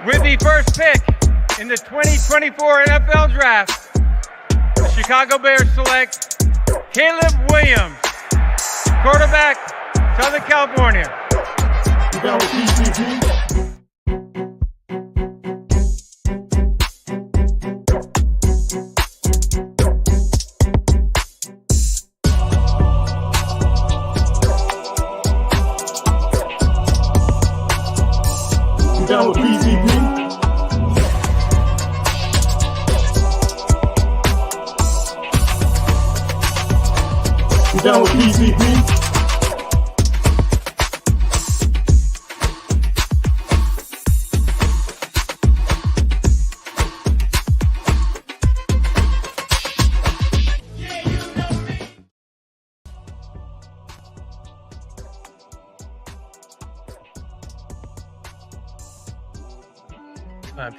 With the first pick in the 2024 NFL Draft, the Chicago Bears select Caleb Williams, quarterback, Southern California. Down with PCP. Down with PCP.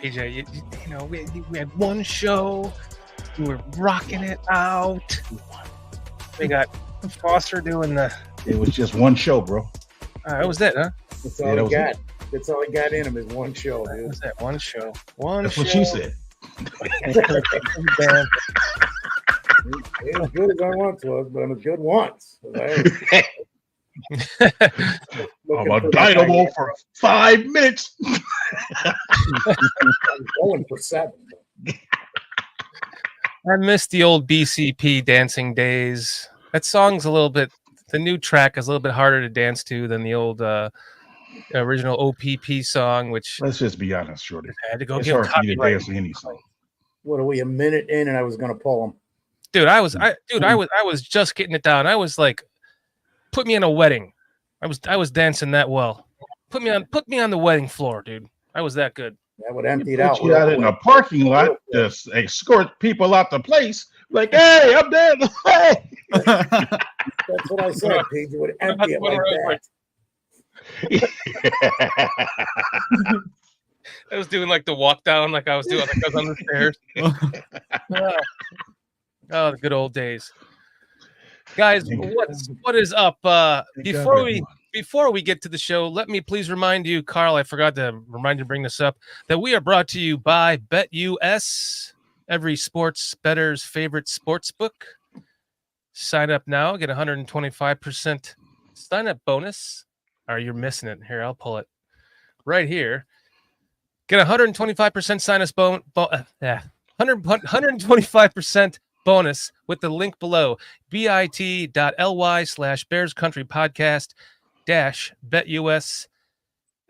PJ, you know, we had one show, we were rocking it out. We got Foster doing the. It was just one show, bro. That was it, huh? That's all he got. That's all he got in him is one show, dude. That was it, one show. That's what she said. He was good as I once was, but I'm as good once. I'm a dynamo for 5 minutes. I'm going for 7. I miss the old BCP dancing days. That song's a little bit, the new track is a little bit harder to dance to than the old original OPP song, which Let's just be honest, Shorty. I had to go It's get hard for you to copyright. dance to any song. What are we, a minute in and I was going to pull him? Dude, I was just getting it down. I was like, put me in a wedding. I was dancing that well. Put me on the wedding floor, dude. I was that good. That would empty it Put out. you out in a parking lot, just escort people out the place. Like, hey, I'm there. Hey. That's what I said, Pete. You would empty it like that. I was doing like the walk down, like I was doing, like I was on the stairs. Oh, the good old days, guys. What is up? Before we get to the show, let me please remind you, Carl. I forgot to remind you to bring this up, that we are brought to you by BetUS, every sports bettor's favorite sports book. Sign up now, get 125% sign up bonus. Or you're missing it. Here, I'll pull it right here. Get 125% sign us 125% bonus with the link below, bit.ly/BearsCountryPodcast -BetUS,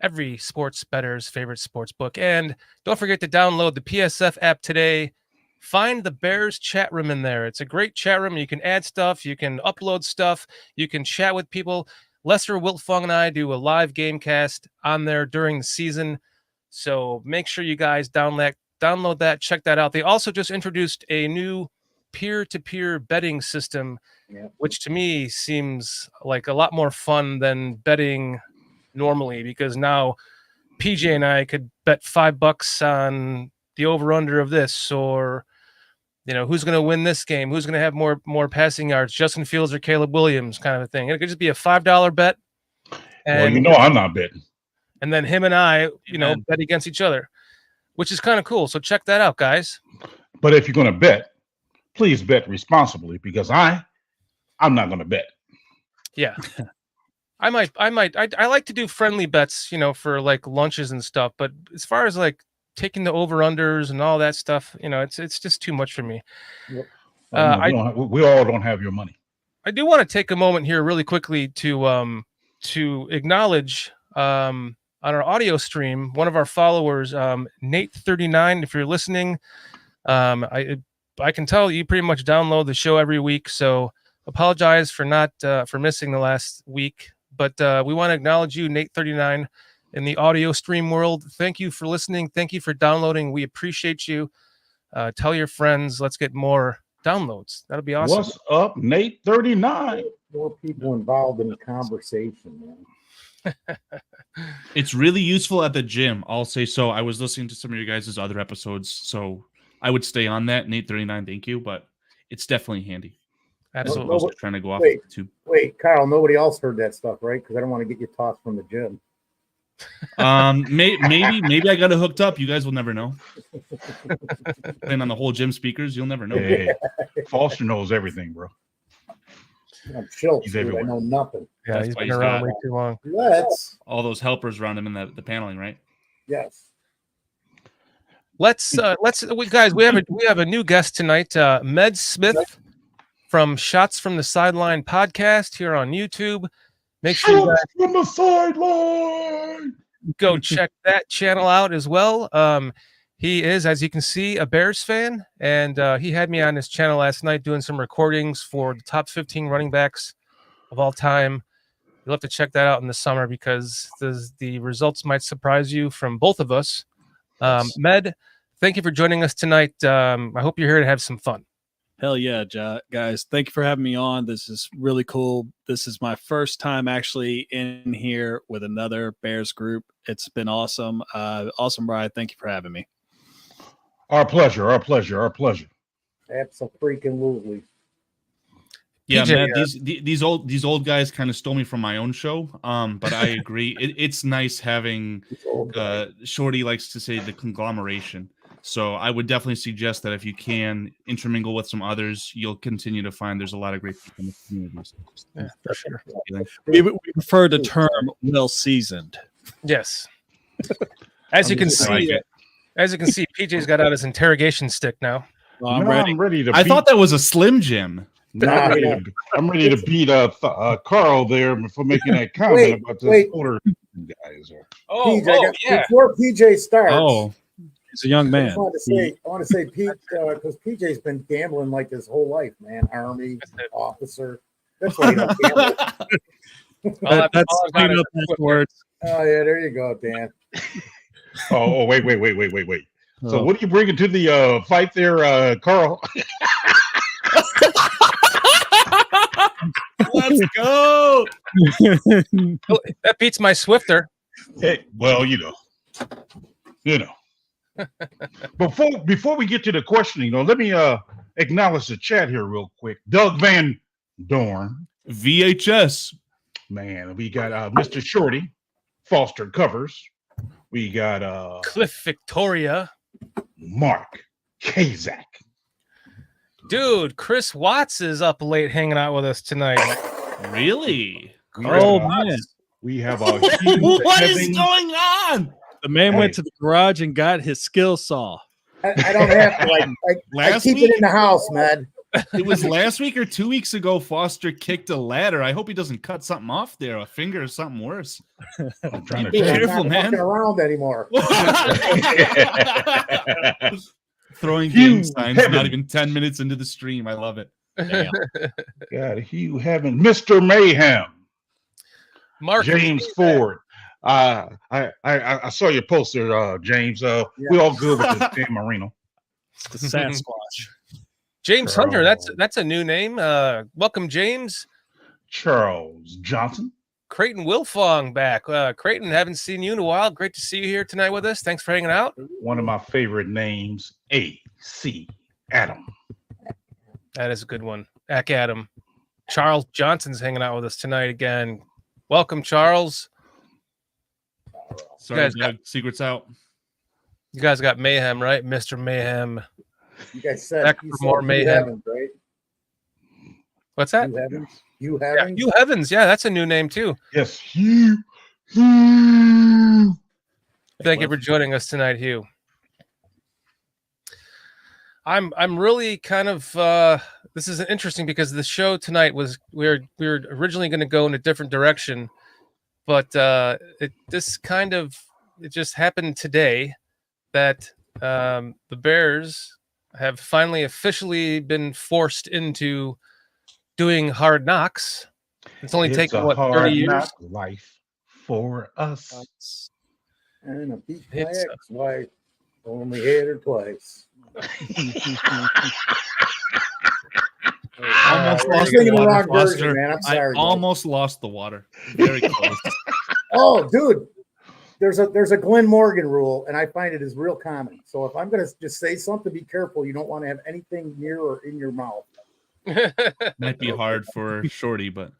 every sports bettor's favorite sports book. And don't forget to download the PSF app today. Find the Bears chat room in there. It's a great chat room. You can add stuff, you can upload stuff, you can chat with people. Lester Wiltfong and I do a live game cast on there during the season. So make sure you guys download that, check that out. They also just introduced a new peer-to-peer betting system, which to me seems like a lot more fun than betting normally, because now PJ and I could bet $5 on the over-under of this, or who's going to win this game, who's going to have more passing yards, Justin Fields or Caleb Williams, kind of a thing. It could just be a $5 bet. And, well, I'm not betting. And then him and I, bet against each other, which is kind of cool. So check that out, guys. But if you're going to bet, please bet responsibly, because I'm not going to bet. Yeah. I like to do friendly bets, for like lunches and stuff. But as far as like taking the over-unders and all that stuff, it's just too much for me. Yep. We all don't have your money. I do want to take a moment here really quickly to acknowledge on our audio stream, one of our followers, Nate39, if you're listening, I can tell you pretty much download the show every week, so apologize for not for missing the last week, but we want to acknowledge you, Nate39, in the audio stream world. Thank you for listening. Thank you for downloading. We appreciate you. Tell your friends. Let's get more downloads. That'll be awesome. What's up, Nate39? More people involved in the conversation, man. It's really useful at the gym. I'll say so. I was listening to some of your guys' other episodes, so I would stay on that. Nate39, thank you, but it's definitely handy. Absolutely. I was trying to go off wait, too. Wait, Kyle, nobody else heard that stuff, right? Because I don't want to get you tossed from the gym. Maybe I got it hooked up. You guys will never know. Playing on the whole gym speakers, you'll never know. Hey, Foster knows everything, bro. I'm chill. He's Dude. I everywhere. know nothing. Yeah, That's he's why been he's around got- way too long. Let's. All those helpers around him in the paneling, right? Yes. Guys, we have a new guest tonight, Med Smith from Shots from the Sideline Podcast here on YouTube. Make sure you guys From the sideline. go check that channel out as well. He is, as you can see, a Bears fan, and he had me on his channel last night doing some recordings for the top 15 running backs of all time. You'll have to check that out in the summer because the results might surprise you from both of us. Med, thank you for joining us tonight. I hope you're here to have some fun. Hell yeah, guys. Thank you for having me on. This is really cool. This is my first time actually in here with another Bears group. It's been awesome. Awesome ride. Thank you for having me. Our pleasure. Our pleasure. Our pleasure. Absolutely. Yeah, PJ, man, these old guys kind of stole me from my own show. But I agree. It's nice having Shorty likes to say the conglomeration. So I would definitely suggest that if you can intermingle with some others, you'll continue to find there's a lot of great people in the community. Yeah, for sure. We prefer the term well seasoned. Yes. As you can see, PJ's got out his interrogation stick now. Well, I'm Now ready. I'm ready to I beat, thought that was a Slim Jim. now I'm ready to beat Carl there for making that comment about the wait. older guys. Oh, Before PJ starts, Oh, He's a young I man. just want to say, Pete, because PJ's been gambling like his whole life, man. Army officer. That's why he don't gamble. That's clean up those words. Oh yeah, there you go, Dan. Oh, wait. So Oh. what are you bringing to the fight there, Carl? let's go. That beats my Swifter. Hey, well, you know. Before we get to the questioning, let me acknowledge the chat here real quick. Doug Van Dorn, VHS. man, we got Mr. Shorty, Foster Covers. We got Cliff Victoria. Mark Kazak. Dude, Chris Watts is up late hanging out with us tonight. Really? Oh, Yeah. man. We have a huge What is Evans- going on? The man Hey. went to the garage and got his skill saw. I don't have to. I Last keep week? it in the house, man. It was last week or 2 weeks ago. Foster kicked a ladder. I hope he doesn't cut something off there, a finger or something worse. I'm trying to Be tell you. careful, Not man. fucking around anymore. Throwing Hugh game signs Heaven. not even 10 minutes into the stream. I love it. Damn. God, Hugh Heaven, Mr. Mayhem, Mark James Ford. I saw your poster, James. We all good with this San Marino. The Sasquatch. James Charles. Hunter, that's a new name. Welcome, James. Charles Johnson. Creighton Wilfong back. Creighton, haven't seen you in a while. Great to see you here tonight with us. Thanks for hanging out. One of my favorite names, A.C. Adam. That is a good one. Ack Adam. Charles Johnson's hanging out with us tonight again. Welcome, Charles. Sorry, guys Doug, secret's out. You guys got Mayhem, right? Mr. Mayhem. You guys said Back you for said more Hugh mayhem. Evans, right? What's that? Hugh Evans. Hugh Yeah, Evans. Hugh Evans. Yeah, that's a new name too. Yes, Hugh. Hugh. Thank you for joining us tonight, Hugh. I'm really kind of this is interesting because the show tonight was we were originally going to go in a different direction, but it just happened today that the Bears have finally officially been forced into doing Hard Knocks. It's only It's taken a what 30 hard years. knock life for us. And a beat my It's, ex-wife. Only hit her twice. Almost We're lost singing the the water, wrong version, Foster. man. I'm sorry. I guys. almost lost the water. Very close. Oh, dude. There's a Glenn Morgan rule, and I find it is real common. So if I'm gonna just say something, be careful. You don't want to have anything near or in your mouth. Might be hard for Shorty, but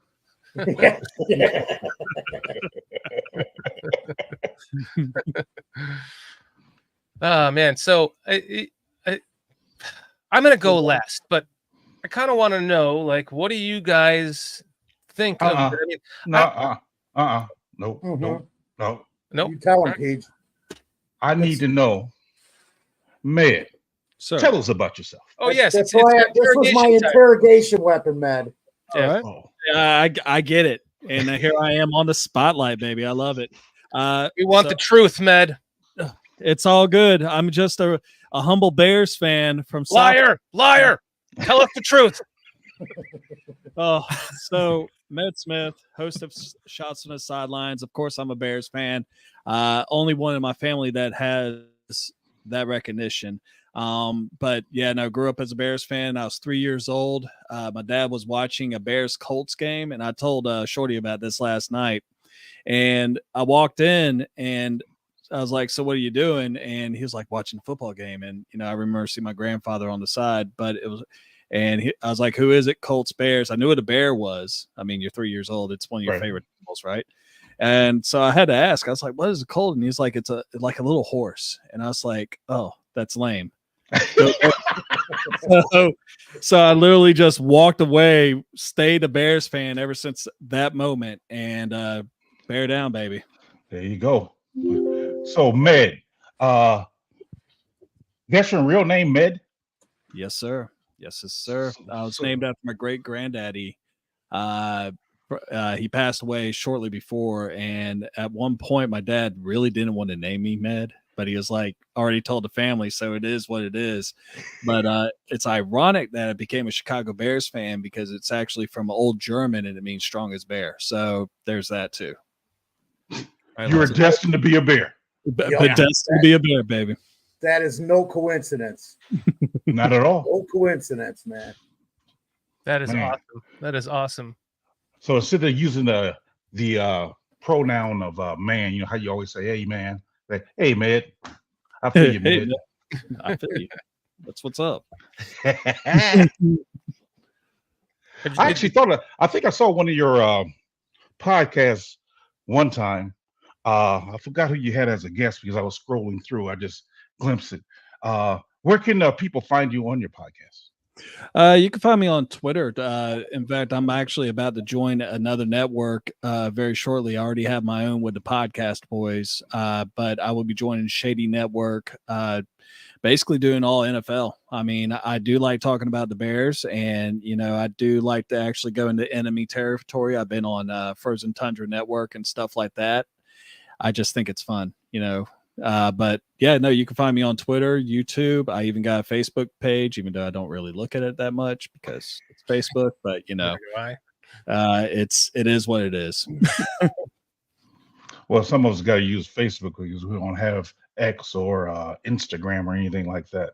Oh man, so I'm gonna go last, but I kind of want to know, like, what do you guys think of? I mean, No, nope. You tell him, Paige. I need to know, Med. So Tell us about yourself. Oh yes, This was my interrogation weapon, man. all right. Oh. I get it. And here I am on the spotlight, baby. I love it. We want the truth, Med. It's all good. I'm just a humble Bears fan from Liar. Tell us the truth. Oh, so Med Smith, host of Shots from the Sidelines. Of course, I'm a Bears fan. Only one in my family that has that recognition. But yeah, no, grew up as a Bears fan. I was 3 years old. My dad was watching a Bears Colts game, and I told Shorty about this last night. And I walked in and I was like, "So what are you doing?" And he was like, "Watching a football game." And I remember seeing my grandfather on the side, but it was, and I was like, "Who is it?" Colts, Bears. I knew what a bear was. I mean, you're 3 years old. It's one of your favorite animals, right? And so I had to ask. I was like, "What is a colt?" And he's like, "It's like a little horse." And I was like, "Oh, that's lame." So I literally just walked away, stayed a Bears fan ever since that moment, and bear down, baby. There you go. So Med, that's your real name, Med? Yes, sir. Yes, sir. I was named after my great granddaddy. He passed away shortly before, and at one point, my dad really didn't want to name me Med, but he was like, already told the family, so it is what it is. But it's ironic that I became a Chicago Bears fan because it's actually from Old German and it means strong as bear. So there's that too. You were destined to be a bear. But destined to be a bear, baby. That is no coincidence. Not at all. No coincidence, man. That is awesome. That is awesome. So instead of using the pronoun of man, you know how you always say, "Hey, man," like, "Hey, Med." I feel you, Med. I feel you. That's what's up. I actually I think I saw one of your podcasts one time. I forgot who you had as a guest because I was scrolling through. I just glimpsed it. Where can people find you on your podcast? You can find me on Twitter. In fact, I'm actually about to join another network very shortly. I already have my own with the Podcast Boys, but I will be joining Shady Network, basically doing all NFL. I mean, I do like talking about the Bears, and, I do like to actually go into enemy territory. I've been on Frozen Tundra Network and stuff like that. I just think it's fun, but yeah, no, you can find me on Twitter, YouTube. I even got a Facebook page, even though I don't really look at it that much because it's Facebook, but it is what it is. Well, some of us got to use Facebook because we don't have X or Instagram or anything like that.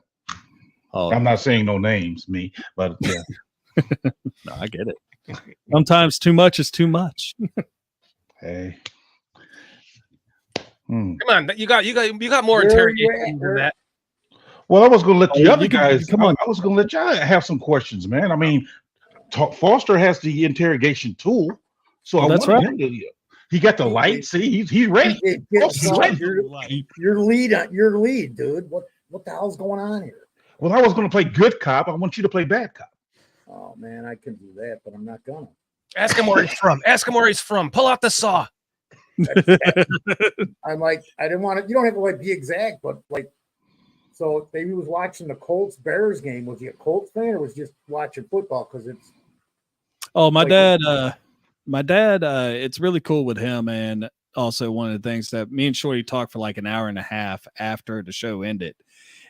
Oh, I'm not saying no names, me, but yeah. No, I get it. Sometimes too much is too much. Hey. Come on, you got more interrogation than that. Well, I was going to let the other guys. Come on. I was going to let y'all have some questions, man. I mean, Foster has the interrogation tool, so that's I want him to. He got the light. See, he's ready. Your lead, dude. What the hell's going on here? Well, I was going to play good cop. I want you to play bad cop. Oh man, I can do that, but I'm not gonna. Ask him where he's from. Pull out the saw. I'm like, I didn't want to. You don't have to be exact, but so maybe he was watching the Colts Bears game. Was he a Colts fan or was he just watching football? Because it's. Oh, my dad. It's really cool with him, and also one of the things that me and Shorty talked for like an hour and a half after the show ended.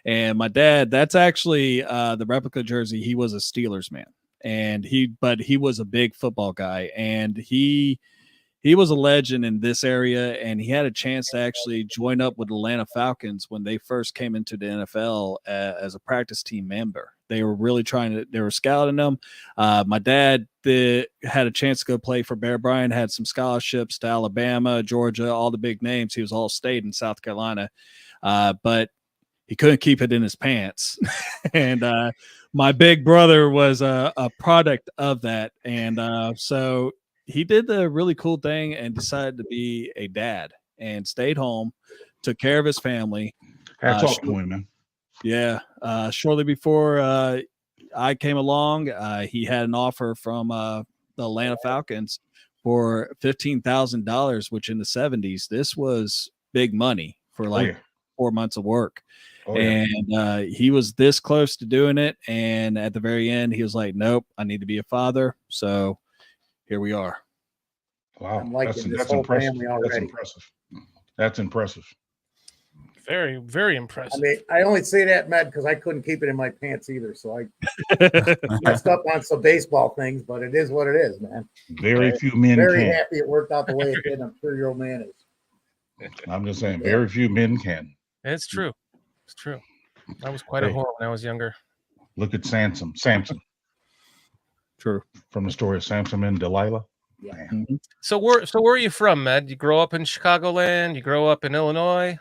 And my dad, that's actually the replica jersey. He was a Steelers man, and he was a big football guy, and he was a legend in this area, and he had a chance to actually join up with the Atlanta Falcons when they first came into the NFL as a practice team member. They were really they were scouting them. My dad had a chance to go play for Bear Bryant, had some scholarships to Alabama, Georgia, all the big names. He was all state in South Carolina, but he couldn't keep it in his pants. And my big brother was a product of that. And so he did the really cool thing and decided to be a dad. and stayed home, took care of his family. Hats off to him, man. Yeah. Shortly before I came along, he had an offer from the Atlanta Falcons for $15,000, which in the 70s, this was big money for 4 months of work. And he was this close to doing it. And at the very end, he was like, nope, I need to be a father. So here we are. Wow. I'm liking this That's whole impressive. family already. That's impressive. That's impressive. Very, very impressive. I mean, I only say that, Matt, because I couldn't keep it in my pants either. So I messed up on some baseball things, but it is what it is, man. Very few men Very can. happy it worked out the way it did. I'm sure your old man is. I'm just saying, very few men can. It's true. It's true. I was quite a whore when I was younger. Look at Samson. True. From the story of Samson and Delilah. Yeah. Man. So where are you from, Med? You grow up in Chicagoland? You grow up in Illinois?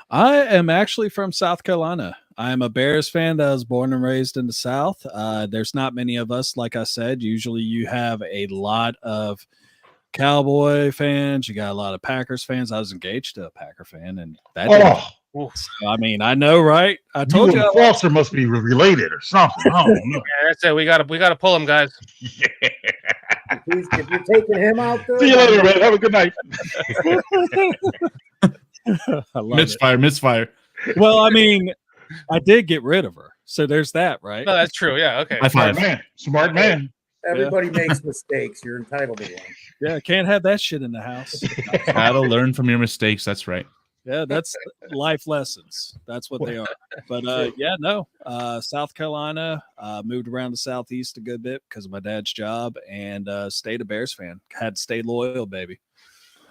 I am actually from South Carolina. I am a Bears fan that was born and raised in the South. There's not many of us, like I said. Usually you have a lot of Cowboy fans. You got a lot of Packers fans. I was engaged to a Packer fan, and that Oh, I mean, I know, right? I told you. and Foster must be related or something. I don't know. Yeah, that's it. We gotta pull him, guys. Yeah. If you're taking him out there, See you later, man. Have a good night. I love Misfire. Well, I mean, I did get rid of her, so there's that, right? No, that's true. Yeah. Okay. High five. Smart man. everybody makes mistakes. You're entitled to one. Yeah, can't have that shit in the house. Gotta learn from your mistakes. That's right. Yeah, that's life lessons. That's what they are. But South Carolina, moved around the Southeast a good bit because of my dad's job, and stayed a Bears fan. Had to stay loyal, baby.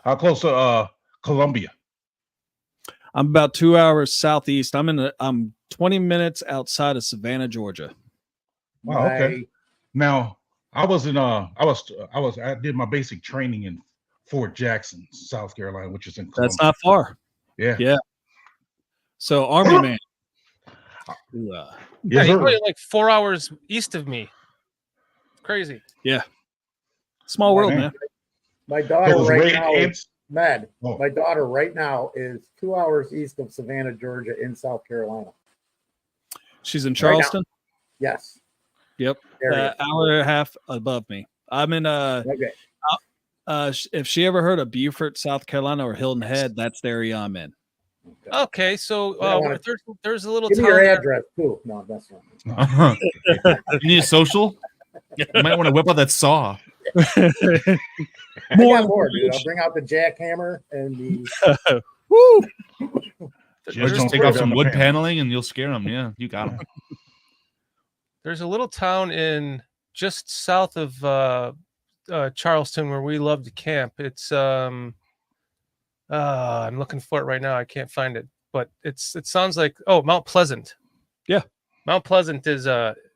How close to Columbia? I'm about 2 hours southeast. I'm 20 minutes outside of Savannah, Georgia. Wow, okay. Now I did my basic training in Fort Jackson, South Carolina, which is in Columbia. That's not far. Yeah. So Army man. Yeah, Yes, you're sir. probably like 4 hours east of me. Crazy. Yeah. Small world, Man. man. My daughter Those right red now, ants. Mad. Oh. My daughter right now is 2 hours east of Savannah, Georgia, in South Carolina. She's in Charleston. Yes. Yep. Area. Hour and a half above me. I'm in Okay. if she ever heard of Beaufort, South Carolina, or Hilton Head, that's the area I'm in. Okay, so there's a little Give me town your there. address too. No, that's not. You need a social? You might want to whip out that saw. I got more, dude. I'll bring out the jackhammer and the. Woo! Just take off some wood paneling and you'll scare them. Yeah, you got them. There's a little town in just south of Charleston where we love to camp. It's I'm looking for it right now. I can't find it, but it sounds like Mount Pleasant. Yeah, Mount Pleasant is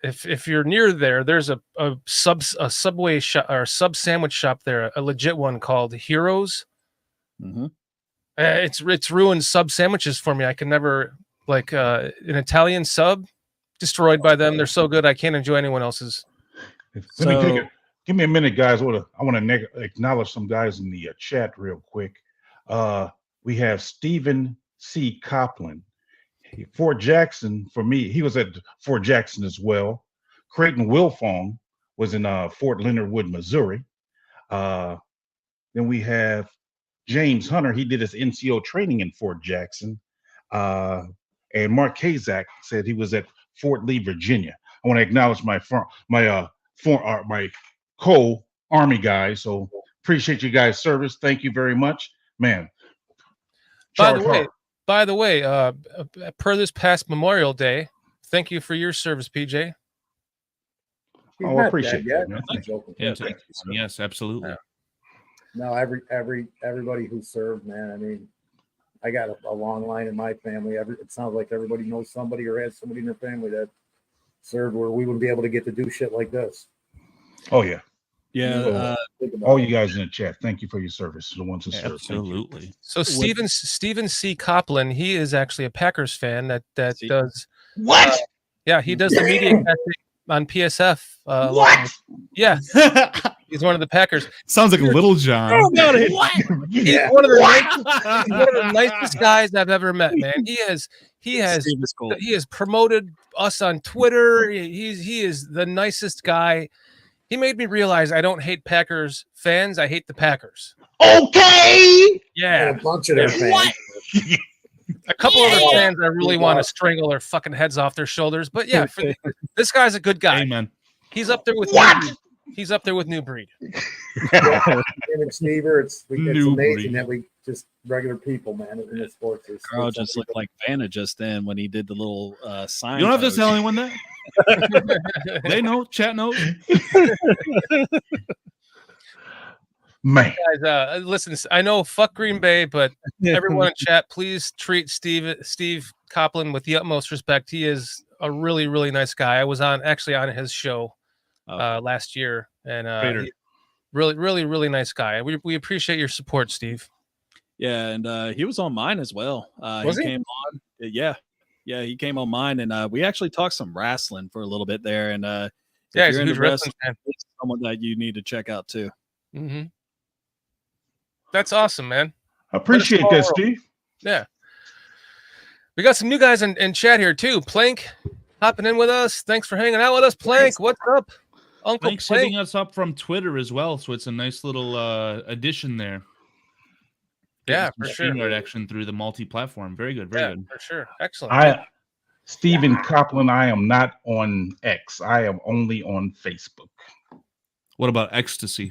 if you're near there, there's a Subway shop or sub sandwich shop there, a legit one called Heroes. Mm-hmm. It's ruined sub sandwiches for me. I can never like an Italian sub destroyed by them. They're so good I can't enjoy anyone else's. Give me a minute, guys. I want to acknowledge some guys in the chat real quick. We have Stephen C. Copland. Fort Jackson, for me, he was at Fort Jackson as well. Creighton Wilfong was in Fort Leonard Wood, Missouri. Then we have James Hunter. He did his NCO training in Fort Jackson. And Mark Kazak said he was at Fort Lee, Virginia. I want to acknowledge my co-Army guys. So appreciate you guys' service. Thank you very much, man. By the way, per this past Memorial Day, thank you for your service, PJ. Oh, I appreciate that, man. I'm joking. Yeah, yes, absolutely. Yeah. No, everybody who served, man. I mean, I got a long line in my family. It sounds like everybody knows somebody or has somebody in their family that served where we wouldn't be able to get to do shit like this. Oh yeah. Yeah. All you guys in the chat, thank you for your service. The ones who served. Absolutely. So Stephen C. Copland, he is actually a Packers fan that does What? Yeah, he does the media casting on PSF. What? Yeah. He's one of the Packers. Sounds like Little John. What? He's one of the nicest guys I've ever met, man. He has promoted us on Twitter. He is the nicest guy. He made me realize I don't hate Packers fans. I hate the Packers. Okay. Yeah. A bunch of their fans. A couple other fans I really want to strangle their fucking heads off their shoulders. But yeah, this guy's a good guy. Amen. He's up there with He's up there with New Breed. Him and Stever, it's amazing breed. that we just regular people, man, in the sports. Carl just looked like Vanna just then when he did the little sign. You don't have to tell anyone that. They know. Chat knows. Man. Guys, listen, I know fuck Green Bay, but everyone in chat, please treat Steve Copeland with the utmost respect. He is a really, really nice guy. I was actually on his show last year, and really, really, really nice guy. We appreciate your support, Steve. Yeah, and he was on mine as well. Was he? Came on. Yeah, he came on mine, and we actually talked some wrestling for a little bit there. And yeah, he's a huge wrestling fan. It's someone that you need to check out too. Mm-hmm. That's awesome, man. I appreciate that, Steve. Yeah. We got some new guys in chat here too. Plank hopping in with us. Thanks for hanging out with us, Plank. What's up, Uncle Thanks Plank? hitting us up from Twitter as well, so it's a nice little addition there. Yeah, for sure. StreamYard action through the multi-platform. Very good, very good. For sure. Excellent. Stephen Copeland, I am not on X. I am only on Facebook. What about ecstasy?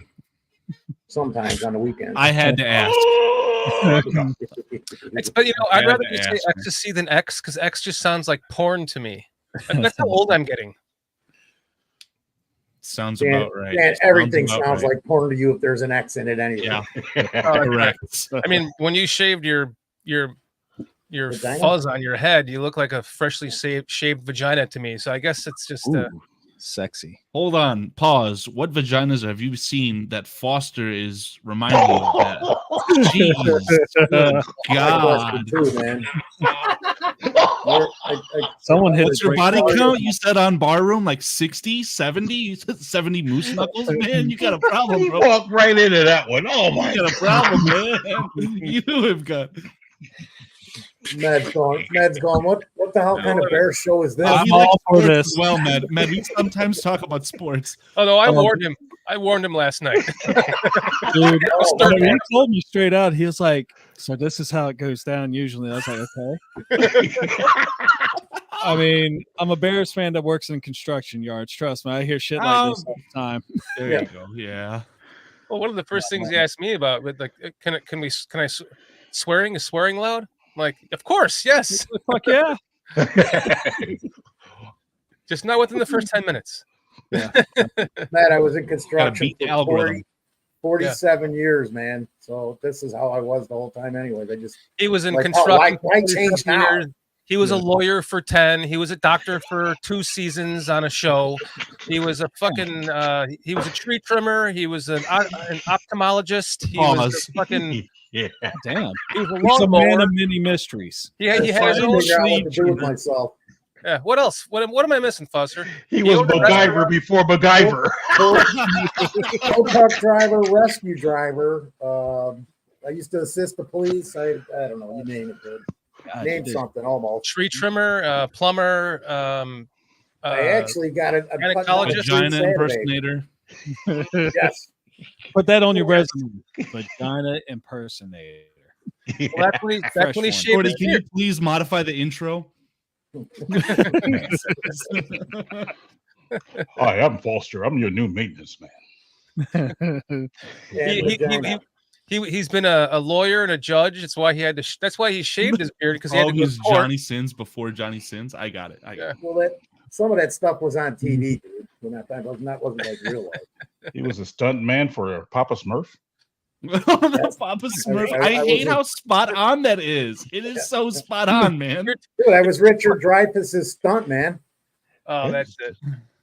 Sometimes on the weekend. I had to ask. But I'd rather you say ecstasy than X, because X just sounds like porn to me. That's how old I'm getting. Sounds about right. And everything sounds like porn to you if there's an X in it anyway. Yeah, correct. I mean, when you shaved your fuzz on your head, you look like a freshly shaved vagina to me. So I guess it's just sexy. Hold on, pause. What vaginas have you seen that Foster is reminding you of that? Jeez, God. Too, man. Someone hit What's your body count? You said on Barroom like 60, 70? You said 70 moose knuckles? Man, you got a problem, bro. You walked right into that one. Oh, my. You got a problem, man. You have got... Med's going. What the hell kind of bear show is this? I'm all for this. Well, Med, we sometimes talk about sports. Oh no, I warned him. I warned him last night. Dude, he told me straight out. He was like, "So this is how it goes down usually." I was like, "Okay." I mean, I'm a Bears fan that works in construction yards. Trust me, I hear shit like this all the time. There you go. Yeah. Well, one of the first things he asked me about, with like, can I swearing? Is swearing loud? I'm like, of course, yes. Fuck yeah. Just not within the first 10 minutes. Yeah. Matt, I was in construction beat the for algorithm. 47 years, man. So this is how I was the whole time anyways. He was in construction. Why change now? Years. He was a lawyer for 10. He was a doctor for 2 seasons on a show. He was a fucking he was a tree trimmer. He was an ophthalmologist. He was a fucking Damn. He was He's a man of many mysteries. He had his own what to do with myself. Yeah. What else? What am I missing, Foster? He was MacGyver before MacGyver. Tow truck driver, rescue driver. I used to assist the police. I don't know. You name it, dude. Name something almost. Tree trimmer, plumber. I actually got a gynecologist, vagina impersonator. Yes. Put that on your resume. Vagina impersonator. Well, that's when he shaved his Can you beard. please modify the intro? Hi, I'm Foster. I'm your new maintenance man. He's been a lawyer and a judge. That's why he had to. That's why he shaved his beard, because he had to go to court. Johnny Sins before Johnny Sins. I got it. Well, some of that stuff was on TV, dude. When that wasn't like real life. He was a stunt man for Papa Smurf. Papa Smurf. I hate how spot on that is. It is so spot on, man. Dude, that was Richard Dreyfuss's stunt, man. Oh, that's it.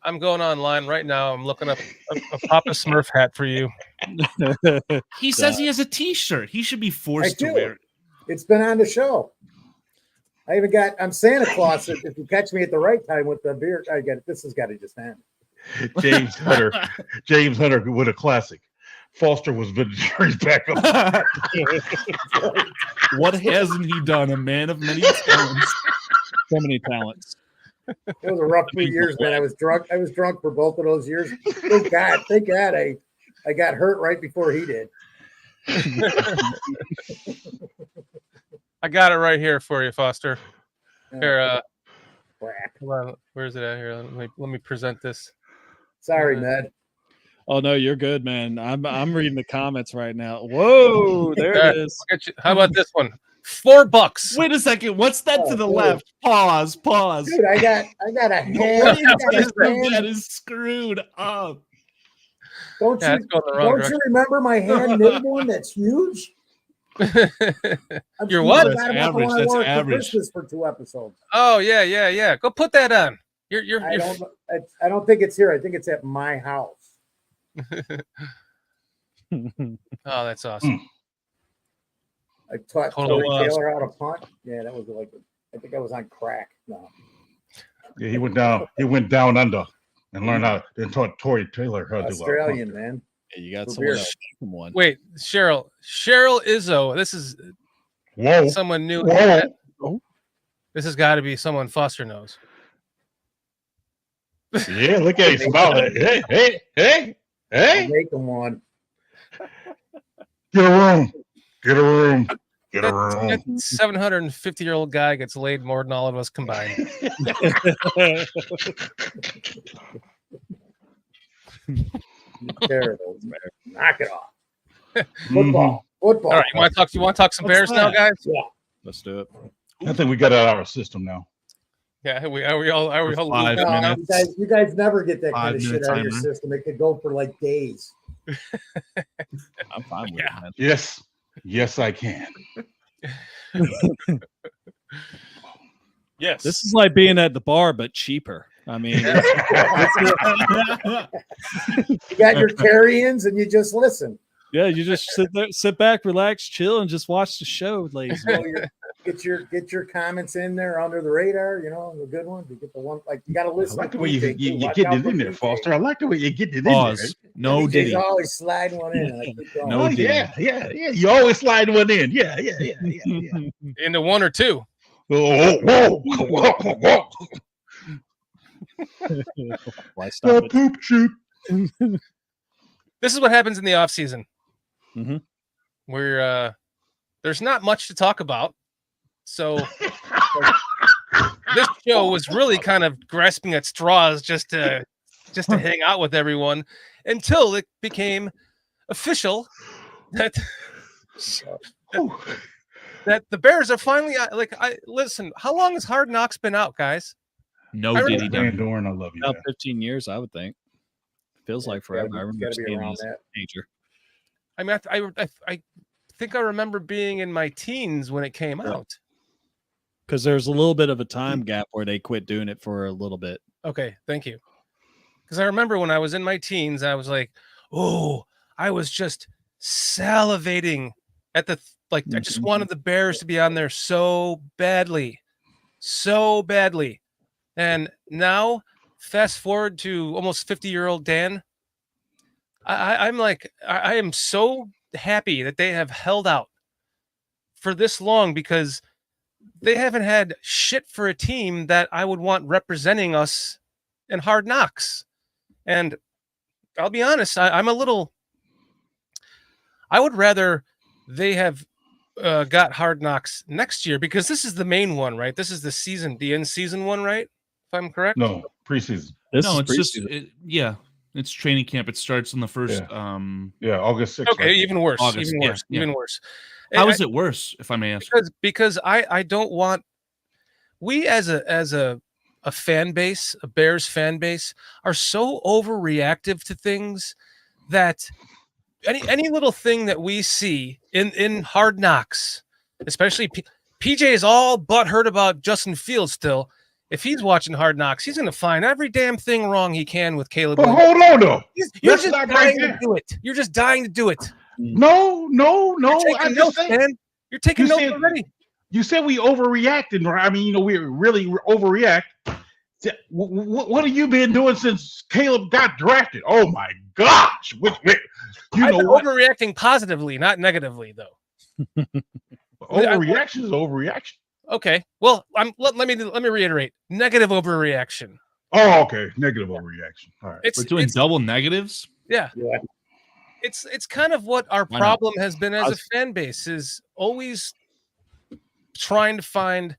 I'm going online right now. I'm looking up a Papa Smurf hat for you. He says he has a T-shirt. He should be forced to wear it. It's been on the show. I'm Santa Claus. If you catch me at the right time with the beard, I get it. This has got to just end. James Hunter with a classic. Foster was Vinatieri's backup. What hasn't he done? A man of many talents. So many talents. It was a rough 2 years, man. I was drunk for both of those years. Thank God I got hurt right before he did. I got it right here for you, Foster. Here, Crap. hold on. Where is it at here? Let me present this. Sorry, Ned. Oh no, you're good, man. I'm reading the comments right now. Whoa, there it is. Look at you. How about this one? $4. Wait a second. What's that to the dude. left? Pause. Dude, I got a hand. That is screwed up. Don't Yeah, you it's going the wrong don't you remember my hand knitted one that's huge? Your what? That's average. That's average. For 2 episodes. Oh yeah. Go put that on. You're I don't think it's here. I think it's at my house. Oh, that's awesome. I taught Total Corey loss. Taylor how to punt. Yeah, that was like I think I was on crack. No. Yeah, he went down under and learned how and taught Tory Taylor how to do Australian, man. Hey, you got For someone beer. else. One. Wait, Cheryl Izzo. This is Whoa. someone new. Whoa. This has got to be someone Foster knows. Yeah, look at him smiling. Hey. I'll make them one. Get a room. That 750-year-old guy gets laid more than all of us combined. Terrible. Knock it off. Football. All right, you want to talk some Bears now, guys? Yeah. Let's do it. I think we got it out of our system now. Yeah, are we all 5 looped No, out now? minutes. you guys never get that kind of 5 shit minute out of your timer. system. It could go for like days. I'm fine with it, man. Yes, I can. Yes. This is like being at the bar, but cheaper. I mean, You got your carry-ins and you just listen. yeah, you just sit back, relax, chill, and just watch the show, ladies. You know, get your comments in there under the radar. You know, the good ones. You get the one like you got to I listen. like to the way you PJ, too. Watch get out it for in there, PJ. Foster. I like the way you get it in there. Pause. No PJ's Diddy. always sliding one in. And I keep going. No Diddy. Yeah. You always slide one in. Yeah. Into one or two. Whoa. Why stop it? Poop shoot. This is what happens in the off season. Mhm. Where there's not much to talk about. So this show was really kind of grasping at straws just to hang out with everyone until it became official that the Bears are finally listen. How long has Hard Knocks been out, guys? No I Diddy. Van done. Dorn, I love you. About Man. 15 years, I would think. Feels like forever. I remember Gotta be seeing around this as that. a teenager. I mean, I think I remember being in my teens when it came out. Because there's a little bit of a time gap where they quit doing it for a little bit. Okay, thank you. Because I remember when I was in my teens, I was like, oh, I was just salivating at I just wanted the Bears to be on there so badly. And now, fast forward to almost 50-year-old Dan, I'm like, I am so happy that they have held out for this long because they haven't had shit for a team that I would want representing us in Hard Knocks. And I'll be honest, I would rather they have got Hard Knocks next year because this is the main one, right? This is the end season one, right? If I'm correct? No, preseason. No, it's just it's training camp. It starts on the first. Yeah, August 6th. Okay, right? even worse. August, Even worse. How is it worse, if I may ask? Because I don't want we as a fan base, a Bears fan base, are so overreactive to things that any little thing that we see in Hard Knocks, especially PJ is all butthurt about Justin Fields still. If he's watching Hard Knocks, he's going to find every damn thing wrong he can with Caleb. But Williams. hold on, though. You're That's just not dying right to do it. You're just dying to do it. No. You're taking I notes, just say, man. You're taking You notes said- already. you said we overreacted. I mean, we really overreact. What have you been doing since Caleb got drafted? Oh my gosh! I've been overreacting positively, not negatively, though. Overreaction is overreaction. Okay. Well, let me reiterate. Negative overreaction. Oh, okay. Negative overreaction. All right. We're doing double negatives. Yeah. It's kind of what our problem has been as a fan base, is always trying to find.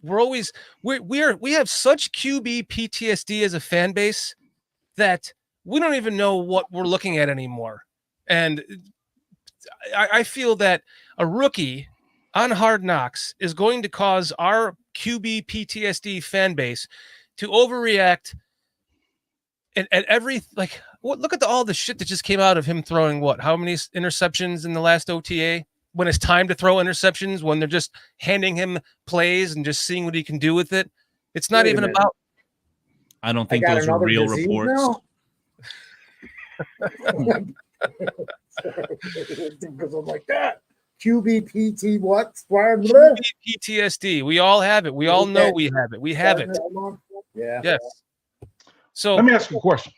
We have such QB PTSD as a fan base that we don't even know what we're looking at anymore. And I feel that a rookie on Hard Knocks is going to cause our QB PTSD fan base to overreact at every, like, look at all the shit that just came out of him throwing how many interceptions in the last OTA? When it's time to throw interceptions, when they're just handing him plays and just seeing what he can do with it. It's not even about. I don't think those are real reports. Because I'm like that. QBPT what? QB PTSD. We all have it. We all know we have it. We have it. Yeah. Yes. So let me ask you a question.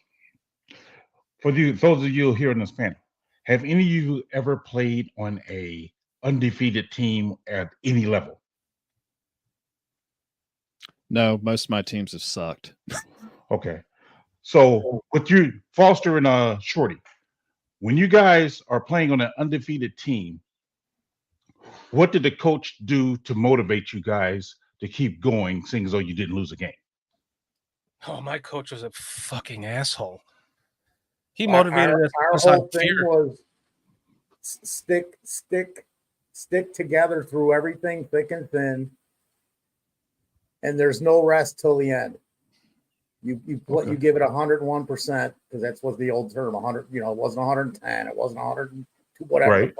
For those of you here in this panel, have any of you ever played on a undefeated team at any level? No, most of my teams have sucked. Okay. So with you, Foster and Shorty, when you guys are playing on an undefeated team, what did the coach do to motivate you guys to keep going, seeing as though you didn't lose a game? Oh, my coach was a fucking asshole. He motivated us our on whole thing fear. was stick together through everything, thick and thin, and there's no rest till the end. You give it 101%, because that's what the old term 100. It wasn't 110, it wasn't 102, whatever. Right.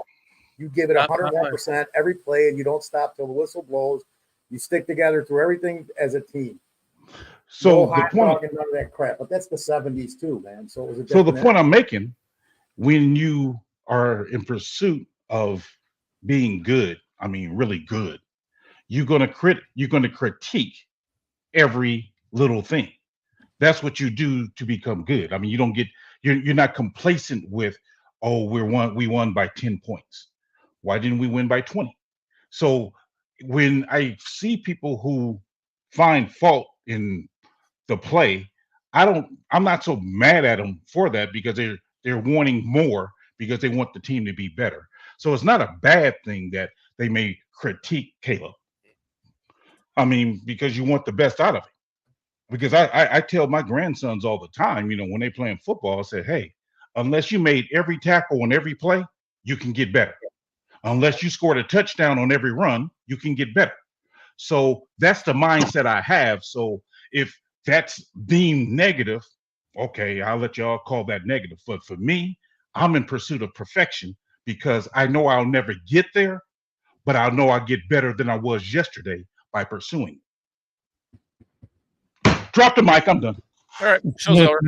You give it 101% every play, and you don't stop till the whistle blows. You stick together through everything as a team. So no the point, none of that crap, but that's the 70s too, man. So it was so the point I'm making, when you are in pursuit of being good, I mean really good, you're gonna critique every little thing. That's what you do to become good. I mean, you're not complacent with, oh, we won by 10 points. Why didn't we win by 20? So when I see people who find fault in the play, I'm not so mad at them for that, because they're wanting more, because they want the team to be better. So it's not a bad thing that they may critique Caleb. I mean, because you want the best out of it. Because I tell my grandsons all the time, when they playing football, I say, hey, unless you made every tackle on every play, you can get better. Unless you scored a touchdown on every run, you can get better. So that's the mindset I have. So if that's deemed negative, okay, I'll let y'all call that negative. But for me, I'm in pursuit of perfection, because I know I'll never get there, but I know I'll get better than I was yesterday by pursuing. Drop the mic. I'm done. All right. Show's over.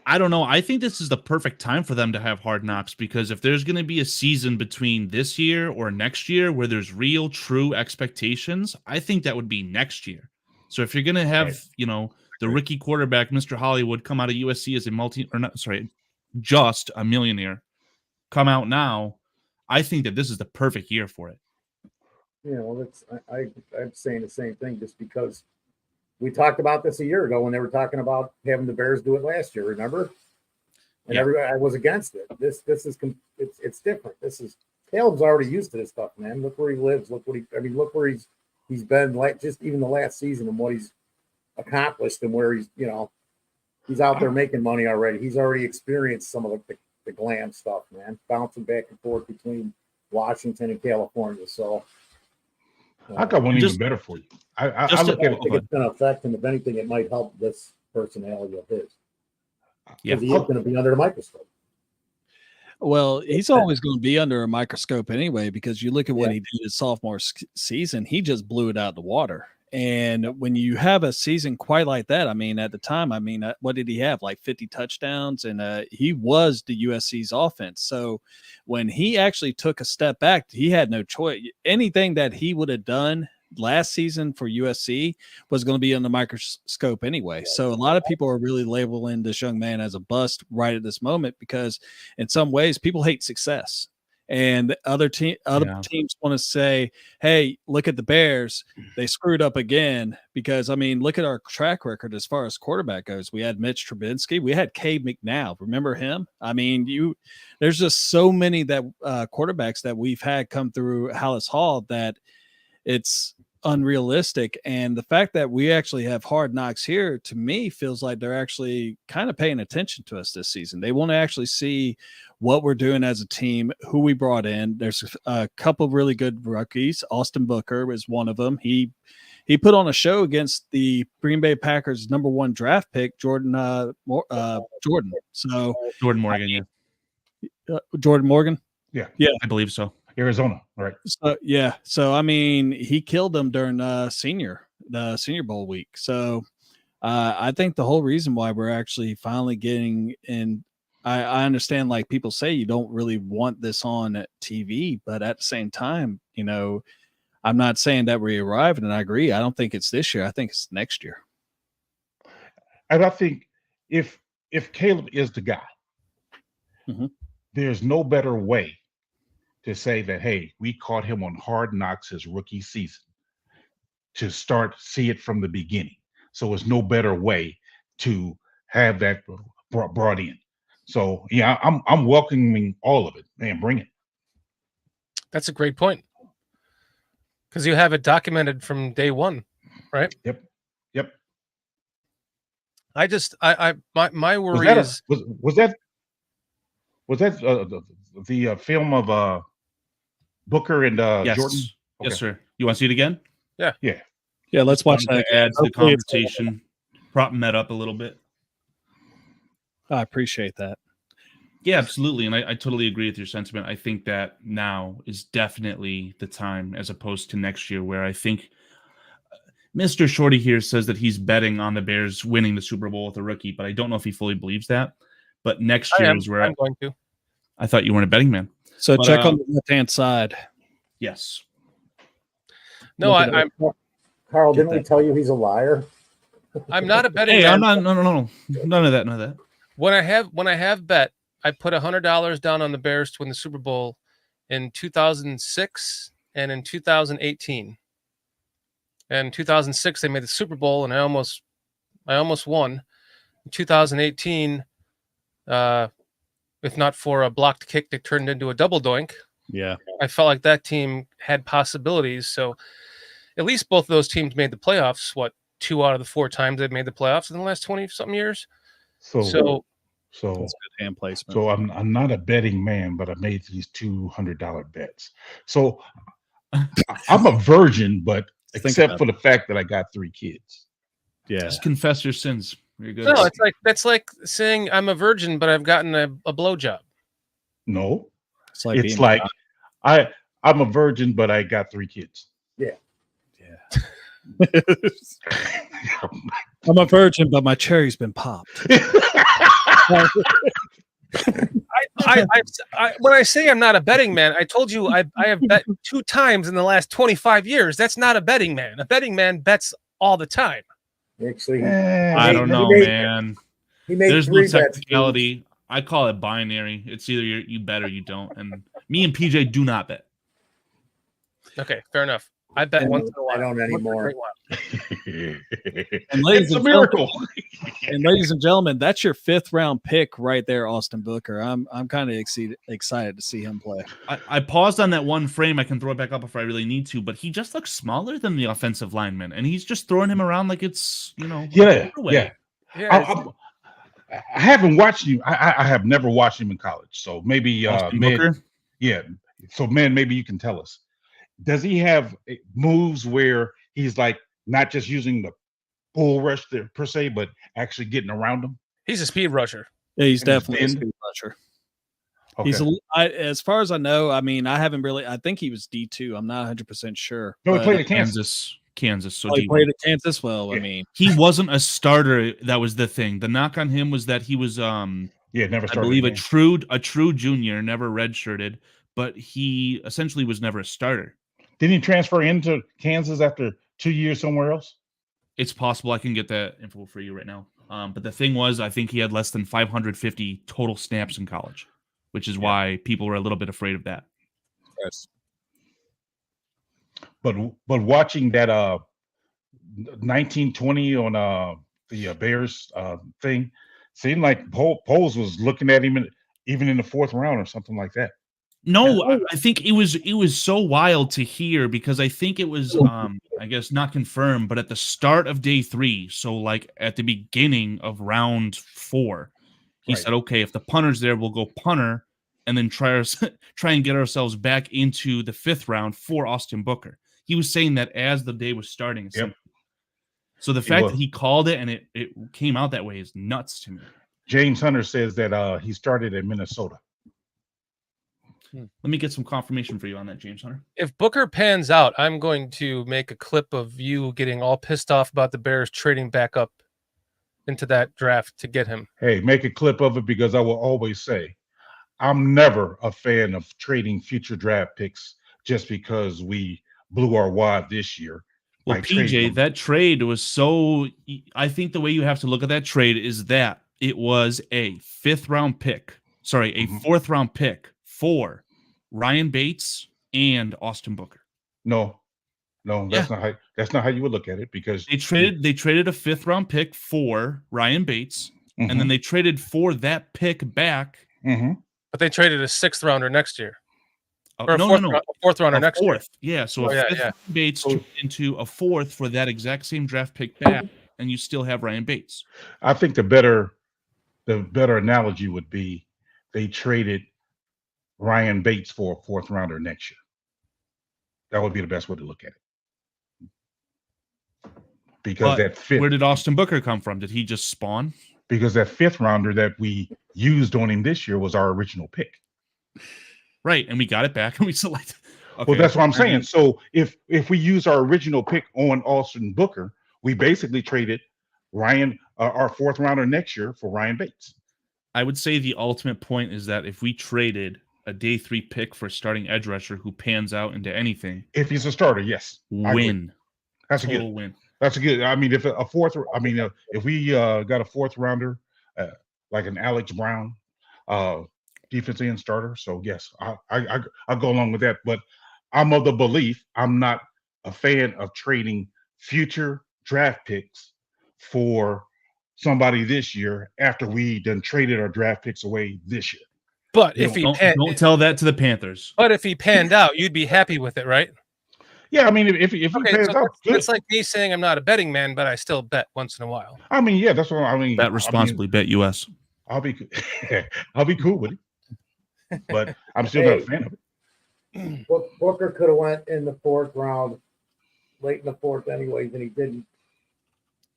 I don't know. I think this is the perfect time for them to have Hard Knocks, because if there's going to be a season between this year or next year where there's real, true expectations, I think that would be next year. So if you're going to have, the rookie quarterback, Mr. Hollywood, come out of USC as just a millionaire, come out now, I think that this is the perfect year for it. I'm saying the same thing, just because we talked about this a year ago when they were talking about having the Bears do it last year. Remember? And everybody, I was against it. This is it's different. Caleb's already used to this stuff, man. Look where he lives. Look where he's been, like, just even the last season, and what he's accomplished, and where he's out there making money already. He's already experienced some of the glam stuff, man, bouncing back and forth between Washington and California. So I got one even better for you. I look at it. I think it's going to affect him. If anything, it might help this personality of his. Yeah, he is going to be under the microscope. Well, he's always going to be under a microscope anyway, because you look at what he did his sophomore season, he just blew it out of the water. And when you have a season quite like that, I mean, at the time, what did he have? Like 50 touchdowns, and he was the USC's offense. So when he actually took a step back, he had no choice. Anything that he would have done last season for USC was going to be on the microscope anyway. So a lot of people are really labeling this young man as a bust right at this moment because in some ways people hate success. And other teams want to say, hey, look at the Bears. They screwed up again because, I mean, look at our track record as far as quarterback goes. We had Mitch Trubisky. We had Cade McNown. Remember him? I mean, there's just so many that quarterbacks that we've had come through Hallis Hall that it's unrealistic. And the fact that we actually have Hard Knocks here, to me, feels like they're actually kind of paying attention to us this season. They want to actually see what we're doing as a team, who we brought in. There's a couple of really good rookies. Austin Booker is one of them. He put on a show against the Green Bay Packers #1 draft pick, Jordan. So Jordan Morgan, Jordan Morgan. Yeah, I believe so. Arizona, right? So yeah, so I mean, he killed them during the Senior Bowl week. So I think the whole reason why we're actually finally getting in. I understand, like people say, you don't really want this on TV, but at the same time, you know, I'm not saying that we arrived, and I agree. I don't think it's this year. I think it's next year. And I think if Caleb is the guy, there's no better way to say that, hey, we caught him on Hard Knocks his rookie season to see it from the beginning. So there's no better way to have that brought in. So yeah, I'm welcoming all of it. Man, bring it. That's a great point. Because you have it documented from day one, right? Yep. My worry was that the film of Booker and Yes. Jordan? Okay. Yes, sir. You want to see it again? Yeah. Let's watch that. To add to the conversation, propping that up a little bit. I appreciate that. Yeah, absolutely. And I totally agree with your sentiment. I think that now is definitely the time as opposed to next year, where I think Mr. Shorty here says that he's betting on the Bears winning the Super Bowl with a rookie, but I don't know if he fully believes that. But next year is where I'm going to. I thought you weren't a betting man. So check on the left-hand side. Yes. No, I'm Carl, didn't we tell you he's a liar? I'm not a betting Hey, man. I'm not. No. None of that. When I have bet, I put $100 down on the Bears to win the Super Bowl in 2006 and in 2018. And in 2006 they made the Super Bowl, and I almost won. In 2018, if not for a blocked kick that turned into a double doink, Yeah. I felt like that team had possibilities. So at least both of those teams made the playoffs. 2 out of the 4 times they've made the playoffs in the last 20-something years. So That's good hand placement. So I'm not a betting man, but I made these $200 bets. So I'm a virgin, but except for the fact that I got 3 kids. Yeah. Just confess your sins. You're good. no, that's like saying I'm a virgin, but I've gotten a blowjob. No, It's like, it's like I'm a virgin, but I got 3 kids. I'm a virgin, but my cherry's been popped. When I say I'm not a betting man, I told you I have bet 2 times in the last 25 years. That's not a betting man. A betting man bets all the time. Actually, I don't know, man. He made There's 3 no bets. technicality. I call it binary. It's either you bet or you don't. And me and PJ do not bet. Okay, fair enough. I bet once in a while. I don't anymore. And ladies It's a and miracle. ladies and gentlemen, that's your 5th round pick right there, Austin Booker. I'm kind of excited to see him play. I paused on that one frame. I can throw it back up if I really need to, but he just looks smaller than the offensive lineman, and he's just throwing him around like it's, Yeah. Yeah, I haven't watched him. I have never watched him in college. So maybe Austin man, Booker? yeah. So man, maybe you can tell us. Does he have moves where he's like not just using the bull rush there per se, but actually getting around them? he's a speed rusher. Yeah, he's And definitely a he's speed rusher. Okay. He's as far as I know. I mean, I haven't really. I think he was D2. I'm not 100% sure. No, he but- played at Kansas. Kansas. So he D1. played at Kansas. Well, I Yeah. mean, He wasn't a starter. That was the thing. The knock on him was that he was Yeah, never I started. believe again. a true junior, never redshirted, but he essentially was never a starter. Didn't he transfer into Kansas after 2 years somewhere else? It's possible. I can get that info for you right now. But the thing was, I think he had less than 550 total snaps in college, which is why people were a little bit afraid of that. Yes. But watching that 1920 on the Bears thing, seemed like Poles was looking at him even in the fourth round or something like that. No, I think it was so wild to hear because I think it was I guess not confirmed, but at the start of day 3, so like at the beginning of round 4, he said, "Okay, if the punter's there, we'll go punter, and then try and get ourselves back into the 5th round for Austin Booker." He was saying that as the day was starting. Yep. So the fact that he called it and it came out that way is nuts to me. James Hunter says that he started at Minnesota. Let me get some confirmation for you on that, James Hunter. If Booker pans out, I'm going to make a clip of you getting all pissed off about the Bears trading back up into that draft to get him. Hey, make a clip of it because I will always say I'm never a fan of trading future draft picks just because we blew our wad this year. Well, PJ, that trade was so. I think the way you have to look at that trade is that it was a 4th round pick for Ryan Bates and Austin Booker. No, that's not how you would look at it because they traded a 5th round pick for Ryan Bates, and then they traded for that pick back. But they traded a 6th rounder next year. Or No. a 4th rounder next year. Yeah, so a 5th Bates turned into a 4th for that exact same draft pick back, and you still have Ryan Bates. I think the better analogy would be they traded Ryan Bates for a 4th rounder next year. That would be the best way to look at it. Because where did Austin Booker come from? Did he just spawn? Because that 5th rounder that we used on him this year was our original pick. Right, and we got it back and we selected. Okay. Well, that's what I'm saying. So if we use our original pick on Austin Booker, we basically traded Ryan, our 4th rounder next year, for Ryan Bates. I would say the ultimate point is that if we traded a day 3 pick for starting edge rusher who pans out into anything, if he's a starter, yes, win. That's a good win. That's a good. I mean, if we got a 4th rounder, like an Alex Brown, defensive end starter. So yes, I'll go along with that. But I'm of the belief I'm not a fan of trading future draft picks for somebody this year after we done traded our draft picks away this year. But don't tell that to the Panthers. But if he panned out, you'd be happy with it, right? Yeah, I mean, if he pans out, good. It's like me saying I'm not a betting man, but I still bet once in a while. I mean, yeah, that's what I mean. Bet responsibly, BetUS. I'll be cool with it. But I'm still not a fan of it. Booker could have went in the 4th round, late in the 4th anyways, and he didn't.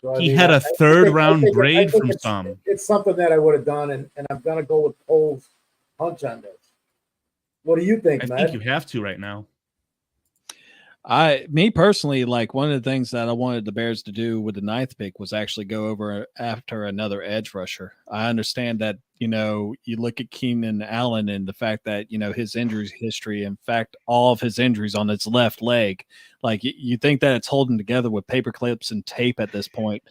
So, he had a 3rd round grade from some. It's something that I would have done, and I'm going to go with Pole's hunch on this. What do you think, Matt? I think you have to right now. Me personally, like one of the things that I wanted the Bears to do with the 9th pick was actually go over after another edge rusher. I understand that, you look at Keenan Allen and the fact that, his injury history, in fact, all of his injuries on his left leg, like you think that it's holding together with paper clips and tape at this point.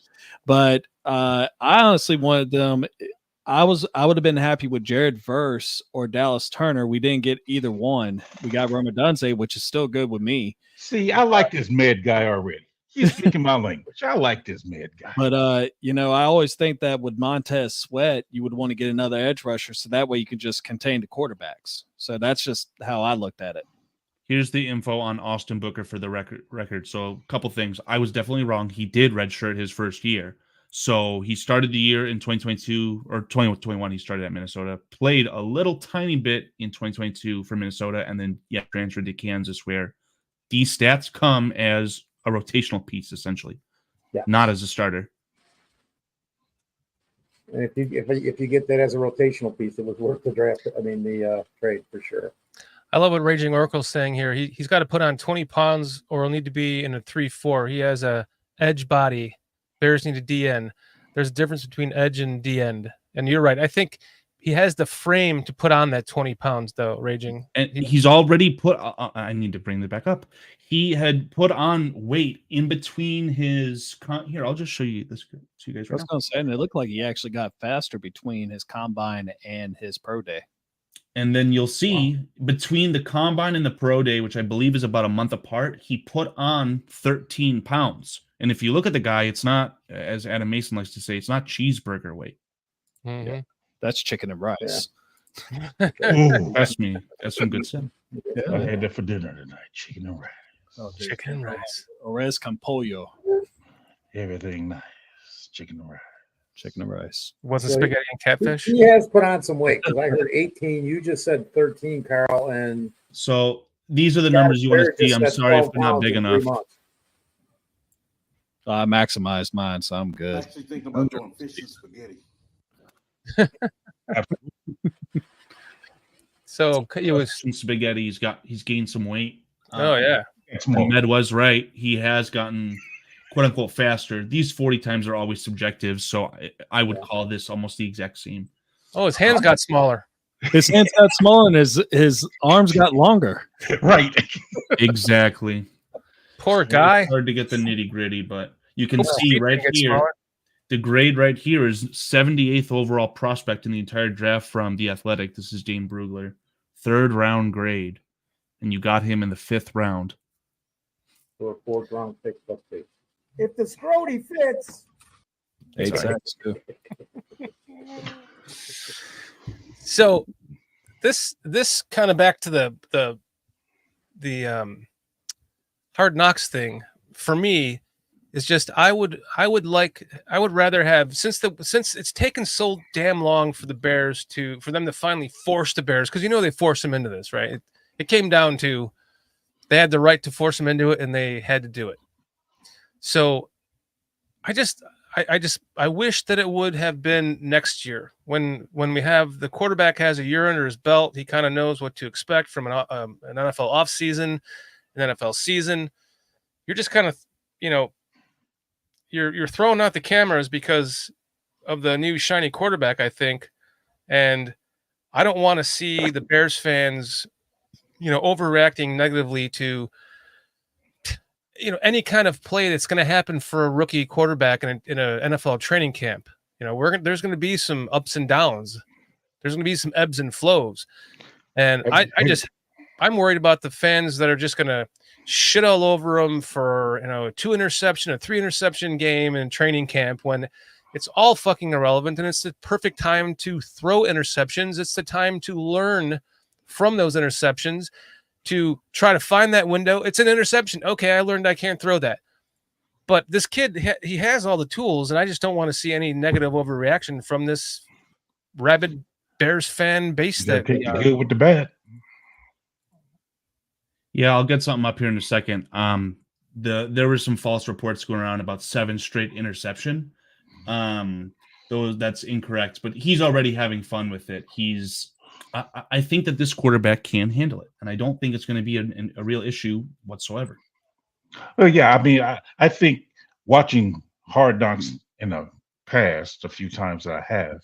But I honestly wanted them. I would have been happy with Jared Verse or Dallas Turner. We didn't get either one. We got Romadunze, which is still good with me. See, I like this med guy already. He's speaking my language. I like this med guy. But I always think that with Montez Sweat, you would want to get another edge rusher, so that way you can just contain the quarterbacks. So that's just how I looked at it. Here's the info on Austin Booker for the record. So a couple things. I was definitely wrong. He did redshirt his first year. So he started the year in 2022 or 2021. He started at Minnesota, played a little tiny bit in 2022 for Minnesota, and then transferred to Kansas, where these stats come as a rotational piece, essentially, not as a starter. And if you get that as a rotational piece, it was worth the draft. I mean, the trade for sure. I love what Raging Oracle's saying here. He's got to put on 20 pounds or he'll need to be in a 3-4. He has a edge body. Bears need a DN. There's a difference between edge and D end. And you're right. I think he has the frame to put on that 20 pounds, though. Raging, and he's already put. I need to bring that back up. He had put on weight in between his. Here, I'll just show you this to you guys I right was now. going to say, and it looked like he actually got faster between his combine and his pro day. And then you'll see between the combine and the pro day, which I believe is about a month apart, he put on 13 pounds. And if you look at the guy, it's not, as Adam Mason likes to say, it's not cheeseburger weight. Mm-hmm. That's chicken and rice. Ooh, Trust me, that's some good stuff. I had that for dinner tonight. Chicken and rice. Oh, dude. Chicken and rice. Res con pollo. Everything nice. Chicken and rice. Chicken and rice. Wasn't So spaghetti and catfish? He has put on some weight because I heard 18. You just said 13, Carl, and So these are the numbers you want to see. I'm sorry if they're not big enough. I maximized mine, so I'm I'm good. actually thinking about doing fish and spaghetti. So it was. Some spaghetti. He's gained some weight. Oh yeah. It's And more. Med was right. He has gotten quote unquote faster. These 40 times are always subjective, so I would call this almost the exact same. Oh, his hands got smaller. His hands got small and his arms got longer. Right. Exactly. Poor guy. It's hard to get the nitty gritty, but you can Oh, see feet right get here. smaller. The grade right here is 78th overall prospect in the entire draft from The Athletic. This is Dane Brugler. 3rd round grade. And you got him in the 5th round. For a 4th round pick. If the Scrody fits. Eight sacks, too. So this kind of back to the Hard Knocks thing for me is just I would rather have since it's taken so damn long for the Bears for them to finally force the Bears, because they forced them into this, right? It came down to they had the right to force them into it and they had to do it. So I wish that it would have been next year when we have the quarterback has a year under his belt. He kind of knows what to expect from an NFL offseason, an NFL season. You're just kind of, you're throwing out the cameras because of the new shiny quarterback, I think. And I don't want to see the Bears fans, overreacting negatively to, any kind of play that's going to happen for a rookie quarterback in an NFL training camp. There's going to be some ups and downs. There's going to be some ebbs and flows. And I'm worried about the fans that are just going to shit all over him for, a 3 interception game in training camp when it's all fucking irrelevant. And it's the perfect time to throw interceptions. It's the time to learn from those interceptions, to try to find that window. It's an interception. Okay, I learned I can't throw that. But this kid, he has all the tools, and I just don't want to see any negative overreaction from this rabid Bears fan base. Take the good with the bad. Yeah, I'll get something up here in a second. There were some false reports going around about 7 straight interception. That's incorrect, but he's already having fun with it. I think that this quarterback can handle it, and I don't think it's going to be a real issue whatsoever. Well, yeah, I mean, I think watching Hard Knocks in the past, a few times that I have,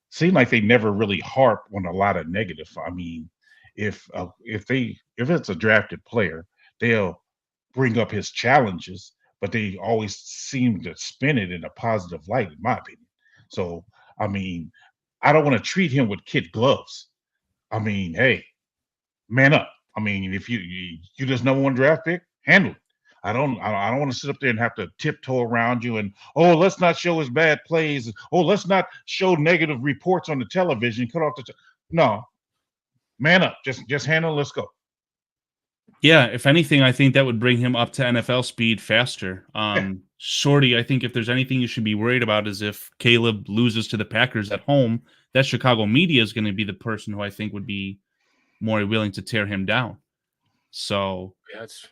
seemed like they never really harp on a lot of negative. I mean, if it's a drafted player, they'll bring up his challenges, but they always seem to spin it in a positive light, in my opinion. So, I mean, I don't want to treat him with kid gloves. I mean, hey, man up. I mean, if you just number 1 draft pick, handle it. I don't want to sit up there and have to tiptoe around you and, let's not show his bad plays. Let's not show negative reports on the television. Cut off no, man up. Just handle. Let's go. Yeah, if anything, I think that would bring him up to NFL speed faster. Shorty, I think if there's anything you should be worried about is if Caleb loses to the Packers at home, that Chicago media is going to be the person who I think would be more willing to tear him down. So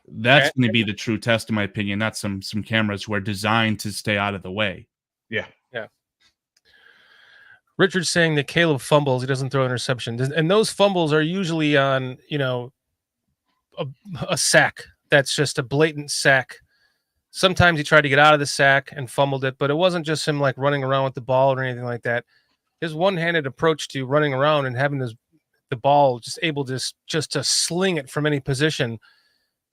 that's going to be the true test, in my opinion, not some cameras who are designed to stay out of the way. Yeah. Richard's saying that Caleb fumbles, he doesn't throw interceptions. And those fumbles are usually on, a sack. That's just a blatant sack. Sometimes he tried to get out of the sack and fumbled it, but it wasn't just him like running around with the ball or anything like that. his one-handed approach to running around and having the ball just able to just to sling it from any position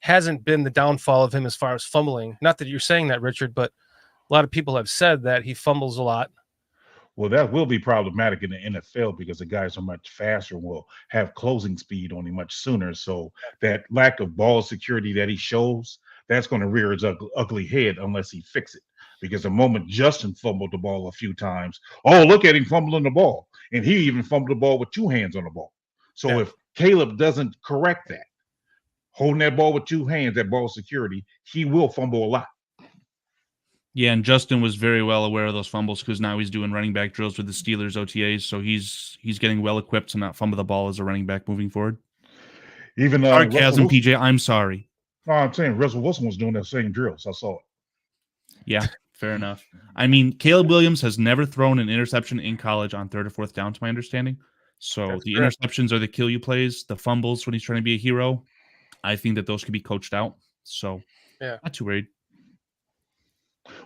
hasn't been the downfall of him as far as fumbling. Not that you're saying that, Richard, but a lot of people have said that he fumbles a lot. Well, that will be problematic in the NFL because the guys are much faster and will have closing speed on him much sooner. So that lack of ball security that he shows, that's going to rear its ugly head unless he fix it. Because the moment Justin fumbled the ball a few times, oh, look at him fumbling the ball. And he even fumbled the ball with 2 hands on the ball. So if Caleb doesn't correct that, holding that ball with 2 hands, that ball security, he will fumble a lot. Yeah, and Justin was very well aware of those fumbles because now he's doing running back drills with the Steelers OTAs, so he's getting well equipped to not fumble the ball as a running back moving forward. Even sarcasm, PJ. I'm sorry. No, I'm saying Russell Wilson was doing that same drills. I saw it. Yeah, fair enough. I mean, Caleb Williams has never thrown an interception in college on 3rd or 4th down, to my understanding. So That's the correct. interceptions are the kill you plays, the fumbles when he's trying to be a hero. I think that those could be coached out. So not too worried.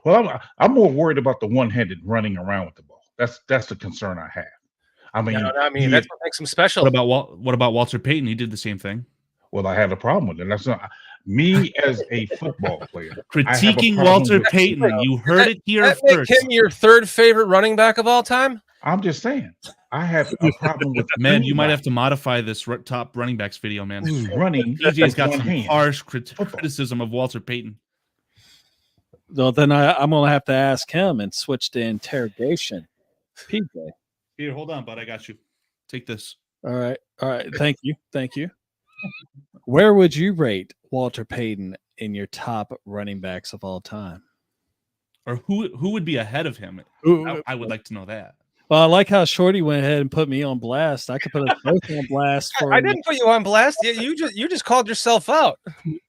Well, I'm more worried about the one-handed running around with the ball. That's the concern I have. I mean, that's what makes him special. What about Walter Payton? He did the same thing. Well, I have a problem with it. That's not me as a football player critiquing Walter Payton. You heard it here first. Make him your 3rd favorite running back of all time? I'm just saying. I have a problem with man. You might have to modify this top running backs video, man. Running. PJ's got some harsh criticism of Walter Payton. Well, then I'm going to have to ask him and switch to interrogation. PJ. Here, hold on, bud. I got you. Take this. All right. Thank you. Where would you rate Walter Payton in your top running backs of all time? Or who would be ahead of him? I would like to know that. Well, I like how Shorty went ahead and put me on blast. I could put us both on blast. I didn't put you on blast. You just called yourself out.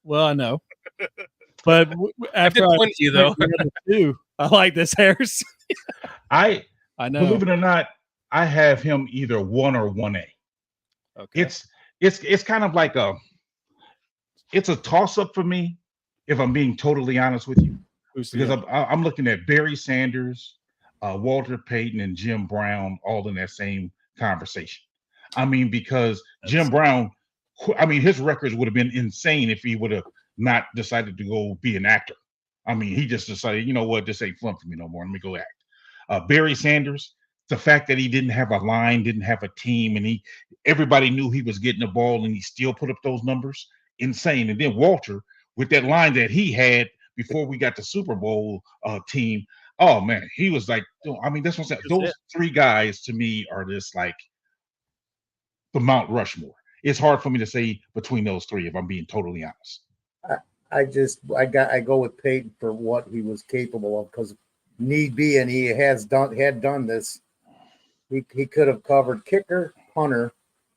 Well, I know. But after I point you though, I like this Harris. I know. Believe it or not, I have him either 1 or 1A. Okay. It's kind of like it's a toss up for me if I'm being totally honest with you. Because I'm looking at Barry Sanders, Walter Payton, and Jim Brown all in that same conversation. I mean, because Jim Brown, his records would have been insane if he would have not decided to go be an actor. I mean, he just decided, you know what, this ain't fun for me no more. Let me go act. Barry Sanders, the fact that he didn't have a line, didn't have a team, and everybody knew he was getting the ball, and he still put up those numbers, insane. And then Walter, with that line that he had before we got the Super Bowl team, oh man, he was like, that's what I'm saying. Those 3 guys to me are just like the Mount Rushmore. It's hard for me to say between those 3 if I'm being totally honest. I go with Payton for what he was capable of, because need be, and he had done this. He could have covered kicker, punter,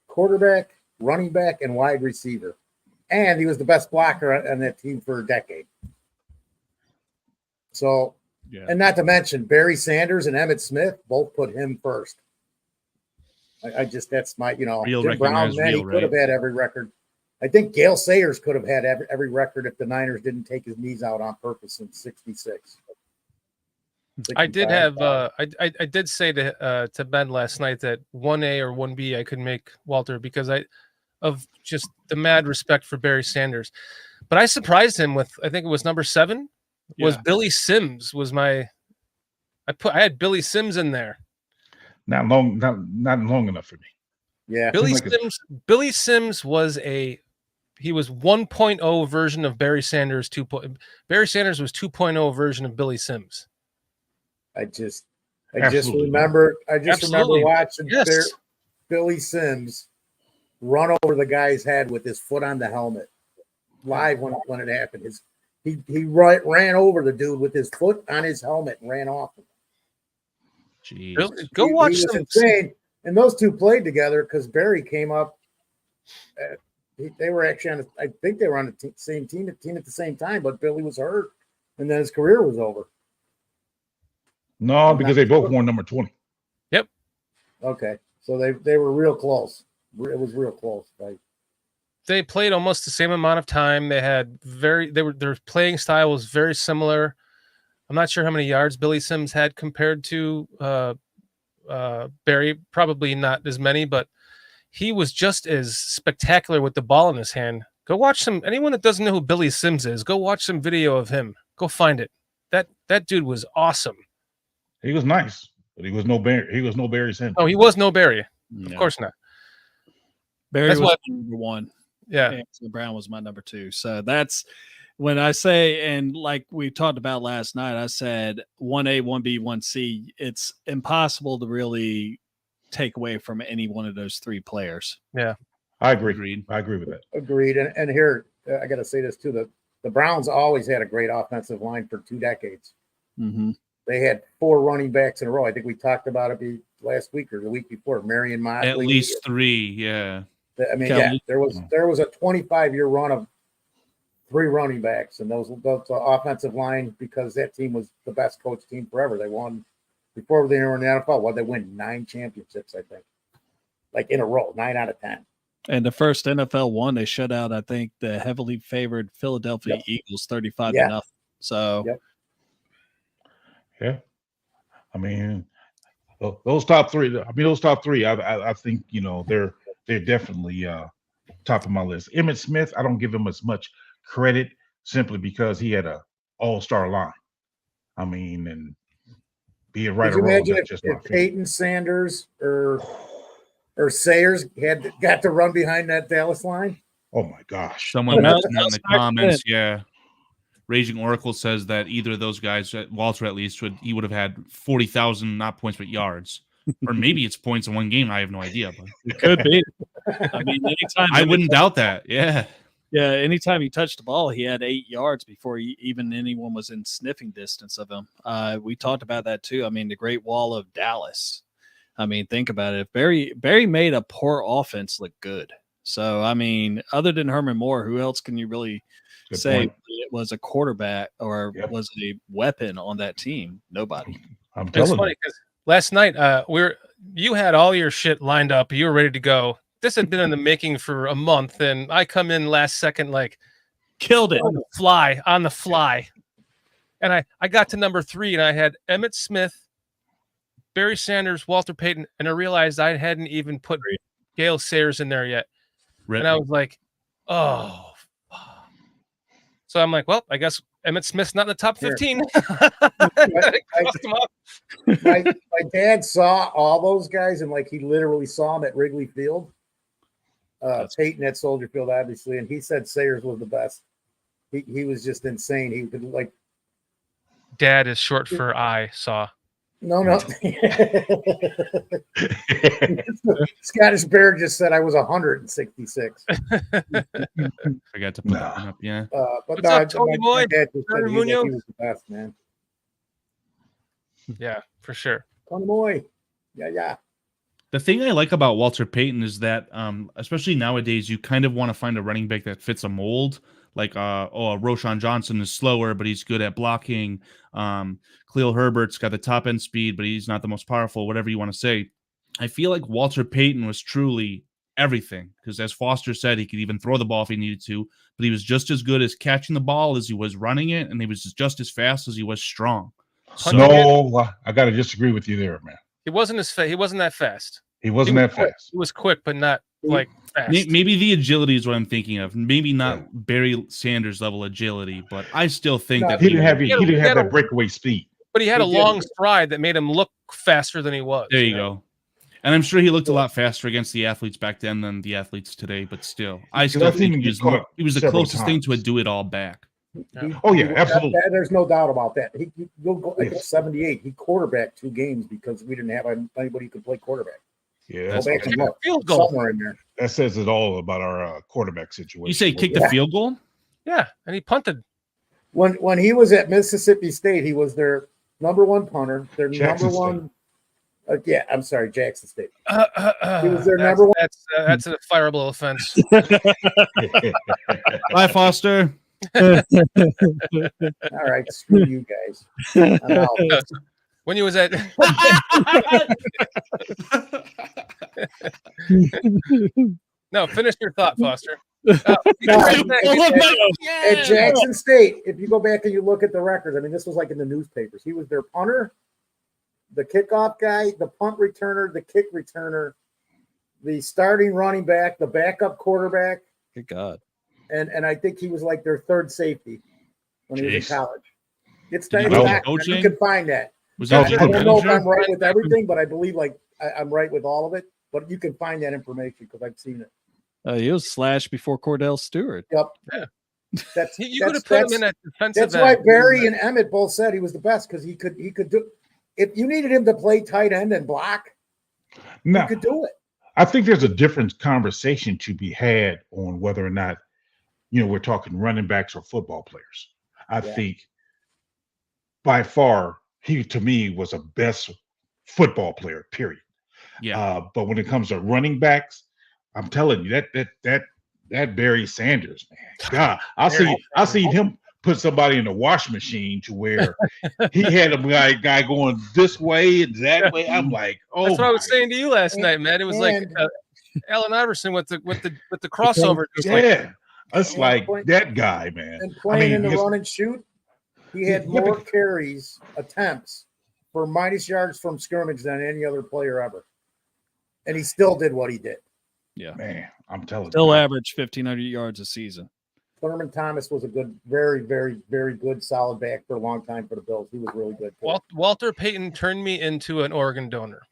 quarterback, running back, and wide receiver, and he was the best blocker on that team for a decade. So, and not to mention Barry Sanders and Emmitt Smith both put him first. That's my Jim Brown, man, he could have had every record. I think Gale Sayers could have had every record if the Niners didn't take his knees out on purpose in '66. I did have I did say to Ben last night that 1A or 1B I could make Walter because of just the mad respect for Barry Sanders. But I surprised him with, I think it was number 7 was Billy Sims was my I had Billy Sims in there. Not long enough for me. Yeah. Billy Sims was he was 1.0 version of Barry Sanders. Barry Sanders was 2.0 version of Billy Sims. I just remember watching Billy Sims run over the guy's head with his foot on the helmet live when it happened. He ran over the dude with his foot on his helmet and ran off him. Jeez. Really? Go watch them. Insane. And those 2 played together because Barry came up. They were actually I think they were on the same team at the same time, but Billy was hurt, and then his career was over. No, because they both wore number 20. Yep. Okay, so they were real close. It was real close, right? They played almost the same amount of time. They had their playing style was very similar. I'm not sure how many yards Billy Sims had compared to Barry, probably not as many, but he was just as spectacular with the ball in his hand. Go watch anyone that doesn't know who Billy Sims is, go watch some video of him. Go find it. That dude was awesome. He was nice, but he was no Barry. He was no Barry Sanders. Oh, he was no Barry. No. Of course not. Barry That's was what- number one. Yeah. Anthony Brown was my number two. So that's when I say, and like we talked about last night, I said 1A, 1B, 1C. It's impossible to really take away from any one of those three players. Yeah. I agree. Agreed. I agree with that. Agreed. And here, I got to say this too. The Browns always had a great offensive line for 2 decades. Mm-hmm. They had 4 running backs in a row. I think we talked about it last week or the week before. Marion Motley. At least 3, yeah. I mean, Kelly. there was a 25-year run of 3 running backs, and those offensive line, because that team was the best coach team forever. They won before they were in the NFL. What, they win 9 championships, I think, like in a row, 9 out of 10. And the first NFL one, they shut out, I think, the heavily favored Philadelphia Eagles 35-0. So, Yeah. I mean, those top 3. I think they're definitely top of my list. Emmitt Smith, I don't give him as much credit simply because he had a all-star line. I mean, and be it right Could or you wrong, imagine that's just my if opinion. Payton Sanders or Sayers got to run behind that Dallas line? Oh my gosh! Someone Well, mentioned that in the that's back comments, yeah. Raging Oracle says that either of those guys, Walter at least, he would have had 40,000 not points but yards, or maybe it's points in one game. I have no idea, but it could be. I mean, anytime I wouldn't doubt that. Yeah, anytime he touched the ball, he had 8 yards before even anyone was in sniffing distance of him. We talked about that too. I mean, the Great Wall of Dallas. I mean, think about it. If Barry made a poor offense look good. So, I mean, other than Herman Moore, who else can you really say it was a quarterback or was a weapon on that team? Nobody. I'm It's telling funny you. because last night you had all your shit lined up. You were ready to go. This had been in the making for a month, and I come in last second, like Killed it. on the fly. And I got to number 3, and I had Emmitt Smith, Barry Sanders, Walter Payton, and I realized I hadn't even put Gale Sayers in there yet. And I was like, oh. So I'm like, well, I guess Emmitt Smith's not in the top 15. My dad saw all those guys, and like he literally saw them at Wrigley Field. Payton at Soldier Field, obviously, and he said Sayers was the best. He was just insane. He could like. Dad is short for I saw. No. Scottish Bear just said I was 166. forgot to put that one up. Yeah, But What's up, Tony Boy? my dad just said Tony he Munoz? was the best, man. Yeah, for sure. Tony Boy. Yeah. the thing I like about Walter Payton is that, especially nowadays, you kind of want to find a running back that fits a mold. Like, Roshan Johnson is slower, but he's good at blocking. Khalil Herbert's got the top end speed, but he's not the most powerful, whatever you want to say. I feel like Walter Payton was truly everything because, as Foster said, he could even throw the ball if he needed to, but he was just as good as catching the ball as he was running it, and he was just as fast as he was strong. So, No, I got to disagree with you there, man. He wasn't he wasn't that fast. He wasn't that fast. He was quick, but not like fast. maybe the agility is what I'm thinking of. Maybe not Barry Sanders level agility, but I still think that He didn't have he had that breakaway speed. But he had a He did. long stride that made him look faster than he was. There you go. And I'm sure he looked a lot faster against the athletes back then than the athletes today, but still, I still I've seen think him he was, get caught he was the several closest thing to a times. do-it-all back. Oh, yeah, absolutely. There's no doubt about that. You'll go, I think Yes. 78. He quarterbacked 2 games because we didn't have anybody who could play quarterback. Yeah, That's Go back and Kick a look. field goal. Somewhere in there. that says it all about our quarterback situation. You say kick the field goal? Yeah, and he punted. When he was at Mississippi State, he was their number 1 punter. Their Jackson number 1. I'm sorry, Jackson State. He was their number one. That's a fireable offense. Bye, Foster. All right, screw you guys. I'm out. When he was at no, finish your thought, Foster. At Jackson State, if you go back and you look at the records, I mean, this was like in the newspapers. He was their punter, the kickoff guy, the punt returner, the kick returner, the starting running back, the backup quarterback. Good God. And I think he was like their third safety when he was in college. It's Did he go back. coaching? You can find that. Was No, that I don't know if I'm manager? right with everything, but I believe I'm right with all of it. But you can find that information because I've seen it. He was slashed before Cordell Stewart. Yep. Yeah. That's You could have put him in that defensive That's why end. Barry and Emmett both said he was the best because he could do. If you needed him to play tight end and block, Now, he could do it. I think there's a different conversation to be had on whether or not, we're talking running backs or football players. I think by far, he to me was a best football player, period. Yeah. But when it comes to running backs, I'm telling you that Barry Sanders, man, God, I see him put somebody in a wash machine to where he had a guy going this way and that way. I'm like, oh, That's what I was saying to you last night, man. It was like And- Allen Iverson with the crossover. Just it's like that guy, man. And playing in the his- run and shoot, he had Yeah, more but- carries, attempts for minus yards from scrimmage than any other player ever. And he still did what he did. man, I'm telling Still you, average 1,500 yards a season. Thurman Thomas was a good, very, very, very good, solid back for a long time for the Bills. He was really good. Too. Walter Payton turned me into an organ donor.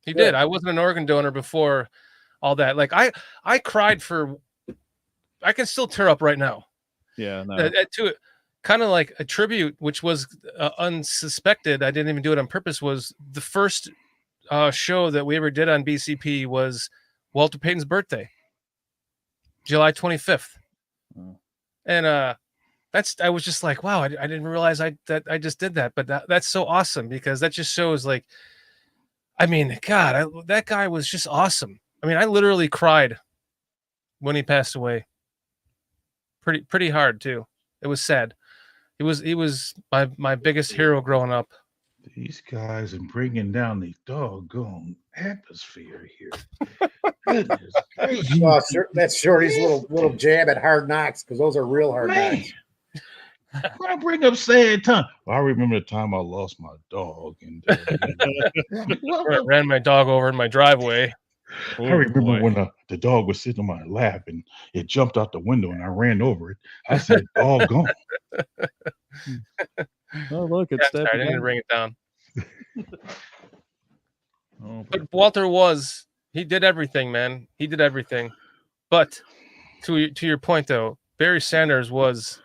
He did. I wasn't an organ donor before all that. Like I cried for. I can still tear up right now. Yeah, no. To it, kind of like a tribute, which was unsuspected. I didn't even do it on purpose. Was the first show that we ever did on BCP was Walter Payton's birthday, July 25th, and I was just like, wow, I didn't realize that I just did that, but that's so awesome because that just shows like, I mean, God, that guy was just awesome. I mean, I literally cried when he passed away. Pretty hard too. It was sad. He was my biggest hero growing up. these guys and bringing down the doggone atmosphere here. Goodness gracious. Oh, that's Shorty's little jab at Hard Knocks because those are real hard Man. knocks. When I bring up sad time, well, I remember the time I lost my dog, and Ran my dog over in my driveway. I remember when the dog was sitting on my lap and it jumped out the window and I ran over it. I said, "Doggone!" Oh, look, it's Yeah, sorry, I didn't Stephen. bring it down. Oh, But Walter he did everything, man. He did everything. But to your point though, Barry Sanders was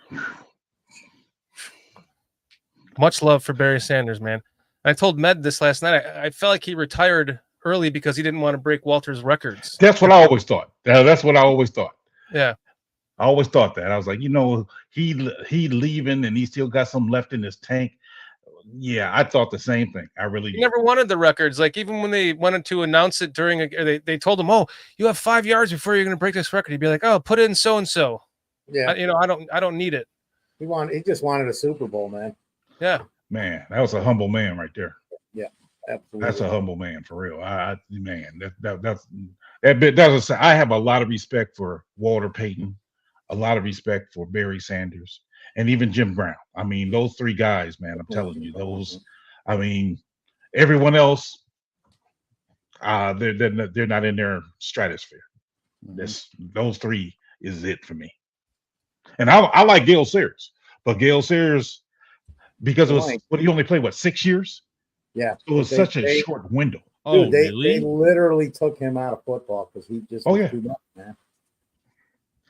much love for Barry Sanders, man. I told Med this last night. I felt like he retired early because he didn't want to break Walter's records. That's what I always thought. That's what I always thought. Yeah. I always thought that. I was like, he leaving and he still got some left in his tank. Yeah, I thought the same thing. I really He did. never wanted the records. Like even when they wanted to announce it they told him, "Oh, you have 5 yards before you're going to break this record." He'd be like, "Oh, put in so and so." Yeah, I don't need it. he just wanted a Super Bowl, man. Yeah. Man, that was a humble man right there. Absolutely. That's a humble man for real. Man, that bit doesn't say. I have a lot of respect for Walter Payton, a lot of respect for Barry Sanders, and even Jim Brown. I mean, those three guys, man. I'm telling you, those. I mean, everyone else, they're not in their stratosphere. Those three is it for me. And I like Gale Sayers, but Gale Sayers, because it was he only played 6 years. Yeah, It was such a short window. oh dude, they really? literally took him out of football because he just was yeah. too much, man.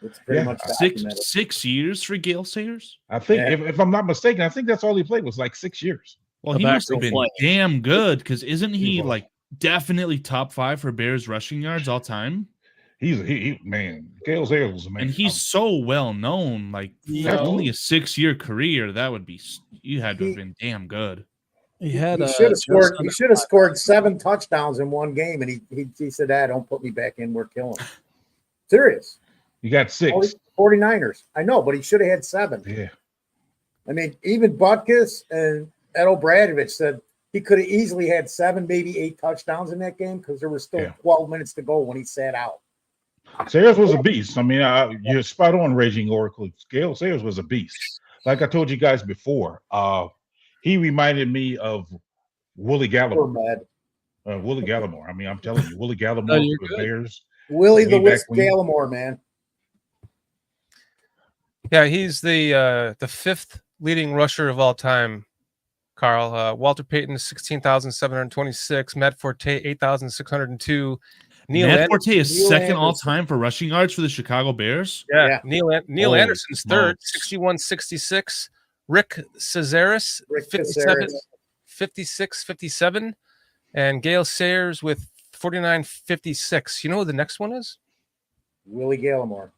It's pretty Yeah. much documented. 6 years for Gale Sayers? I think, Yeah. if I'm not mistaken, I think that's all he played was 6 years. Well, A he must have backfield been play. damn good because isn't he was. like definitely top 5 for Bears rushing yards all time? He man, Gale Sayers was a man. And he's so well known. Like Yeah. for only a 6-year career, that would be you had to have He- been damn good. He had He should have scored. He should have scored 7 touchdowns in one game, and he said, "Don't put me back in. We're killing." Him. Serious. You got 6. 49ers. I know, but he should have had 7. Yeah. I mean, even Butkus and Ed O'Bradovich said he could have easily had 7, maybe 8 touchdowns in that game because there were still 12 minutes to go when he sat out. Sayers was a beast. I mean, you're spot on, Raging Oracle. Gale Sayers was a beast. Like I told you guys before, He reminded me of Willie Poor Gallimore. Mad. Willie Gallimore. I mean, I'm telling you, Willie No, Gallimore you're for the good. Bears. Willie the Way back Wisp when. Gallimore, man. Yeah, he's the fifth leading rusher of all time. Carl, Walter Payton 16,726, Matt Forte 8,602, Neil Matt Anderson, Forte is Neil second all Anderson. time for rushing yards for the Chicago Bears. Yeah. Neil Holy Anderson's third, smokes. 6166, Rick Cazares, Rick 57, Cazares. 5657, and Gail Sayers with 4956. You know who the next one is? Willie Gallimore.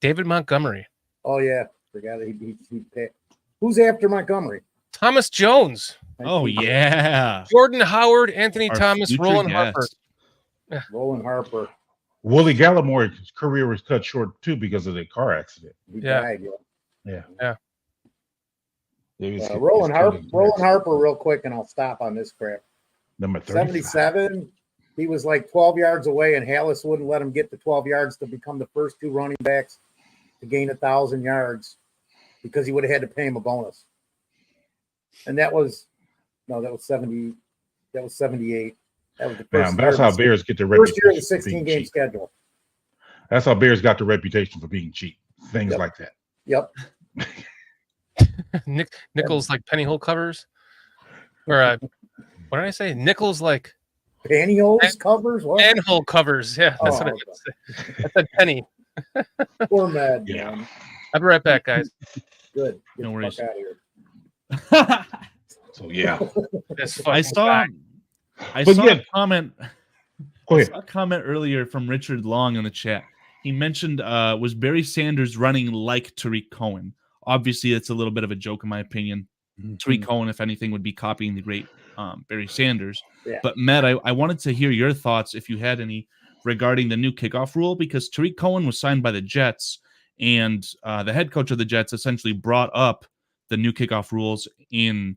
David Montgomery. Oh yeah, forgot he picked. Who's after Montgomery? Thomas Jones, Oh yeah. Jordan Howard, Anthony Our Thomas, future Roland guest. Harper. Roland Harper. Willie Gallimore's career was cut short too because of the car accident. He Yeah. died. Yeah. It was- Roland it's Harper. kind of- Roland Harper, real quick, and I'll stop on this crap. Number 35. 77. He was like 12 yards away, and Hallis wouldn't let him get to 12 yards to become the first two running backs to gain 1,000 yards because he would have had to pay him a bonus. And that was 70. That was 78. That was the first. That's how Bears get their first year of the reputation for being 16-game cheap. schedule. That's how Bears got the reputation for being cheap. Things Yep. like that. Yep. Nickels like pennyhole covers, or what did I say? Nickels like Pantyhose covers. What? manhole covers. Yeah, that's Oh, what I okay. meant to say. I said penny. Poor Mad. Yeah. Man. I'll be right back, guys. Good. Get No the worries. fuck out of here. So yeah. This I fucking saw guy. But saw yeah. a comment. Go I ahead. saw a comment earlier from Richard Long in the chat. He mentioned was Barry Sanders running like Tariq Cohen. Obviously, it's a little bit of a joke in my opinion. Tariq Cohen, if anything, would be copying the great Barry Sanders. Yeah. But Matt, I wanted to hear your thoughts, if you had any, regarding the new kickoff rule, because Tariq Cohen was signed by the Jets, and the head coach of the Jets essentially brought up the new kickoff rules in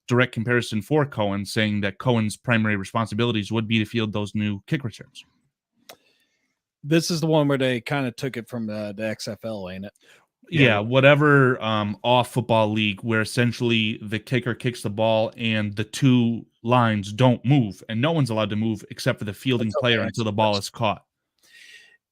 direct comparison for Cohen, saying that Cohen's primary responsibilities would be to field those new kick returns. This is the one where they kind of took it from the XFL, ain't it? Yeah, whatever off football league where essentially the kicker kicks the ball and the two lines don't move, and no one's allowed to move except for the fielding That's player okay. until the ball is caught.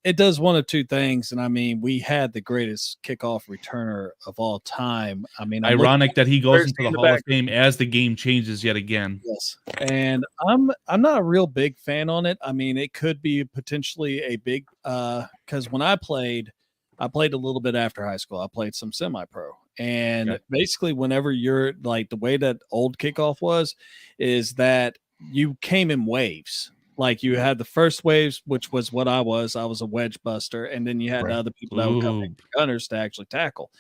It does one of two things, and I mean, we had the greatest kickoff returner of all time. I mean, I'm Ironic that he goes Thursday into in the the Hall back. of Fame as the game changes yet again. Yes, and I'm not a real big fan on it. I mean, it could be potentially a big because when I played a little bit after high school. I played some semi-pro, and Okay. basically, whenever you're like the way that old kickoff was, is that you came in waves. Like you had the first waves, which was what I was. I was a wedge buster, and then you had Right. the other people that would come in, gunners to actually tackle.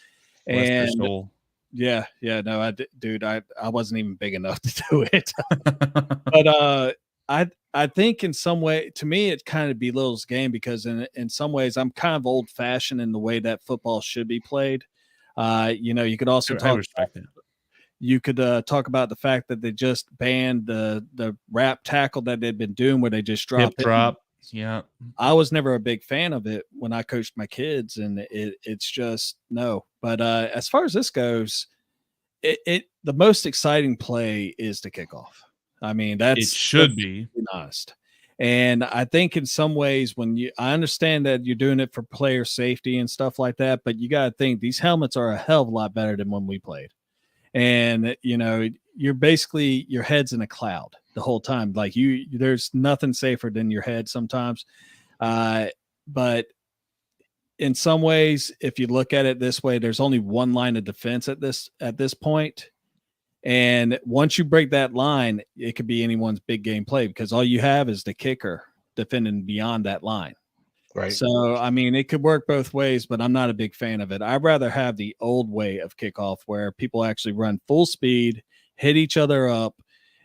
Bless their And soul. yeah, no, I wasn't even big enough to do it. But I think in some way, to me, it kind of belittles the game because in some ways, I'm kind of old fashioned in the way that football should be played. You could also I talk. respect that. You could talk about the fact that they just banned the wrap tackle that they'd been doing, where they just drop Hip drop. Yeah. I was never a big fan of it when I coached my kids, and it's just no. But as far as this goes, the most exciting play is the kickoff. I mean, It should be. being honest. And I think in some ways, I understand that you're doing it for player safety and stuff like that, but you got to think these helmets are a hell of a lot better than when we played. And you're basically your head's in a cloud the whole time. Like there's nothing safer than your head sometimes. But in some ways, if you look at it this way, there's only one line of defense at this point. And once you break that line, it could be anyone's big game play because all you have is the kicker defending beyond that line. Right. So, I mean, it could work both ways, but I'm not a big fan of it. I'd rather have the old way of kickoff where people actually run full speed, hit each other up.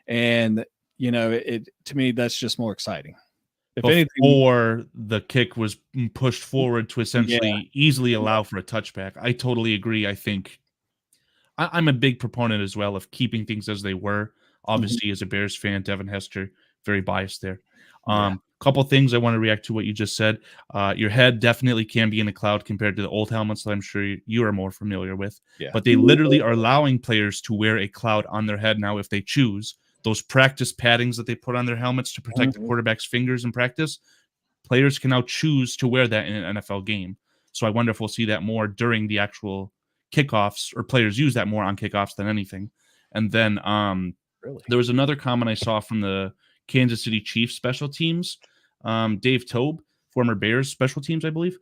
And, to me, that's just more exciting. If anything, Before the kick was pushed forward to essentially easily allow for a touchback. I totally agree. I think I'm a big proponent as well of keeping things as they were. Obviously, as a Bears fan, Devin Hester, very biased there. Couple things I want to react to what you just said. Your head definitely can be in a cloud compared to the old helmets that I'm sure you are more familiar with. Yeah. But they literally are allowing players to wear a cloud on their head now if they choose. Those practice paddings that they put on their helmets to protect the quarterback's fingers in practice, players can now choose to wear that in an NFL game. So I wonder if we'll see that more during the actual kickoffs, or players use that more on kickoffs than anything. And then there was another comment I saw from the Kansas City Chiefs special teams, Dave Tobe, former Bears special teams, I believe.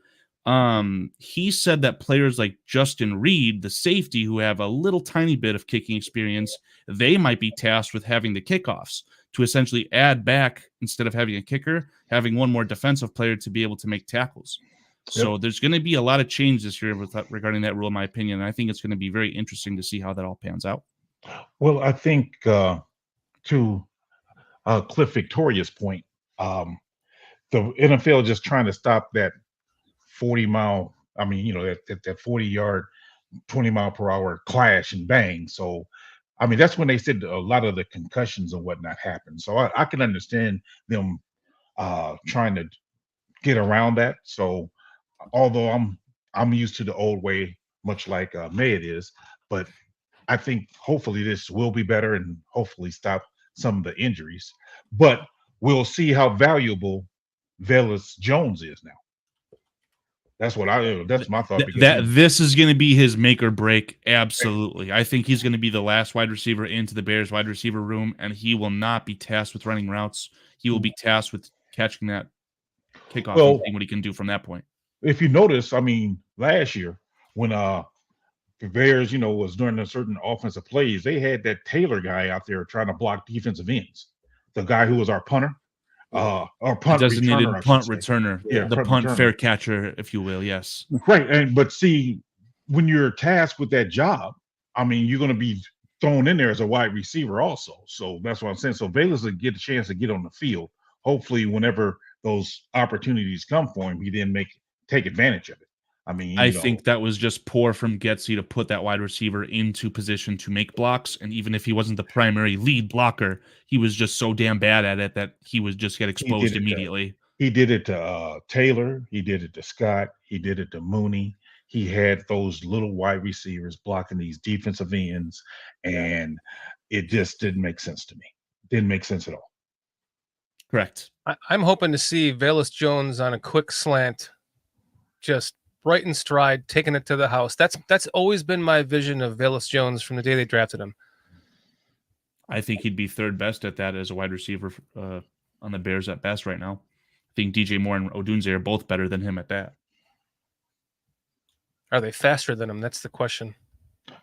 He said that players like Justin Reed, the safety, who have a little tiny bit of kicking experience, they might be tasked with having the kickoffs to essentially add back, instead of having a kicker, having one more defensive player to be able to make tackles. So there's going to be a lot of change this year regarding that rule, in my opinion. And I think it's going to be very interesting to see how that all pans out. Well, I think to Cliff Victoria's point, the NFL just trying to stop that 40-mile, that 40-yard, 20-mile-per-hour clash and bang. So, that's when they said a lot of the concussions and whatnot happened. So I can understand them trying to get around that. So, although I'm used to the old way, much like Mayet is, but I think hopefully this will be better and hopefully stop some of the injuries. But we'll see how valuable Velus Jones is now. That's my thought. This is going to be his make or break. Absolutely. I think he's going to be the last wide receiver into the Bears wide receiver room, and he will not be tasked with running routes. He will be tasked with catching that kickoff and seeing what he can do from that point. If you notice, last year when the Bears, was doing a certain offensive plays, they had that Taylor guy out there trying to block defensive ends. The guy who was our punter, our punt designated returner, punt returner, the punt returner. fair catcher, if you will. Yes, right. But see, when you're tasked with that job, you're going to be thrown in there as a wide receiver also. So that's what I'm saying. So Velus will get a chance to get on the field. Hopefully, whenever those opportunities come for him, he then take advantage of it. I think that was just poor from Getsy to put that wide receiver into position to make blocks. And even if he wasn't the primary lead blocker, he was just so damn bad at it that he would just get exposed immediately. He did it to Taylor. He did it to Scott. He did it to Mooney. He had those little wide receivers blocking these defensive ends, and it just didn't make sense to me. Didn't make sense at all. Correct. I'm hoping to see Velus Jones on a quick slant, just right in stride, taking it to the house. That's always been my vision of Velus Jones from the day they drafted him. I think he'd be third best at that as a wide receiver on the Bears at best right now. I think DJ Moore and Odunze are both better than him at that. Are they faster than him? That's the question.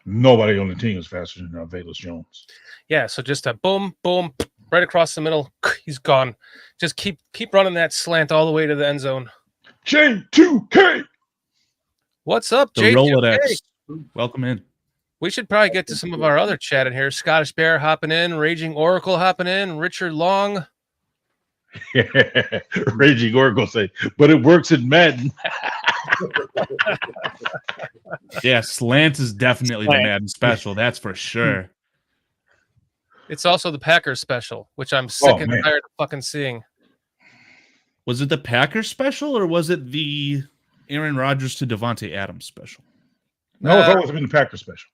Nobody on the team is faster than Velus Jones. Yeah, so just a boom, boom, right across the middle. He's gone. Just keep running that slant all the way to the end zone. J2K. What's up, The J2K? Rolodex. Welcome in. We should probably get to some of our other chat in here. Scottish Bear hopping in, Raging Oracle hopping in, Richard Long. Raging Oracle say, but it works in Madden. Yeah, slant is definitely the Madden special. That's for sure. It's also the Packers special, which I'm sick and tired of fucking seeing. Was it the Packers special or was it the Aaron Rodgers to Devontae Adams special? No, it's always been the Packers special.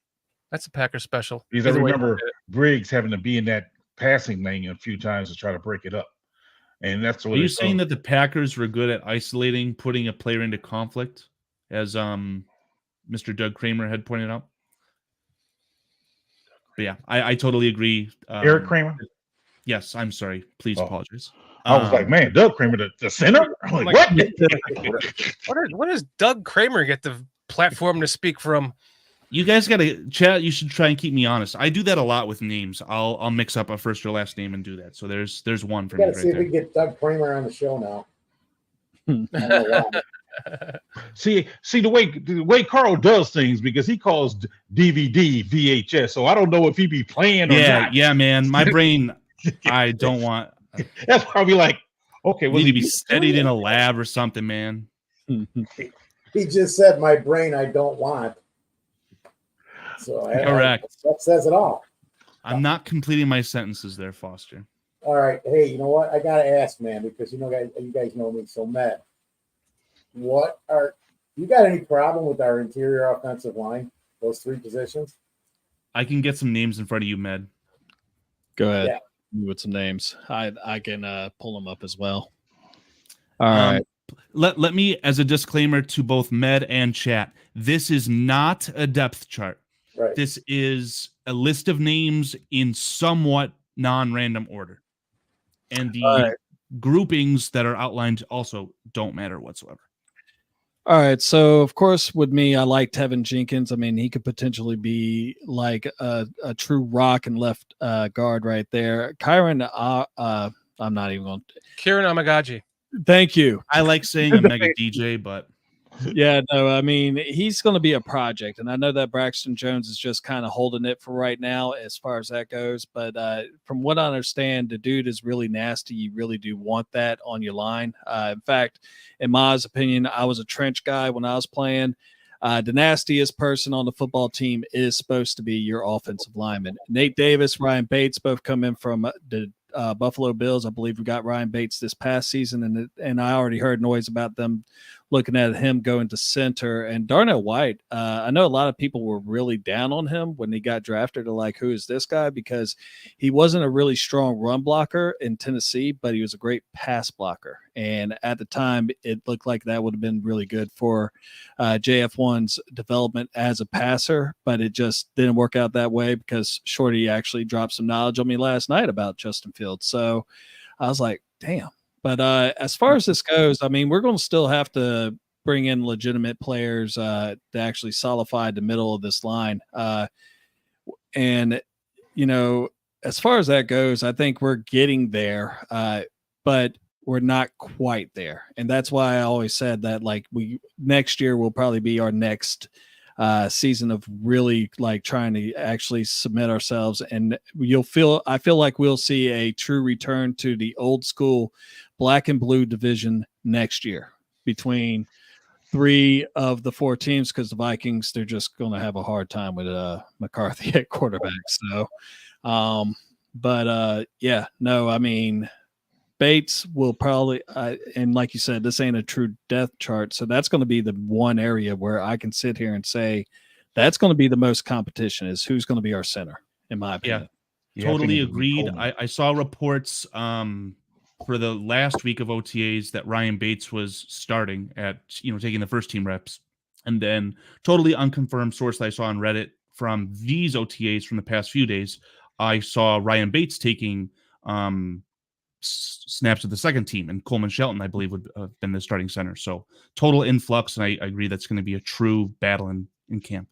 That's a Packers special. Because I remember Briggs having to be in that passing lane a few times to try to break it up. And that's what. Are you saying that the Packers were good at isolating, putting a player into conflict, as Mr. Doug Kramer had pointed out? But yeah, I totally agree. Eric Kramer? Yes, I'm sorry. Please apologize. I was like, man, Doug Kramer, the center? I'm like, what? What does Doug Kramer get the platform to speak from? You guys got to chat. You should try and keep me honest. I do that a lot with names. I'll mix up a first or last name and do that. So there's one for me right see if we can get Doug Kramer on the show now. See the way Carl does things, because he calls DVD VHS. So I don't know if he be playing or not. Yeah, man. My brain, I don't want. That's probably like, okay, we need to be studied in a lab or something, man. He just said, "My brain, I don't want." So correct. That says it all. I'm not completing my sentences there, Foster. All right. Hey, you know what? I gotta ask, man, because you guys know me. So, Matt, you got any problem with our interior offensive line? Those three positions? I can get some names in front of you, Med. Go ahead. Yeah. With some names. I can pull them up as well. All right. Let me, as a disclaimer to both Med and chat, this is not a depth chart. Right. This is a list of names in somewhat non-random order. And the groupings that are outlined also don't matter whatsoever. All right. So, of course, with me, I like Tevin Jenkins. I mean, he could potentially be like a true rock and left guard right there. Kyron, I'm not even going to. Kieran Amagaji. Thank you. I like saying a mega DJ, but yeah, no, I mean, he's going to be a project. And I know that Braxton Jones is just kind of holding it for right now as far as that goes. But from what I understand, the dude is really nasty. You really do want that on your line. In fact, in my opinion, I was a trench guy when I was playing. The nastiest person on the football team is supposed to be your offensive lineman. Nate Davis, Ryan Bates both come in from the Buffalo Bills. I believe we got Ryan Bates this past season, and I already heard noise about them looking at him going to center. And Darnell White, I know a lot of people were really down on him when he got drafted. They're like, who is this guy? Because he wasn't a really strong run blocker in Tennessee, but he was a great pass blocker. And at the time, it looked like that would have been really good for JF1's development as a passer, but it just didn't work out that way because Shorty actually dropped some knowledge on me last night about Justin Fields. So I was like, damn. But as far as this goes, I mean, we're going to still have to bring in legitimate players to actually solidify the middle of this line. And, you know, as far as that goes, I think we're getting there, but we're not quite there. And that's why I always said that, like, next year will probably be our next season of really like trying to actually submit ourselves. And I feel like we'll see a true return to the old school black and blue division next year between 3 of the 4 teams, because the Vikings, they're just going to have a hard time with McCarthy at quarterback. So, yeah, no, I mean, Bates will probably, and like you said, this ain't a true depth chart. So that's going to be the one area where I can sit here and say that's going to be the most competition is who's going to be our center, in my opinion. Yeah, totally agreed. I saw reports for the last week of OTAs that Ryan Bates was starting at, taking the first team reps. And then totally unconfirmed source that I saw on Reddit from these OTAs from the past few days, I saw Ryan Bates taking snaps of the second team, and Coleman Shelton, I believe, would have been the starting center. So total influx, and I agree that's going to be a true battle in camp.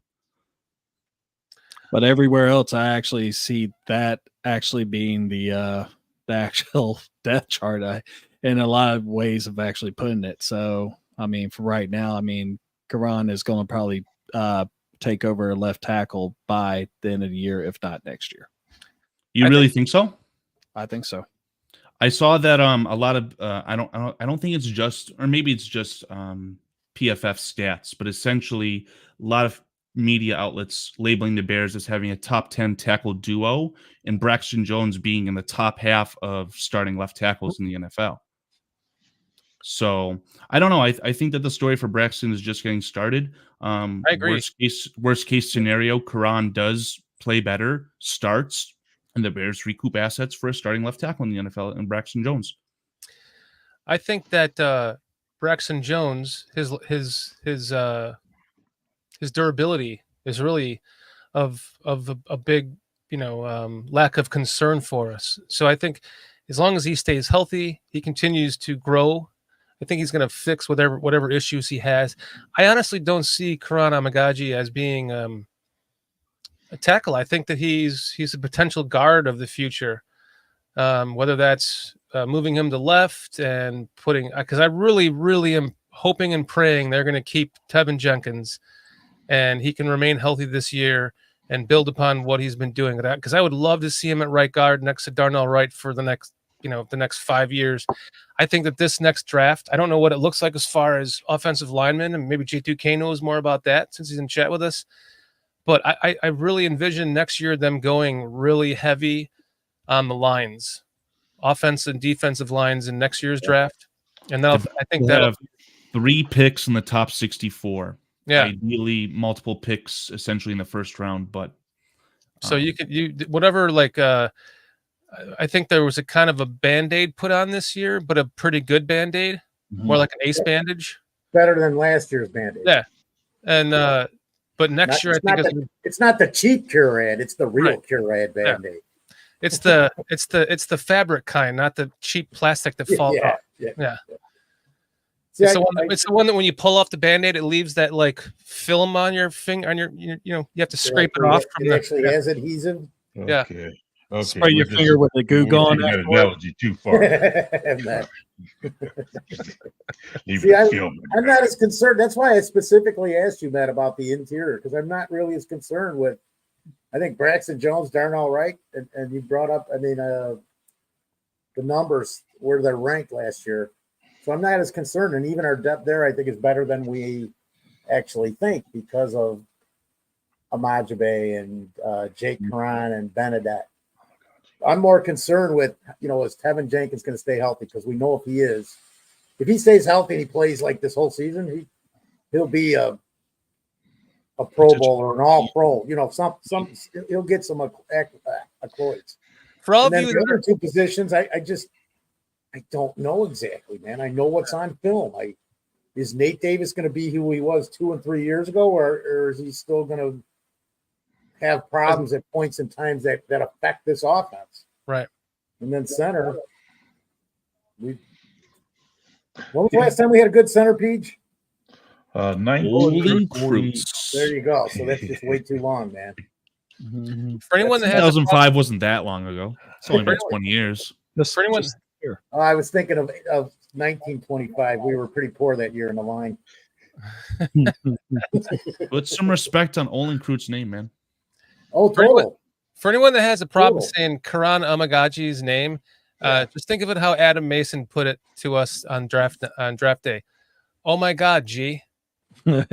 But everywhere else, I actually see that actually being the actual depth chart in a lot of ways of actually putting it. So, I mean, for right now, I mean, Karan is going to probably take over left tackle by the end of the year, if not next year. You really think so? I think so. I saw that a lot of I don't think it's just, or maybe it's just PFF stats, but essentially a lot of media outlets labeling the Bears as having a top 10 tackle duo, and Braxton Jones being in the top half of starting left tackles in the NFL. So I don't know. I think that the story for Braxton is just getting started. I agree. Worst case scenario, Karan does play better, starts, and the Bears recoup assets for a starting left tackle in the NFL and Braxton Jones. I think that Braxton Jones, his durability is really of a big, lack of concern for us. So I think as long as he stays healthy, he continues to grow. I think he's going to fix whatever issues he has. I honestly don't see Karan Amagaji as being a tackle. I think that he's a potential guard of the future, whether that's moving him to left and because I really am hoping and praying they're going to keep Tevin Jenkins and he can remain healthy this year and build upon what he's been doing. Because I would love to see him at right guard next to Darnell Wright for the next 5 years. I think that this next draft, I don't know what it looks like as far as offensive linemen, and maybe J2K knows more about that since he's in chat with us. But I really envision next year them going really heavy on the lines offense and defensive lines in next year's draft, and I think We'll that have 3 picks in the top 64. yeah. Ideally, multiple picks essentially in the first round, but So you whatever like I think there was a kind of a Band-Aid put on this year, but a pretty good Band-Aid, more like an ace bandage. Better than last year's Band-Aid. Yeah. And but next year I think it's not the cheap Curad, it's the real Curad Band-Aid. it's the fabric kind, not the cheap plastic that falls off. Yeah. See, it's the one that when you pull off the Band-Aid, it leaves that like film on your finger, on you have to scrape it off. It actually has adhesive. Yeah. Okay. Spray your finger with the goo gone. That analogy too far. See, I'm not as concerned. That's why I specifically asked you, Matt, about the interior, because I'm not really as concerned with. I think Braxton Jones, darn all right, and you brought up, the numbers where they're ranked last year, so I'm not as concerned. And even our depth there, I think, is better than we actually think because of Amajabe and Jake Karan and Benedette. I'm more concerned with, is Tevin Jenkins going to stay healthy? Because we know if he stays healthy and he plays like this whole season, he'll be a Pro Bowl or an All Pro. He'll get some accolades. For all of you, the other two positions, I don't know exactly, man. I know what's on film. Is Nate Davis going to be who he was 2 and 3 years ago, or is he still going to have problems at points in times that affect this offense? Right. And then center. When was the last time we had a good center, Peach? Olin Kreutz. There you go. So that's just way too long, man. For anyone that has 2005 wasn't that long ago. It's only been 20 years. For anyone, I was thinking of 1925. We were pretty poor that year in the line. Put some respect on Olin Kreutz's name, man. Oh, total. For anyone that has a problem saying Karan Amagaji's name, just think of it how Adam Mason put it to us on draft day. Oh my God, G. I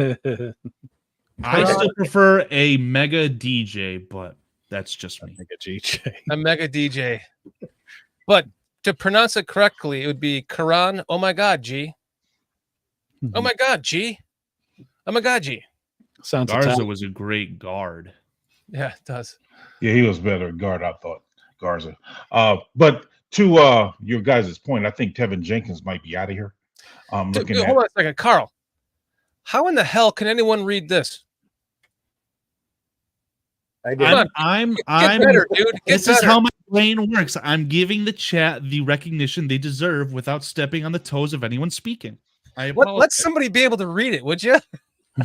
still prefer a mega DJ, but that's just me. A mega DJ. But to pronounce it correctly, it would be Karan. Oh my God, G. Oh my God, G. Oh my God, G. Sounds Garza was a great guard. Yeah, it does. Yeah, he was better guard, I thought, Garza. But to your guys' point, I think Tevin Jenkins might be out of here. Hold on a second, Carl. How in the hell can anyone read this? I did. I'm better, dude. This is how my brain works. I'm giving the chat the recognition they deserve without stepping on the toes of anyone speaking. Let somebody be able to read it, would you?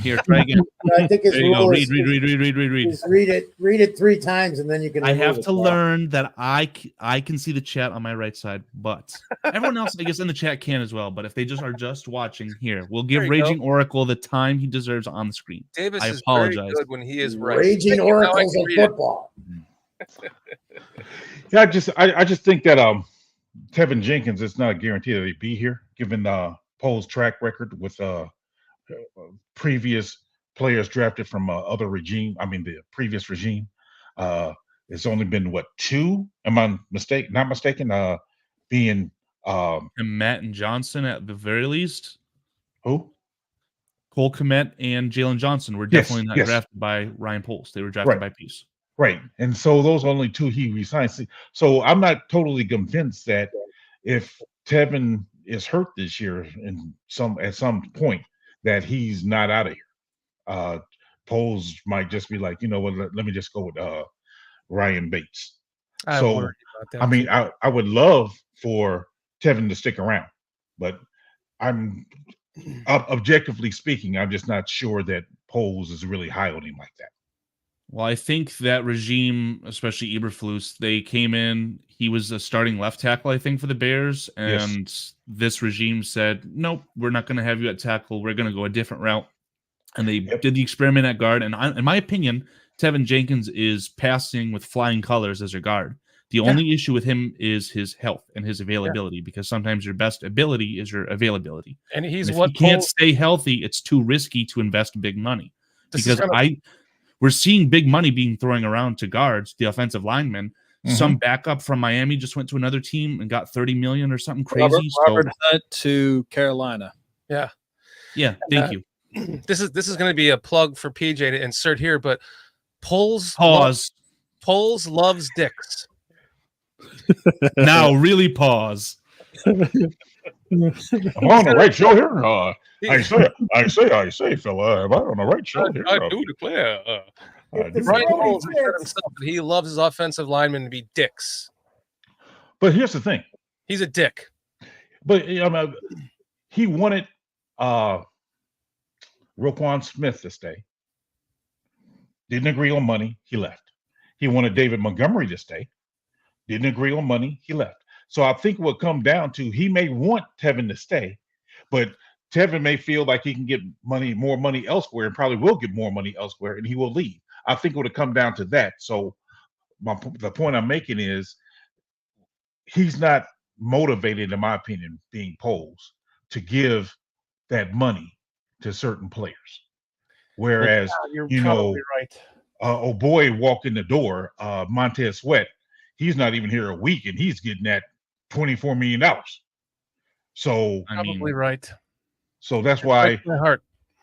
Here, try again. I think his rule is read. Read it 3 times, and then you can. I have to learn that I can see the chat on my right side, but everyone else, I guess, in the chat can as well. But if they are just watching here, we'll give Raging Oracle the time he deserves on the screen. Davis I is apologize. very good when he is right. Raging Oracles of football. Yeah, I just think that Tevin Jenkins, it's not a guarantee that he'd be here, given Poe's track record with previous players drafted from other regime. I mean, the previous regime. It's only been 2? Am I not mistaken? Being and Matt and Johnson at the very least. Who? Cole Kmet and Jalen Johnson were definitely not drafted by Ryan Poles. They were drafted by Peace. Right. And so those only 2 he resigned. So I'm not totally convinced that if Tevin is hurt this year at some point, that he's not out of here. Poles might just be like, let me just go with Ryan Bates. I would love for Tevin to stick around, but I'm objectively speaking, I'm just not sure that Poles is really high on him like that. Well, I think that regime, especially Eberflus, they came in. He was a starting left tackle, I think, for the Bears. And this regime said, nope, we're not going to have you at tackle. We're going to go a different route. And they did the experiment at guard. And in my opinion, Tevin Jenkins is passing with flying colors as your guard. The only issue with him is his health and his availability, because sometimes your best ability is your availability. And if he can't stay healthy, it's too risky to invest big money. We're seeing big money being thrown around to guards, the offensive linemen, some backup from Miami just went to another team and got $30 million or something crazy. Robert Hunt to Carolina. Yeah. Thank you. This is going to be a plug for PJ to insert here, but Poles loves dicks. Now, really pause. I'm on the right show here. I say, fella. Am I on the right show here? I do declare. Brian Poles said himself that he loves his offensive linemen to be dicks. But here's the thing. He's a dick. But he wanted Roquan Smith to stay. Didn't agree on money. He left. He wanted David Montgomery to stay. Didn't agree on money. He left. So I think it will come down to he may want Tevin to stay, but Tevin may feel like he can get more money elsewhere, and probably will get more money elsewhere, and he will leave. I think it would have come down to that. So the point I'm making is he's not motivated, in my opinion, being Poles, to give that money to certain players. Whereas, right. Boy walk in the door, Montez Sweat, he's not even here a week, and he's getting that $24 million. So probably right. So that's why my heart.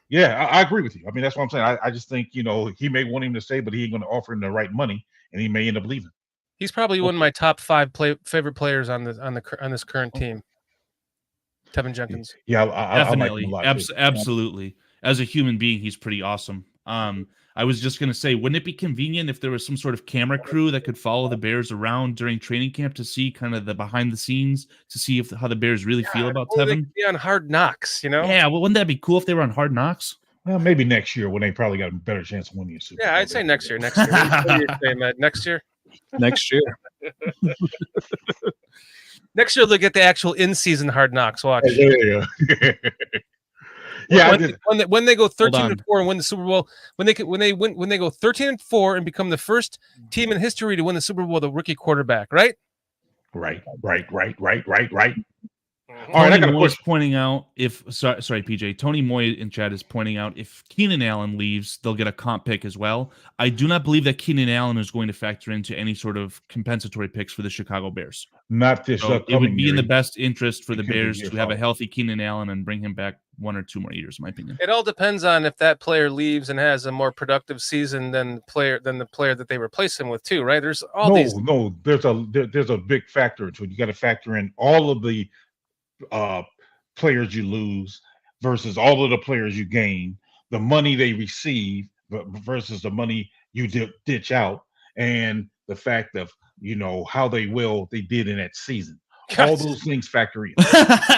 Yeah, I agree with you. I mean, that's what I'm saying. I just think, he may want him to stay, but he ain't going to offer him the right money, and he may end up leaving. He's probably one of my top 5 favorite players on this current team. Tevin Jenkins. Yeah, definitely. I like him a lot, absolutely. As a human being, he's pretty awesome. I was just going to say, wouldn't it be convenient if there was some sort of camera crew that could follow the Bears around during training camp to see kind of the behind the scenes, to see how the Bears really feel about Tevin? They could be on Hard Knocks, Yeah, well, wouldn't that be cool if they were on Hard Knocks? Well, maybe next year when they probably got a better chance of winning a Super Bowl. Yeah, I'd say next year. Next year. What do you say, Matt? Next year? Next year. Next year they'll get the actual in-season Hard Knocks. Watch. Yeah. When they go 13-4 and win the Super Bowl, when they go 13-4 and become the first team in history to win the Super Bowl with a rookie quarterback, right? Right. All right, I got a question. Pointing out sorry, PJ. Tony Moy in chat is pointing out if Keenan Allen leaves, they'll get a comp pick as well. I do not believe that Keenan Allen is going to factor into any sort of compensatory picks for the Chicago Bears. Not this. So it would be in the best interest for the Bears to have a healthy Keenan Allen and bring him back 1 or 2 more years, in my opinion. It all depends on if that player leaves and has a more productive season than the player that they replace him with, too, right? There's all these. No, there's a big factor to it. You got to factor in all of the players you lose versus all of the players you gain, the money they receive versus the money you ditch out, and the fact of how they did in that season. All those things factor in.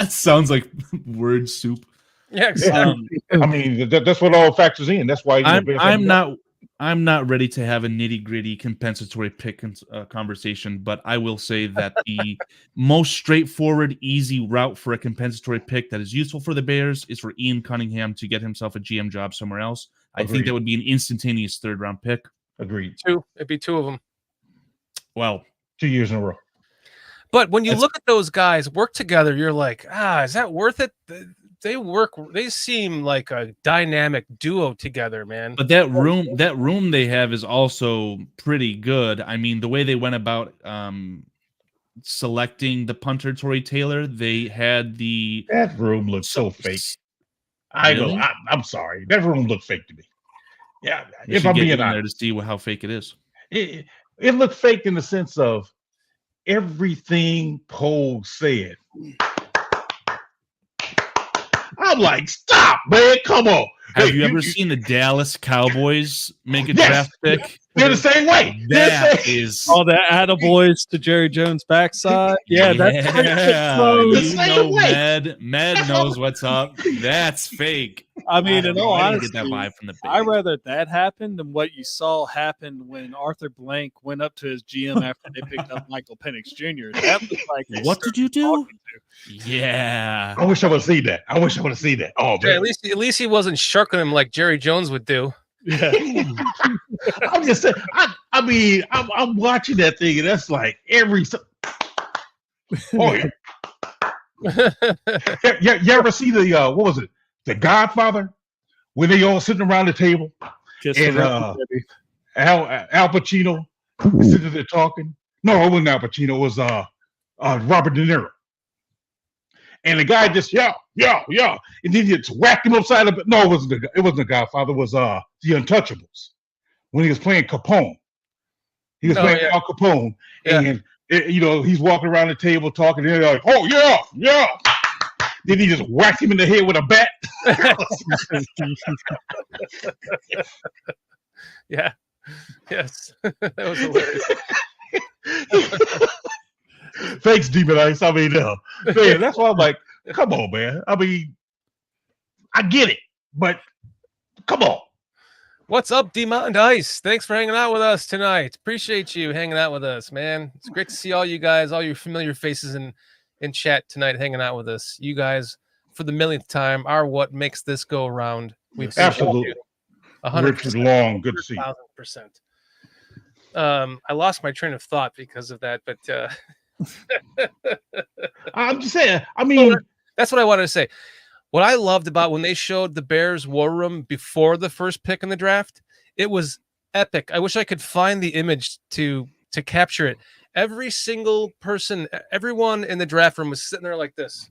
Sounds like word soup. Yeah, exactly. I mean, that's what all factors in. That's why I'm not ready to have a nitty-gritty compensatory pick conversation, but I will say that the most straightforward, easy route for a compensatory pick that is useful for the Bears is for Ian Cunningham to get himself a GM job somewhere else. Agreed. I think that would be an instantaneous 3rd-round pick. Agreed. It'd be 2 of them. Well, 2 years in a row. But when you look at those guys work together, you're like, is that worth it? They seem like a dynamic duo together, man. But that room they have is also pretty good. I mean, the way they went about selecting the punter Tory Taylor, they had that room looked so fake. Really? I'm sorry, that room looked fake to me. Yeah, if I'm being honest, there to see how fake it is. It looked fake in the sense of everything Poles said. I'm like, stop, man. Come on. Have you ever seen the Dallas Cowboys make a draft pick? They're the same way. That is all the attaboys to Jerry Jones' backside. Yeah, that's Med knows what's up. That's fake. I mean, in all honesty, get that vibe from the I'd rather that happen than what you saw happen when Arthur Blank went up to his GM after they picked up Michael Penix Jr. That was like, what did you do? Yeah, I wish I would have seen that. Oh, man. At least he wasn't sharking him like Jerry Jones would do. Yeah. I'm just saying. I mean, I'm watching that thing, and that's like every. Oh yeah. You ever see the what was it? The Godfather, when they all sitting around the table, and Al Pacino is sitting there talking. No, it wasn't Al Pacino. It was Robert De Niro. And the guy just and then he just whacked him upside the. No, it wasn't the Godfather. It was the Untouchables when he was playing Capone. He was playing Al Capone, and he's walking around the table talking, and they're like, "Oh yeah." Then he just whacked him in the head with a bat. Yeah. Yes. That was hilarious. Thanks, Demon Ice. I mean, man, that's why I'm like, come on, man. I mean, I get it, but come on. What's up, D-Mountain Ice? Thanks for hanging out with us tonight. Appreciate you hanging out with us, man. It's great to see all you guys, all your familiar faces in chat tonight, hanging out with us. You guys, for the millionth time, are what makes this go around. We've Absolutely. 100%. Richard Long, good to see you. 1,000%. I lost my train of thought because of that, but I'm just saying. I mean, that's what I wanted to say. What I loved about when they showed the Bears war room before the first pick in the draft, it was epic. I wish I could find the image to capture it. Every single person, everyone in the draft room was sitting there like this.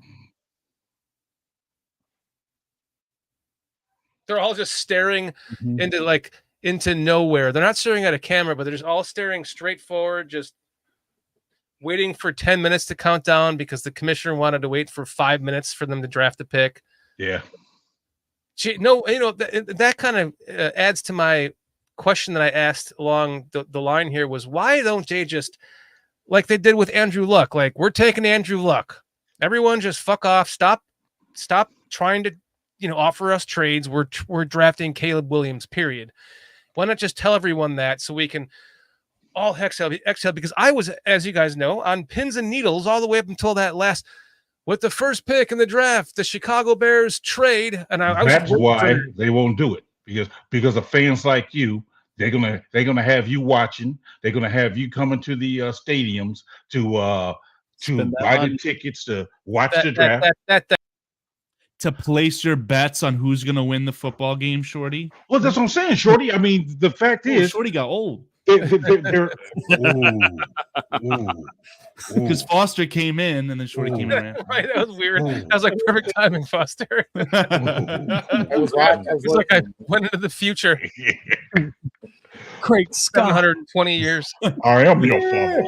They're all just staring into nowhere. They're not staring at a camera, but they're just all staring straight forward, just waiting for 10 minutes to count down because the commissioner wanted to wait for 5 minutes for them to draft the pick. Yeah. That kind of adds to my question that I asked along the line here was, why don't they just, like they did with Andrew Luck, like, we're taking Andrew Luck. Everyone just fuck off. Stop trying to, offer us trades. We're drafting Caleb Williams, period. Why not just tell everyone that so we can all exhale? Because I was, as you guys know, on pins and needles all the way up until that last, with the first pick in the draft, the Chicago Bears trade. And that's why they won't do it, because of fans like you. They're gonna have you watching. They're gonna have you coming to the stadiums to buy the tickets to watch the draft. To place your bets on who's going to win the football game, Shorty. Well, that's what I'm saying, Shorty. I mean, the fact is, Shorty got old. Because Foster came in and then Shorty came in. Right, that was weird. That was like perfect timing, Foster. I was like I went into the future. Great Scott. 720 years. I am your father.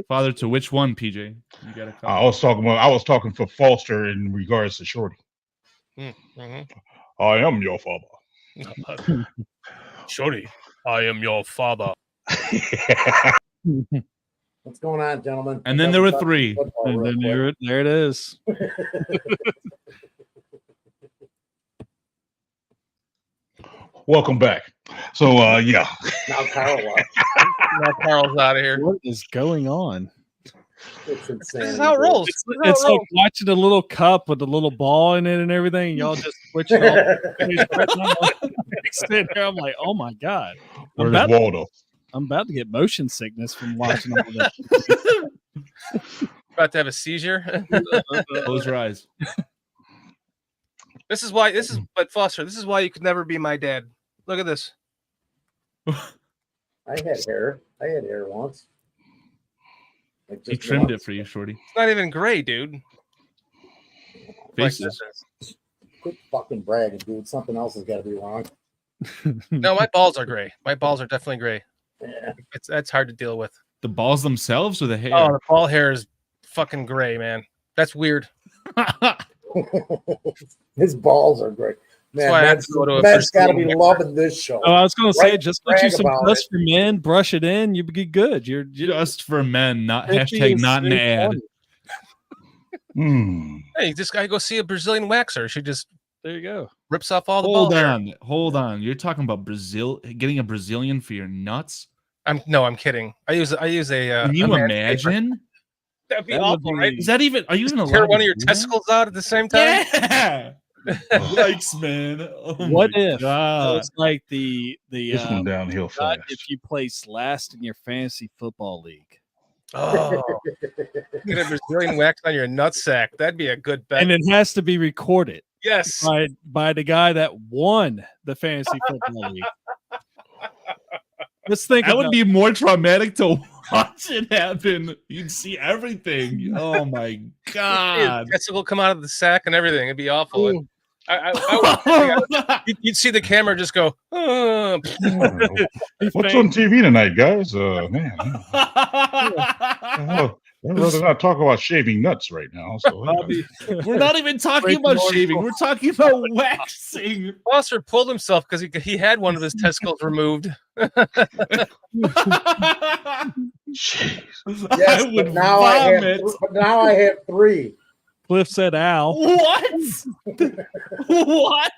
Father to which one, PJ? You got to. I was talking for Foster in regards to Shorty. Mm-hmm. I am your father. Shorty, I am your father. What's going on, gentlemen? And then there were three. And then there it is. Welcome back. So yeah. Now Carl's out of here. What is going on? It's insane. This is how it rolls. It's like watching a little cup with a little ball in it and everything. Y'all just switch it off. I'm like, oh my god. Where's Waldo? I'm about to get motion sickness from watching all this. About to have a seizure. Close your eyes. But Foster, this is why you could never be my dad. Look at this. I had hair once. He trimmed it for you, Shorty. It's not even gray, dude. Faces. Quit fucking bragging, dude. Something else has got to be wrong. No, my balls are gray. My balls are definitely gray. Yeah. That's hard to deal with. The balls themselves or the hair? Oh, the ball hair is fucking gray, man. That's weird. His balls are great. Man, Matt's got to be loving this show. Oh, I was going to say, just get you some Just for men, brush it in, you'd be good. You're just for men, not hashtag not an ad. Hey, this guy go see a Brazilian waxer. She just there you go. Rips off all the Hold on. You're talking about getting a Brazilian for your nuts? I'm kidding. I use a Can you imagine? That'd be awful, right? Is that even? Are you even allowed tear one of your testicles out at the same time? Yeah. Yikes, man! Oh what if it's like the this one downhill fast? If you place last in your fantasy football league, oh, get a Brazilian wax on your nutsack. That'd be a good bet. And it has to be recorded. Yes, by the guy that won the fantasy football league. Let's think That about would be more traumatic to watch it happen. You'd see everything. Oh my god! Testicle come out of the sack and everything. It'd be awful. You'd see the camera just go. What's on TV tonight, guys? Man, I'd rather not talk about shaving nuts right now. So We're not even talking about shaving. We're talking about waxing. Foster pulled himself because he had one of his testicles removed. jeez. Yes, I would but now I have 3. Cliff said ow. What? What?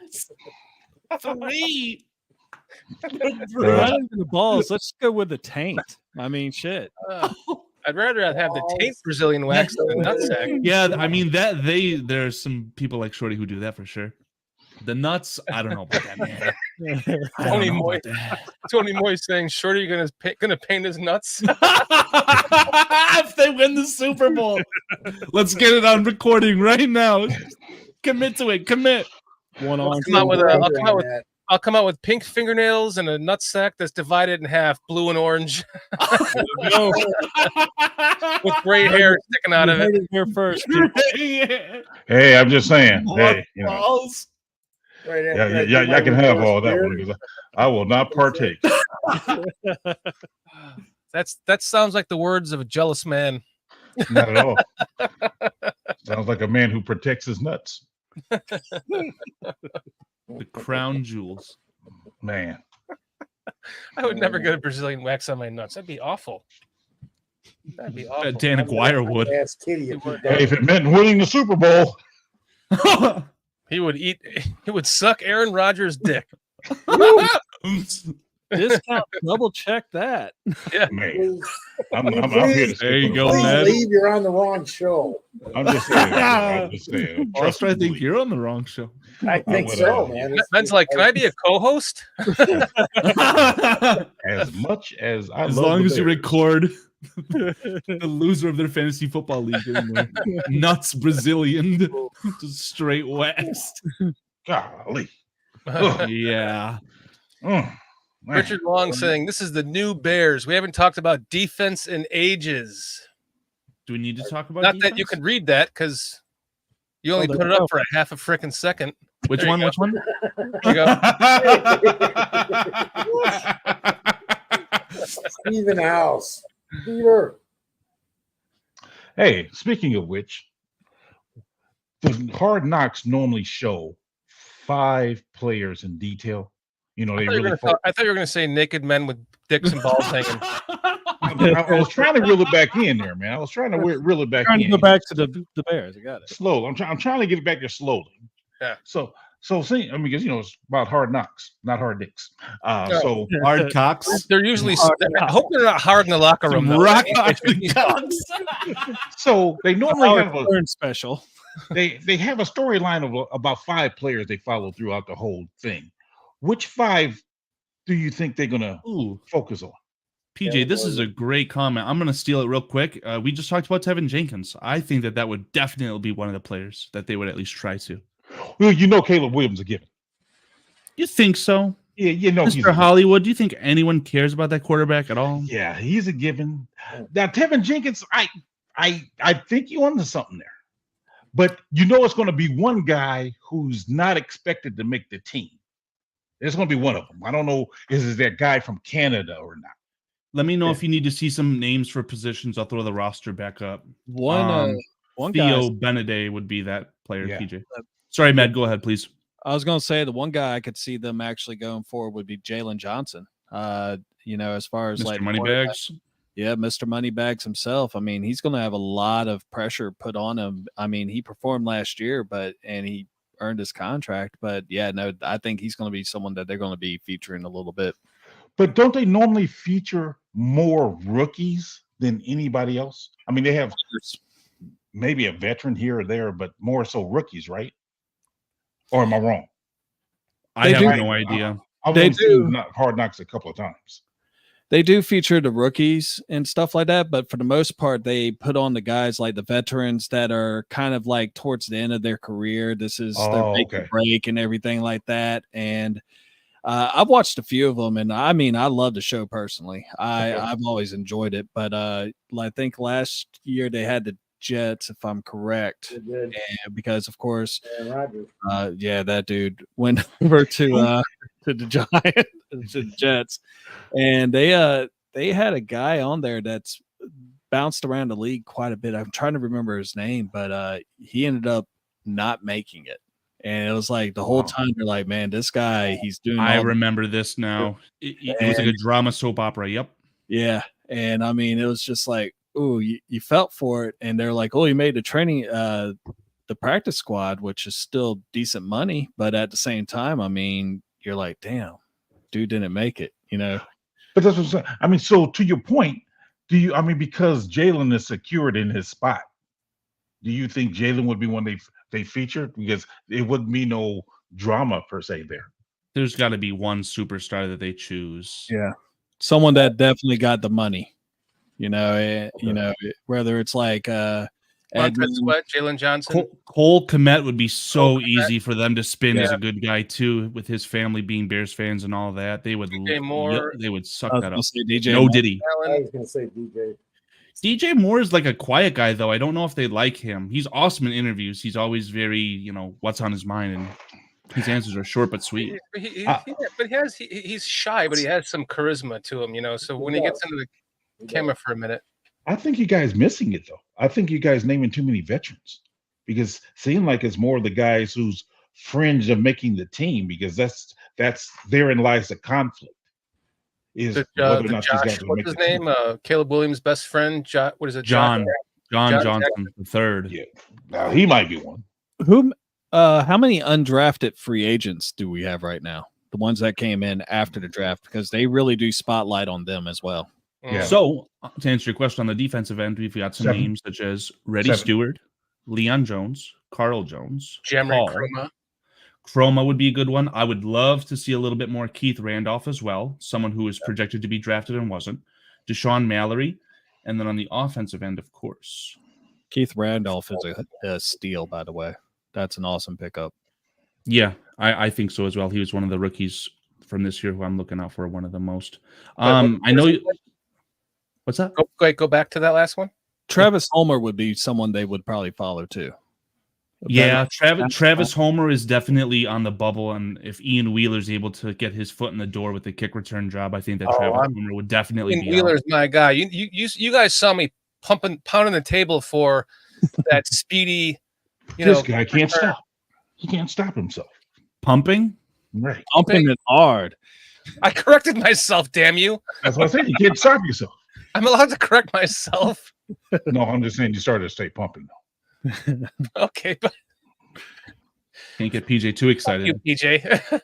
3? Not even the balls. Let's go with the taint. I mean, shit. I'd rather have the taint Brazilian wax than the nutsack. Yeah, I mean there's some people like Shorty who do that for sure. The nuts, I don't know about that, man. Tony Moy saying, "Shorty, you're gonna paint his nuts." If they win the Super Bowl, let's get it on recording right now. Commit to it. Commit. I'll come out with pink fingernails and a nutsack that's divided in half, blue and orange, with gray hair sticking out of it. Here first. Hey, I'm just saying. Hey, balls. Yeah, I can have all that one because I will not partake. That sounds like the words of a jealous man. Not at all. Sounds like a man who protects his nuts. The crown jewels. Man. I would never get a Brazilian wax on my nuts. That'd be awful. Dan Aguirre would. Ask Kitty if he Hey, if it meant winning the Super Bowl. He would suck Aaron Rodgers' dick. Discount, double check that. Yeah. Man. I'm here to There you go, Please man. leave. You're on the wrong show. I'm just saying. Foster, I think you're on the wrong show. I think so, man. Ben's like, "Can I be a co-host?" As much as I As love long the as you Bears. record the loser of their fantasy football league getting their nuts Brazilian, just straight waxed. Golly. Yeah. Man. Richard Long saying, "This is the new Bears. We haven't talked about defense in ages." Do we need to talk about Not defense? that you could read that because you only put it up for a half a frickin' second. Which There one? you Which one? There you go. Stephen House. Peter. Hey, speaking of which, the Hard Knocks normally show 5 players in detail. You know, I they thought you were really. going to say naked men with dicks and balls hanging. I was trying to reel it back in there, man. I was trying to reel it back Trying in. to go back to the Bears. I got it. Slowly. I'm trying to get it back there slowly. Yeah. So see, I mean, because it's about hard knocks, not hard dicks. So Hard cocks. They're usually. I hope they're not hard in the locker room. though. Rock hard cocks. so they normally have a Learn special. they have a storyline of about 5 players they follow throughout the whole thing. Which 5 do you think they're gonna focus on? PJ, this is a great comment. I'm going to steal it real quick. We just talked about Tevin Jenkins. I think that would definitely be one of the players that they would at least try to. Well, Caleb Williams a given. You think so? Yeah, Mr. Hollywood, do you think anyone cares about that quarterback at all? Yeah, he's a given. Now, Tevin Jenkins, I think you're onto something there. But it's going to be one guy who's not expected to make the team. There's going to be one of them. I don't know, is that guy from Canada or not? Let me know if you need to see some names for positions. I'll throw the roster back up. One Theo guy. Benedict would be that player, Yeah. PJ. Sorry, Matt, go ahead, please. I was going to say the one guy I could see them actually going forward would be Jalen Johnson. As far as Mr. like Moneybags. Yeah, Mr. Moneybags himself. I mean, he's going to have a lot of pressure put on him. I mean, he performed last year, and he earned his contract. But yeah, no, I think he's going to be someone that they're going to be featuring a little bit. But don't they normally feature more rookies than anybody else? I mean, they have maybe a veteran here or there, but more so rookies, right? Or am I wrong? I have no idea. I've They only seen Hard Knocks a couple of times. They do feature the rookies and stuff like that, but for the most part, they put on the guys like the veterans that are kind of like towards the end of their career. This is their make or break and everything like that. And I've watched a few of them, and I mean, I love the show personally. I've always enjoyed it, but I think last year they had the Jets, if I'm correct, and because of course, yeah, that dude went over to the Giants, to the Jets, and they had a guy on there that's bounced around the league quite a bit. I'm trying to remember his name, but he ended up not making it. And it was like the whole time you're like, man, this guy, he's doing. I remember this now. It was like a drama soap opera. Yep. Yeah. And I mean, it was just like, oh, you felt for it. And they're like, oh, you made the training, the practice squad, which is still decent money. But at the same time, I mean, you're like, damn, dude didn't make it, you know? But that's what I'm saying. I mean, so to your point, because Jalen is secured in his spot, do you think Jalen would be one they featured? Because it wouldn't be no drama per se there. There's got to be one superstar that they choose. Yeah. Someone that definitely got the money, you know, whether it's like Jalen Johnson. Cole Kmet would be so easy for them to spin as a good guy too, with his family being Bears fans and all that. They would they would suck that up. No Diddy. I was gonna say DJ. DJ Moore is like a quiet guy though. I don't know if they like him. He's awesome in interviews. He's always very, what's on his mind, and his answers are short but sweet. He's shy, but he has some charisma to him, So when he gets into the camera for a minute. I think you guys missing it though. I think you guys naming too many veterans, because seem like it's more the guys who's fringe of making the team, because that's therein lies the conflict. Is whether or not Josh, these guys what's his name? Caleb Williams' best friend. What is it? John Johnson the third. Yeah, now he might be one. How many undrafted free agents do we have right now? The ones that came in after the draft, because they really do spotlight on them as well. Yeah. So to answer your question on the defensive end, we've got some names such as Reddy Stewart, Leon Jones, Carl Jones, Chroma would be a good one. I would love to see a little bit more Keith Randolph as well, someone who was projected to be drafted and wasn't. Deshaun Mallory, and then on the offensive end, of course, Keith Randolph is a steal, by the way. That's an awesome pickup. Yeah, I think so as well. He was one of the rookies from this year who I'm looking out for one of the most. I know. What's that? Go back to that last one. Travis Homer would be someone they would probably follow too. Yeah, Travis Homer is definitely on the bubble, and if Ian Wheeler's able to get his foot in the door with the kick return job, I think that Travis Homer would definitely be. Wheeler's my guy. You guys saw me pounding the table for that speedy. This guy can't stop. He can't stop himself. Pumping, right? Pumping it hard. I corrected myself. Damn you! That's what I said. You can't stop yourself. I'm allowed to correct myself. No, I'm just saying you started to stay pumping though. Okay, but can't get PJ too excited. You, PJ.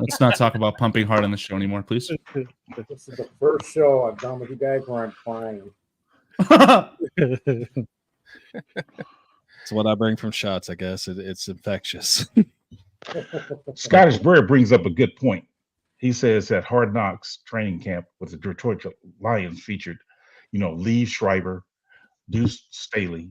Let's not talk about pumping hard on the show anymore, please. This is the first show I've done with you guys where I'm crying. It's what I bring from shots, I guess. It's infectious. Scottish Bird brings up a good point. He says that Hard Knocks training camp with the Detroit Lions featured, Lee Schreiber, Deuce Staley,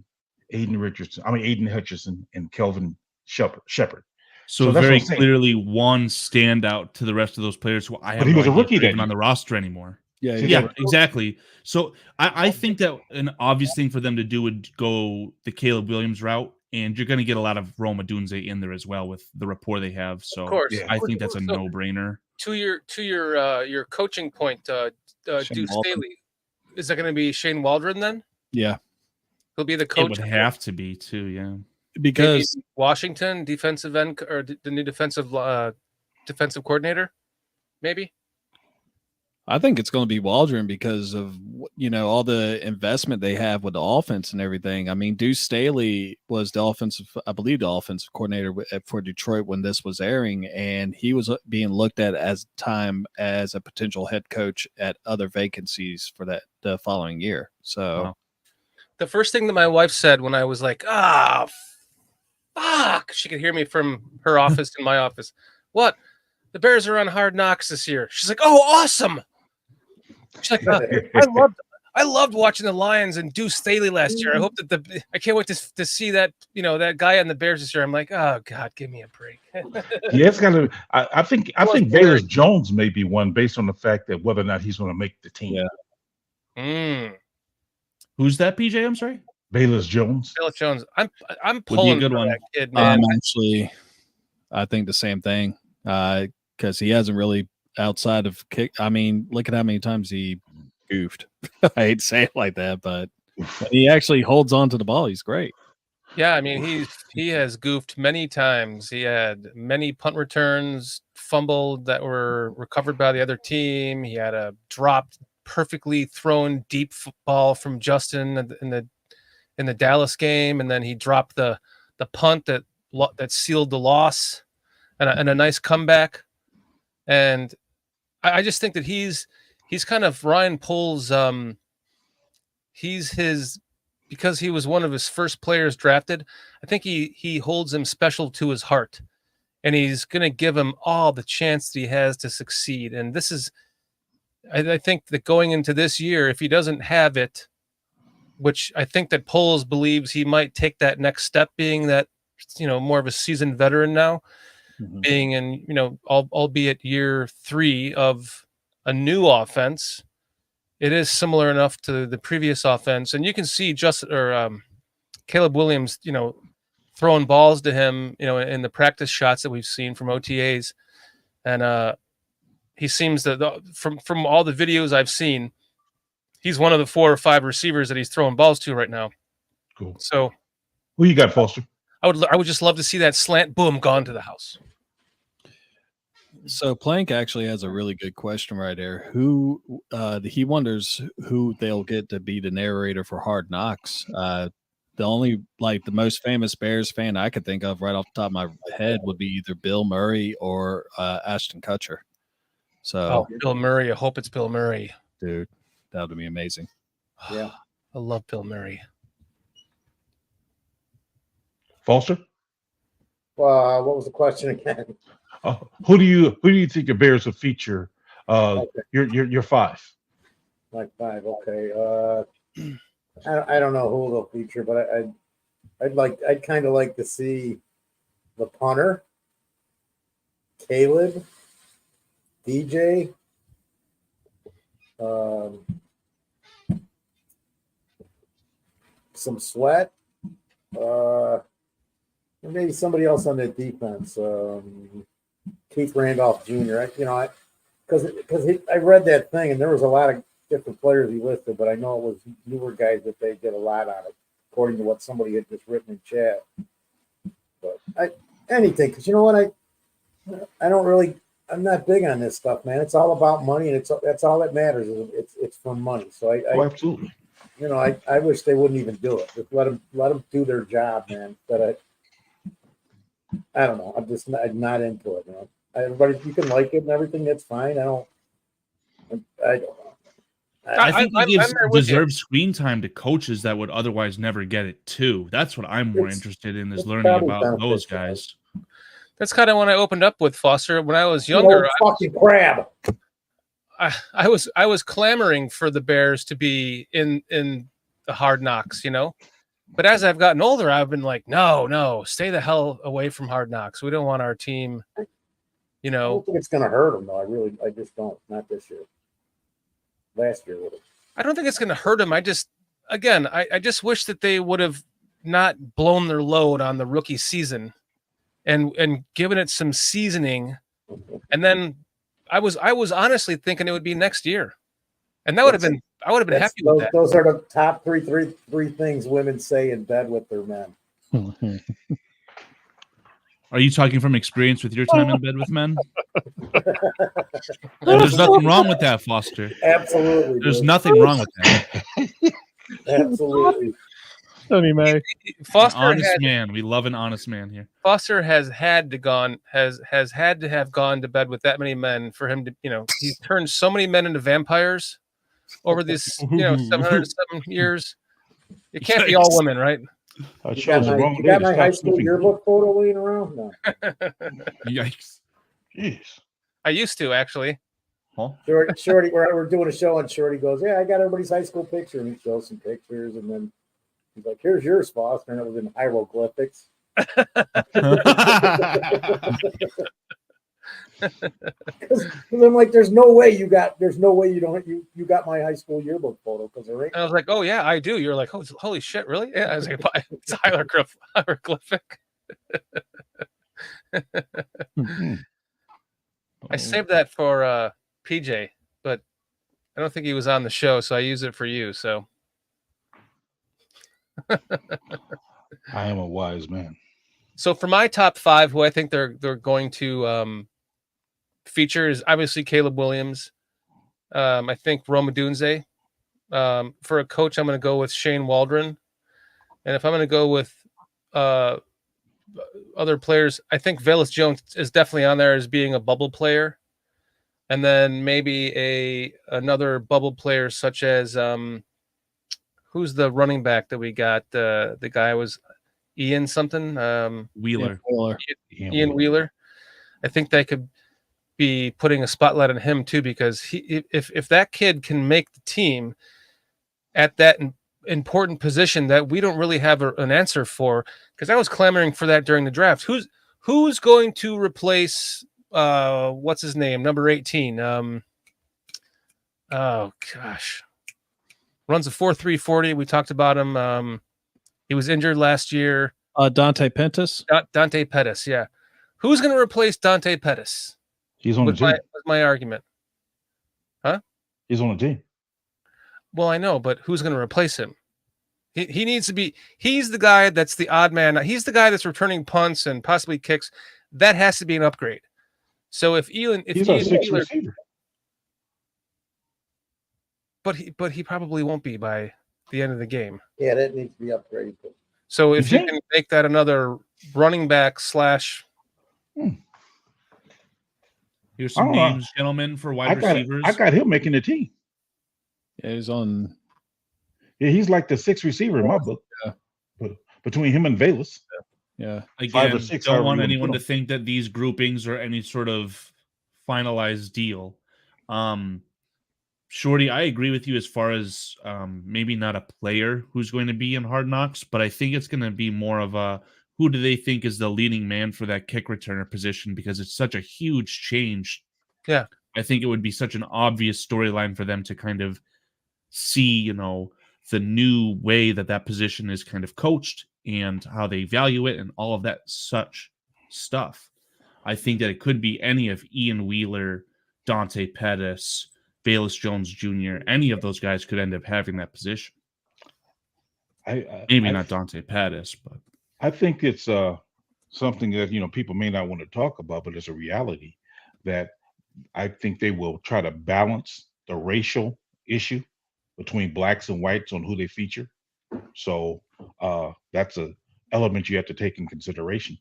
Aiden Hutchinson, and Kelvin Shepard. So very clearly one standout to the rest of those players who I have he was a rookie even on the roster anymore. Yeah, exactly. So I think that an obvious thing for them to do would go the Caleb Williams route, and you're going to get a lot of Rome Odunze in there as well with the rapport they have. So of course, I think that's a no-brainer. To your coaching point, Deuce Staley, is that going to be Shane Waldron then? Yeah, he'll be the coach. It would have to be too, yeah. Because maybe Washington defensive end or the new defensive coordinator, maybe. I think it's going to be Waldron because of all the investment they have with the offense and everything. I mean, Deuce Staley was the offensive coordinator for Detroit when this was airing, and he was being looked at as a potential head coach at other vacancies for the following year. So, the first thing that my wife said when I was like, fuck, she could hear me from her office in my office. What? The Bears are on Hard Knocks this year. She's like, oh, awesome. She's like, I loved watching the Lions and Deuce Staley last year. I hope that I can't wait to see that, that guy on the Bears this year. I'm like, oh God, give me a break. Yeah, it's kind of. I think Bayless Jones may be one based on the fact that whether or not he's going to make the team. Yeah. Who's that, PJ? I'm sorry. Bayless Jones. Bayless Jones. I'm Would be a pulling good for one. that kid, man. I think the same thing because he hasn't really outside of kick. I mean, look at how many times he goofed. I hate to say it like that, but when he actually holds on to the ball, he's great. Yeah, I mean, he has goofed many times. He had many punt returns, fumbled that were recovered by the other team. He had a dropped, perfectly thrown deep ball from Justin in the Dallas game, and then he dropped the punt that sealed the loss, and a nice comeback. And I just think that he's kind of Ryan Pohl's. Because he was one of his first players drafted. I think he holds him special to his heart, and he's going to give him all the chance that he has to succeed. And this is, I think that going into this year, if he doesn't have it, which I think that Poles believes he might take that next step, being that, more of a seasoned veteran now, being in, albeit year 3 of a new offense. It is similar enough to the previous offense, and you can see Caleb Williams, throwing balls to him, in the practice shots that we've seen from OTAs, and he seems that from all the videos I've seen, he's one of the 4 or 5 receivers that he's throwing balls to right now. Cool. So, who you got, Foster? I would just love to see that slant, boom, gone to the house. So Plank actually has a really good question right there. He wonders who they'll get to be the narrator for Hard Knocks. The only the most famous Bears fan I could think of right off the top of my head would be either Bill Murray or Ashton Kutcher. So Bill Murray. I hope it's Bill Murray. Dude, that would be amazing. Yeah. I love Bill Murray. Foster? What was the question again? Who do you think the Bears will feature? Your 5. Like 5, okay. I don't know who they'll feature, but I'd kind of like to see the punter, Caleb, DJ, some Sweat, and maybe somebody else on the defense. Keith Randolph Jr. Because I read that thing and there was a lot of different players he listed, but I know it was newer guys that they did a lot on it, according to what somebody had just written in chat. But anything, because you know what, I'm not big on this stuff, man. It's all about money, and that's all that matters. It's for money. So Absolutely. I wish they wouldn't even do it. Just let them do their job, man. But I don't know. I'm not into it, man. Everybody, you can like it and everything. That's fine. I don't know. I think he gives deserved screen time to coaches that would otherwise never get it too. That's what I'm more interested in, is learning about those guys. That's kind of when I opened up with Foster. When I was younger, fucking crab. I was clamoring for the Bears to be in the Hard Knocks, But as I've gotten older, I've been like, no, stay the hell away from Hard Knocks. We don't want our team, I don't think it's going to hurt them, though. I just don't. Not this year. Last year would have. I don't think it's going to hurt them. I just wish that they would have not blown their load on the rookie season and given it some seasoning. And then I was honestly thinking it would be next year. And I would have been happy with that. Those are the top three things women say in bed with their men. Are you talking from experience with your time in bed with men? There's nothing wrong with that, Foster. Absolutely. There's nothing wrong with that. Absolutely. Tony May. Foster, honest man. We love an honest man here. Foster has had to have gone to bed with that many men for him to, he's turned so many men into vampires over this, 707 years. It can't be all women, right? You got my high school yearbook photo laying around? No. Yikes. Jeez. I used to, actually. Huh? Shorty, we're doing a show, and Shorty goes, "Yeah, I got everybody's high school picture," and he shows some pictures, and then he's like, "Here's yours, Foster," and it was in hieroglyphics. Because I'm like, there's no way you got my high school yearbook photo, because there ain't. And I was like, "Oh yeah, I do." You're like, "Holy shit, really?" Yeah, I was like, "It's hieroglyphic." I saved that for PJ, but I don't think he was on the show, so I use it for you. So I am a wise man. So for my top 5, who I think they're going to feature is obviously Caleb Williams. I think Roma Dunze. For a coach, I'm going to go with Shane Waldron. And if I'm going to go with other players, I think Velus Jones is definitely on there as being a bubble player. And then maybe another bubble player such as who's the running back that we got? The guy was Ian something. Wheeler. Ian Wheeler. I think they could be putting a spotlight on him too, because if that kid can make the team at that important position that we don't really have an answer for, because I was clamoring for that during the draft. Who's going to replace what's his name, number 18? Oh gosh, runs a 4.340. We talked about him. He was injured last year. Dante Pettis. Dante Pettis, yeah. Who's going to replace Dante Pettis? He's on the team. With my argument. Huh? He's on the team. Well, I know, but who's going to replace him? He needs to be. He's the guy that's the odd man. He's the guy that's returning punts and possibly kicks. That has to be an upgrade. So if he's a sixth receiver, but he probably won't be by the end of the game. Yeah, that needs to be upgraded. So if you can make that another running back / Here's some names, gentlemen, for wide receivers. I got him making the team. Yeah, he's on. Yeah, he's like the 6th receiver in my book. Yeah. But between him and Velus. Yeah. Again, 5 or 6. Don't want anyone to think that these groupings are any sort of finalized deal. Shorty, I agree with you as far as maybe not a player who's going to be in Hard Knocks, but I think it's going to be more of a who do they think is the leading man for that kick returner position, because it's such a huge change. Yeah. I think it would be such an obvious storyline for them to kind of see, the new way that position is kind of coached and how they value it and all of that such stuff. I think that it could be any of Ian Wheeler, Dante Pettis, Velus Jones Jr., any of those guys could end up having that position. Maybe not Dante Pettis, but I think it's something that people may not want to talk about, but it's a reality that I think they will try to balance the racial issue between blacks and whites on who they feature. So that's an element you have to take in consideration.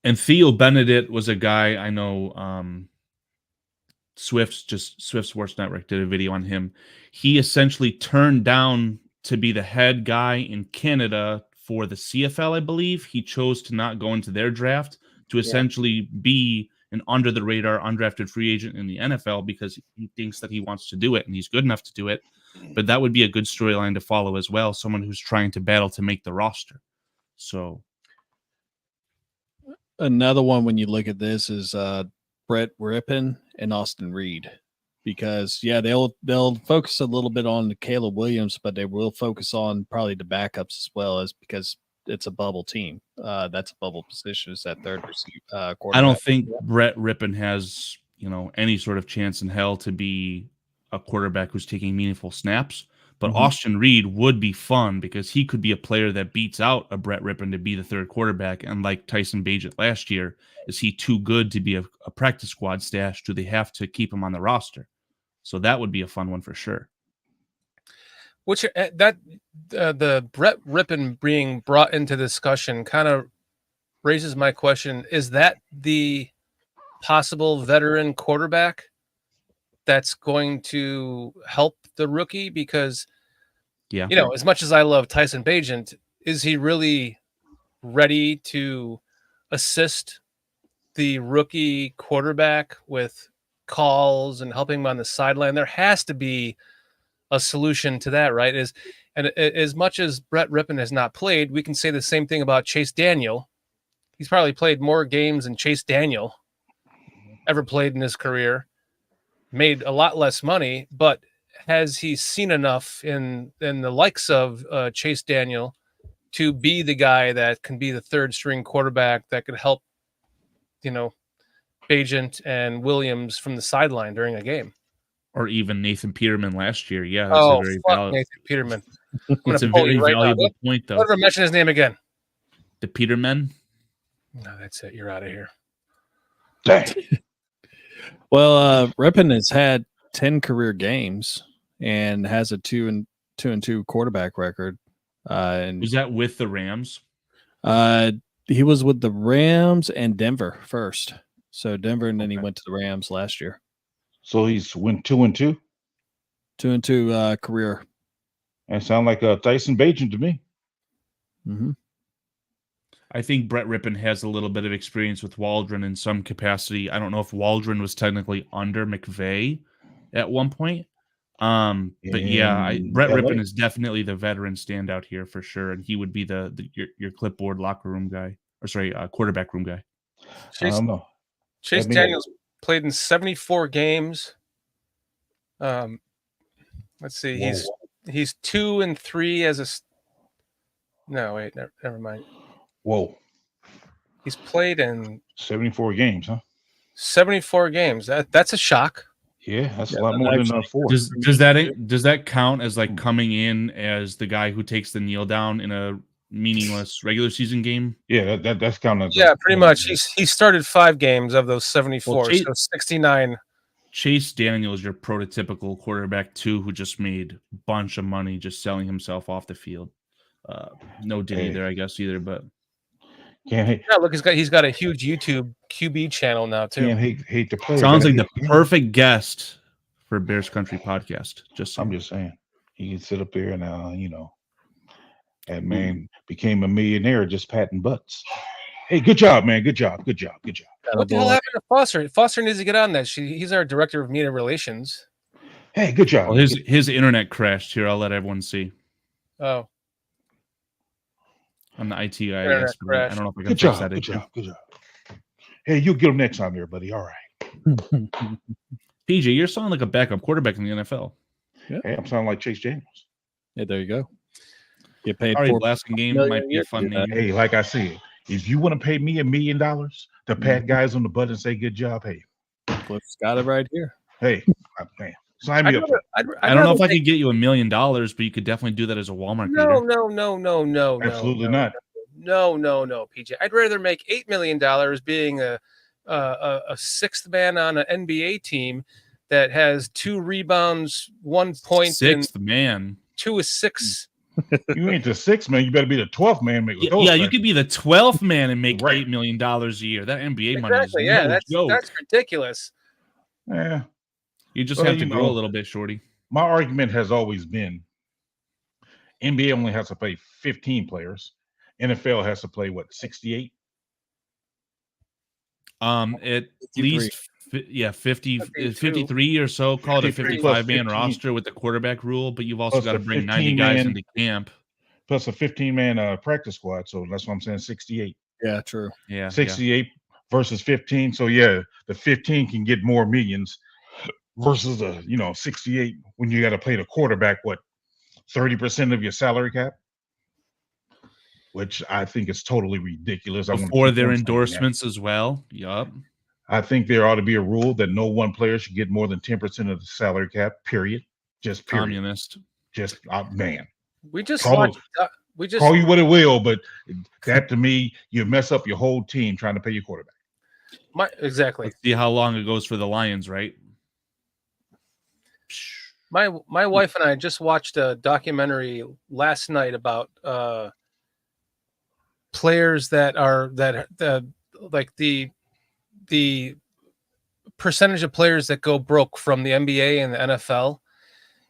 And Theo Benedict was a guy I know. Swift Sports Network did a video on him. He essentially turned down to be the head guy in Canada for the CFL, I believe. He chose to not go into their draft to essentially be an under the radar, undrafted free agent in the NFL because he thinks that he wants to do it and he's good enough to do it. But that would be a good storyline to follow as well. Someone who's trying to battle to make the roster. So another one when you look at this is Brett Rippon and Austin Reed, because they'll focus a little bit on Caleb Williams, but they will focus on probably the backups as well, as because it's a bubble team. That's a bubble position. Is that third quarterback. I don't think Brett Rippon has any sort of chance in hell to be a quarterback who's taking meaningful snaps. But Austin Reed would be fun because he could be a player that beats out a Brett Rippon to be the third quarterback. And like Tyson Bagent last year, is he too good to be a practice squad stash? Do they have to keep him on the roster? So that would be a fun one for sure. Which the Brett Rippon being brought into discussion kind of raises my question. Is that the possible veteran quarterback that's going to help the rookie? Because, as much as I love Tyson Bagent, is he really ready to assist the rookie quarterback with calls and helping him on the sideline. There has to be a solution to that, right? As much as Brett Rippon has not played, we can say the same thing about Chase Daniel. He's probably played more games than Chase Daniel ever played in his career, made a lot less money, but has he seen enough in the likes of Chase Daniel to be the guy that can be the third string quarterback that could help, Bagent and Williams from the sideline during a game? Or even Nathan Peterman last year. Yeah, that's a very valid. Nathan Peterman. It's a very valuable point, though. Never mention his name again. The Peterman. No, that's it. You're out of here. Dang. Well, Rippon has had 10 career games and has a 2-2 quarterback record. And Was that with the Rams? he was with the Rams and Denver first. So Denver, and then he went to the Rams last year. So he's went 2-2. 2-2 career. That sounds like Tyson Bagent to me. Mm-hmm. I think Brett Rippon has a little bit of experience with Waldron in some capacity. I don't know if Waldron was technically under McVay at one point. But yeah, Brett Rippon is definitely the veteran standout here for sure, and he would be your clipboard locker room guy, quarterback room guy. I don't know. Chase Daniels played in 74 games. Let's see, he's 2-3 as a. No, wait, never mind. Whoa. He's played in 74 games, huh? 74 games. That's a shock. Yeah, that's a lot more than 4. Does that count as like coming in as the guy who takes the kneel down in a meaningless regular season game? Yeah, that's kind of pretty much. He started 5 games of those 74, Well, so 69. Chase Daniel is your prototypical quarterback too, who just made a bunch of money just selling himself off the field. No Diddy there, I guess, either, but Look, he's got a huge YouTube QB channel now too. Can't hate the player. Sounds like the perfect guest for Bears Country Podcast. I'm just saying, he can sit up there and that man became a millionaire just patting butts. Hey, good job, man. Good job. What the hell happened to Foster? Foster needs to get on that. He's our director of media relations. Hey, good job. Well, his internet crashed here. I'll let everyone see. Oh. I'm the IT guy. I guess, I don't know if I can fix that. Good job. Hey, you'll get him next time there, buddy. All right. PJ, you're sounding like a backup quarterback in the NFL. Yeah. Hey, I'm sounding like Chase Daniels. Yeah, there you go. Get paid. All right, Blasting Game might be a fun name. Hey, like I said, if you want to pay me $1 million to pat guys on the butt and say good job, hey. Cliff's got it right here. Hey, man. Sign me up. I don't know if I could get you $1 million, but you could definitely do that as a Walmart greeter. No. Absolutely not. No, PJ. I'd rather make $8 million being a sixth man on an NBA team that has 2 rebounds, 1 point, sixth man, 2 assists. You ain't the 6th man. You better be the 12th man. You could be the 12th man and make $8 million a year. That NBA money is that's ridiculous. Yeah. You just have to grow a little bit, Shorty. My argument has always been NBA only has to play 15 players. NFL has to play, 68? At least 53 or so. Call it a 55-man roster with the quarterback rule, but you've also got to bring 90 guys into camp. Plus a 15-man practice squad, so that's what I'm saying, 68. Yeah, true. Yeah, 68 versus 15. So, yeah, the 15 can get more millions versus the 68 when you got to play the quarterback 30% of your salary cap, which I think is totally ridiculous. Before their endorsements as well. Yup. I think there ought to be a rule that no one player should get more than 10% of the salary cap. Period. Just period. Communist. Just man. We just call you what it will, but that to me, you mess up your whole team trying to pay your quarterback. Exactly. Let's see how long it goes for the Lions, right? My wife and I just watched a documentary last night about players that like the percentage of players that go broke from the NBA and the NFL.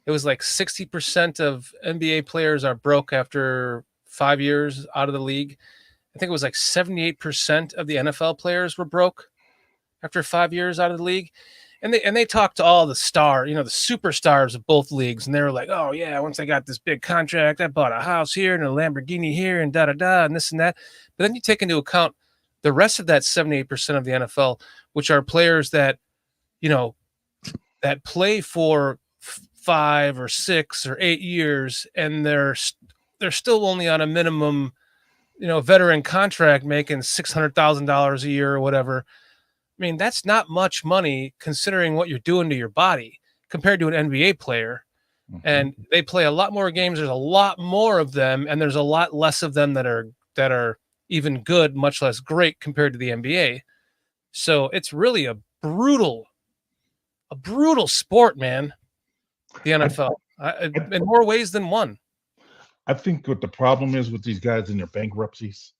It was like 60% of NBA players are broke after 5 years out of the league. I think it was like 78% of the NFL players were broke after 5 years out of the league. And they talked to all the the superstars of both leagues, and they were like, "Oh yeah, once I got this big contract, I bought a house here and a Lamborghini here and da da da and this and that." But then you take into account the rest of that 78% of the NFL, which are players that that play for 5 or 6 or 8 years, and they're still only on a minimum, veteran contract, making $600,000 a year or whatever. I mean, that's not much money considering what you're doing to your body compared to an NBA player. Mhm. And they play a lot more games. There's a lot more of them, and there's a lot less of them that are even good, much less great compared to the NBA. So it's really a brutal sport, man. The NFL, in more ways than one. I think what the problem is with these guys in their bankruptcies.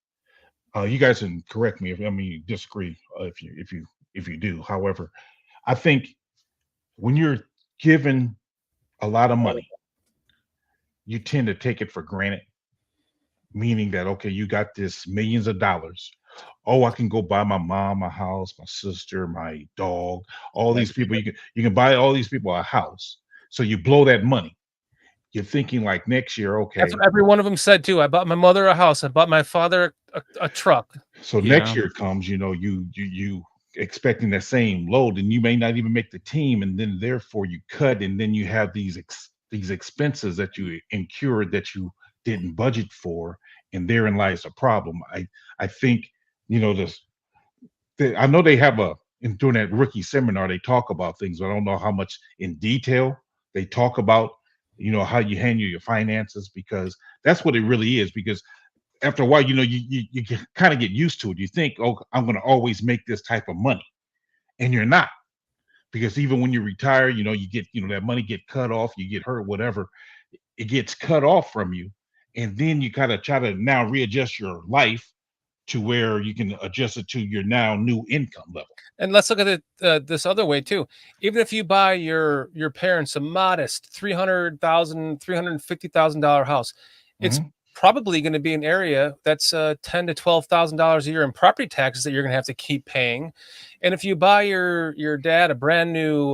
You guys can correct me if you disagree. If you do, however, I think when you're given a lot of money, you tend to take it for granted. Meaning that, okay, you got this millions of dollars. Oh, I can go buy my mom a house, my sister, my dog, all these people. You can buy all these people a house. So you blow that money. You're thinking like next year, okay. That's what every one of them said too. I bought my mother a house. I bought my father a truck. So next year comes, you expecting the same load, and you may not even make the team, and then therefore you cut, and then you have these expenses that you incurred that you didn't budget for, and therein lies a problem. I think I know they have during that rookie seminar they talk about things, but I don't know how much in detail they talk about how you handle your finances, because that's what it really is. Because after a while, you kind of get used to it. You think, oh, I'm going to always make this type of money, and you're not, because even when you retire, you get that money get cut off, you get hurt, whatever, it gets cut off from you, and then you kind of try to now readjust your life to where you can adjust it to your now new income level. And let's look at it this other way too. Even if you buy your parents a modest $300,000, $350,000 house, it's probably going to be an area that's $10,000 to $12,000 a year in property taxes that you're going to have to keep paying. And if you buy your dad a brand new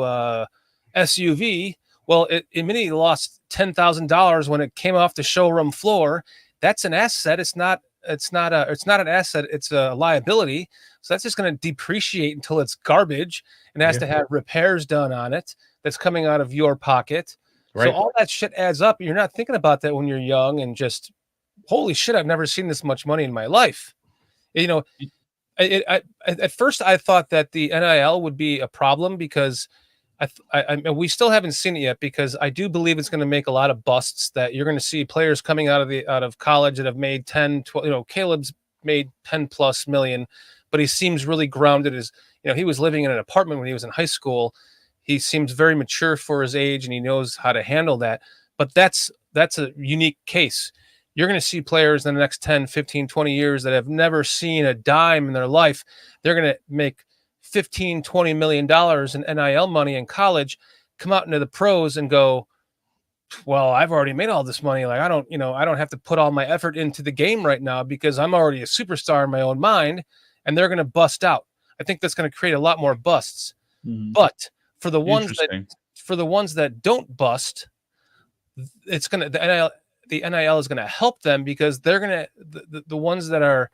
SUV, well, it immediately lost $10,000 when it came off the showroom floor. That's an asset. It's not an asset. It's a liability. So that's just going to depreciate until it's garbage and has to have repairs done on it. That's coming out of your pocket. Right. So all that shit adds up. You're not thinking about that when you're young and just, holy shit, I've never seen this much money in my life. At first I thought that the NIL would be a problem because we still haven't seen it yet, because I do believe it's going to make a lot of busts, that you're going to see players coming out of college that have made 10, 12, Caleb's made 10 plus million, but he seems really grounded. He was living in an apartment when he was in high school. He seems very mature for his age, and he knows how to handle that. But that's a unique case. You're going to see players in the next 10, 15, 20 years that have never seen a dime in their life. They're going to make $15, $20 million in NIL money in college, come out into the pros and go, well, I've already made all this money. Like, I don't have to put all my effort into the game right now because I'm already a superstar in my own mind, and they're going to bust out. I think that's going to create a lot more busts. Mm-hmm. But for the ones that don't bust, it's going to, the NIL is going to help them, because they're going to, the ones that are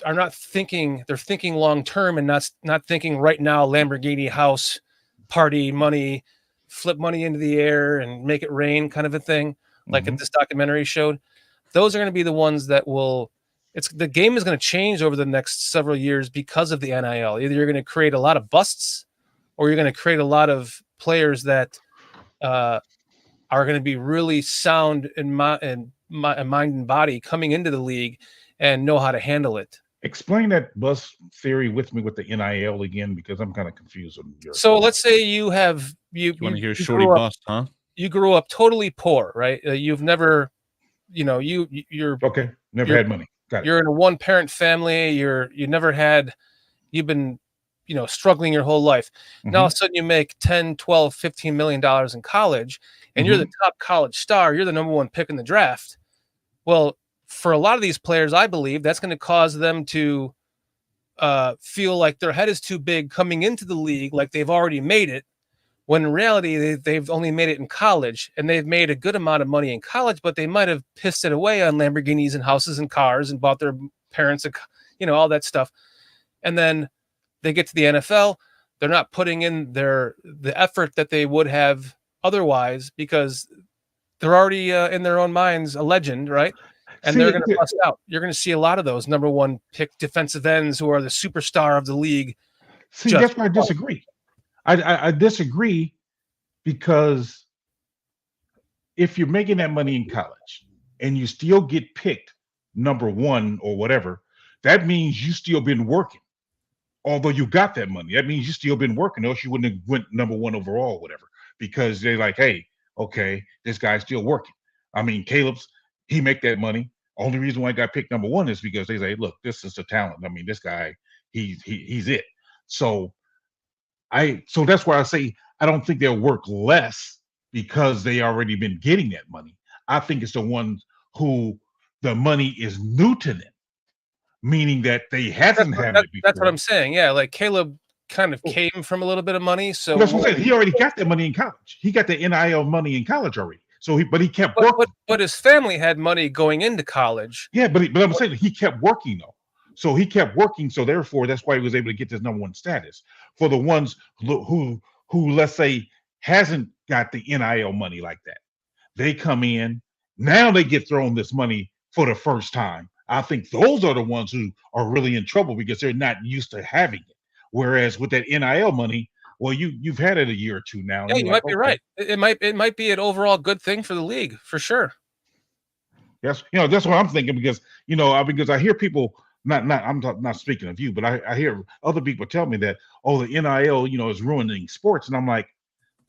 not thinking, they're thinking long term and not thinking right now, Lamborghini house, party, money, flip money into the air and make it rain kind of a thing, like this documentary showed. Those are going to be the ones that the game is going to change over the next several years because of the NIL. Either you're going to create a lot of busts, or you're going to create a lot of players that are going to be really sound in mind and body coming into the league and know how to handle it. Explain that bus theory with me with the NIL again, because I'm kind of confused. So let's say you want to hear shorty bust, huh? You grew up totally poor, right? You've never, you're okay. Never had money. Got it. You're in a one-parent family. You've been, struggling your whole life. Now all of a sudden you make 10, 12, $15 million in college, and you're the top college star. You're the number one pick in the draft. Well, for a lot of these players, I believe that's going to cause them to feel like their head is too big coming into the league, like they've already made it, when in reality they've only made it in college, and they've made a good amount of money in college, but they might have pissed it away on Lamborghinis and houses and cars and bought their parents, all that stuff. And then they get to the NFL, they're not putting in the effort that they would have otherwise, because they're already in their own minds a legend, right? And they're going to bust out. You're going to see a lot of those number one pick defensive ends who are the superstar of the league. See, that's why I disagree. I disagree, because if you're making that money in college and you still get picked number one or whatever, that means you still been working. Although you got that money, that means you still been working, else you wouldn't have went number one overall or whatever, because they're like, hey, okay, this guy's still working. I mean, he make that money. Only reason why I got picked number one is because they say, look, this is a talent. I mean, this guy, he's it. So that's why I say I don't think they'll work less because they already been getting that money. I think it's the ones who the money is new to them, meaning that they hasn't had it before. That's what I'm saying. Yeah, like Caleb kind of came from a little bit of money. So that's what I'm saying. He already got that money in college. He got the NIL money in college already. So he kept working. But his family had money going into college. Yeah, but I'm saying he kept working though. So he kept working. So therefore, that's why he was able to get this number one status. For the ones who let's say hasn't got the NIL money like that, they come in now, they get thrown this money for the first time. I think those are the ones who are really in trouble because they're not used to having it. Whereas with that NIL money, well, you've had it a year or two now. Yeah, you might be right. It might be an overall good thing for the league for sure. Yes, that's what I'm thinking because I hear people I'm not speaking of you, but I hear other people tell me that the NIL is ruining sports, and I'm like,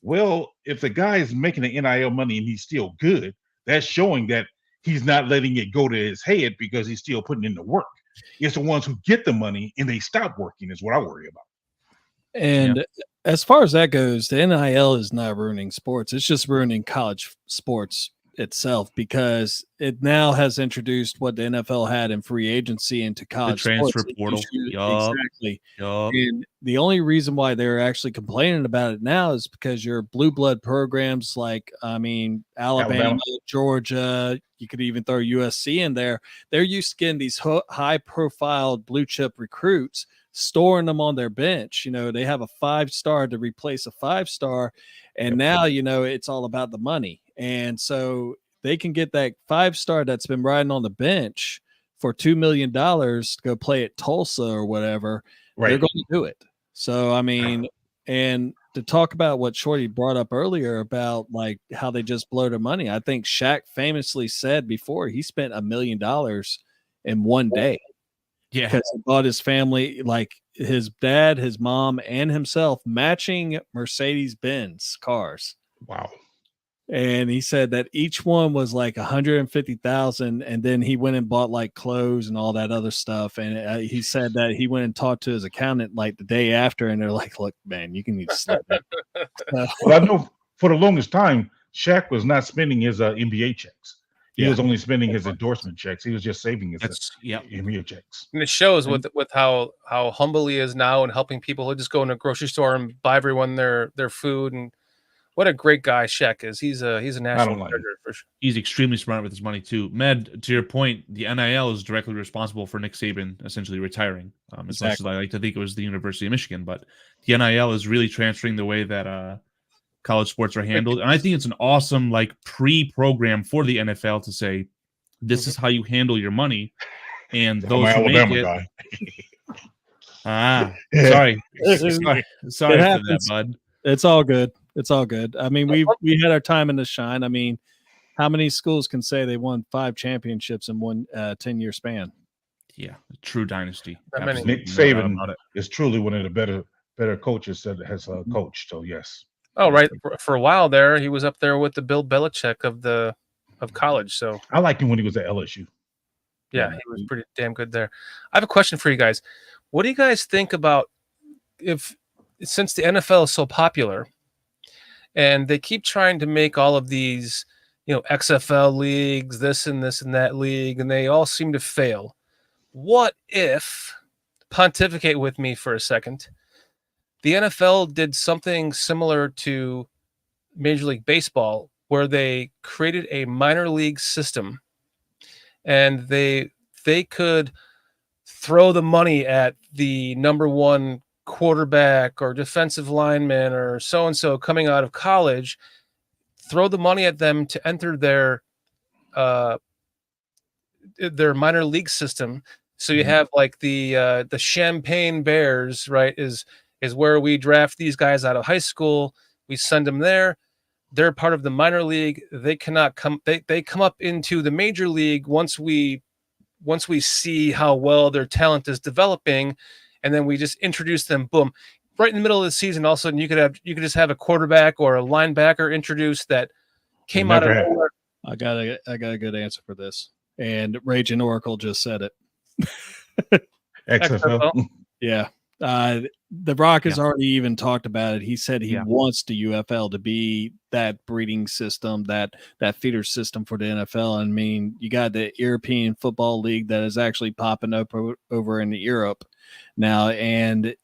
well, if the guy is making the NIL money and he's still good, that's showing that he's not letting it go to his head because he's still putting in the work. It's the ones who get the money and they stop working is what I worry about. And as far as that goes, the NIL is not ruining sports. It's just ruining college sports itself because it now has introduced what the NFL had in free agency into college the transfer sports. portal. Exactly. Yup. And the only reason why they're actually complaining about it now is because your blue blood programs like, Alabama, Georgia, you could even throw USC in there. They're used to getting these high-profile blue chip recruits, storing them on their bench. They have a 5-star to replace a 5-star, and now it's all about the money. And so they can get that 5-star that's been riding on the bench for $2 million to go play at Tulsa or whatever. Right. They're going to do it. So, and to talk about what Shorty brought up earlier about like how they just blow their money. I think Shaq famously said before he spent $1 million in one day. Yeah. Because he bought his family, like his dad, his mom, and himself matching Mercedes-Benz cars. Wow. And he said that each one was like $150,000, and then he went and bought like clothes and all that other stuff. And he said that he went and talked to his accountant like the day after, and they're like, "Look, man, you can need to slip that." Well, I know for the longest time, Shaq was not spending his NBA checks. He was only spending his endorsement checks. He was just saving his NBA checks. And it shows with how humble he is now and helping people who just go in a grocery store and buy everyone their food. And what a great guy Shaq is. He's a national treasure for sure. He's extremely smart with his money too. Med, to your point, the NIL is directly responsible for Nick Saban essentially retiring. As much as I like to think it was the University of Michigan, but the NIL is really transferring the way that college sports are handled. And I think it's an awesome pre-program for the NFL to say, this is how you handle your money. And those who make it. Sorry for that, bud. It's all good. It's all good. We had our time in the shine. How many schools can say they won 5 championships in one 10-year span? Yeah, true dynasty. Nick Saban is truly one of the better coaches that has coached. So yes. Oh, right. For a while there, he was up there with the Bill Belichick of college. So I liked him when he was at LSU. Yeah, he was pretty damn good there. I have a question for you guys. What do you guys think about since the NFL is so popular and they keep trying to make all of these, XFL leagues, this and that league, and they all seem to fail. What if pontificate with me for a second. The NFL did something similar to Major League Baseball, where they created a minor league system, and they could throw the money at the number one quarterback or defensive lineman or so-and-so coming out of college, throw the money at them to enter their minor league system. So you have like the Champaign Bears, right, is where we draft these guys out of high school. We send them there. They're part of the minor league. They cannot come. They come up into the major league once we see how well their talent is developing, and then we just introduce them. Boom, right in the middle of the season. All of a sudden, you could just have a quarterback or a linebacker introduced that came out of nowhere. I got a good answer for this, and Raging Oracle just said it. XFL. Yeah. The Rock has already even talked about it. He said he wants the UFL to be that breeding system, that feeder system for the NFL. I mean, you got the European Football League that is actually popping up over in Europe now, and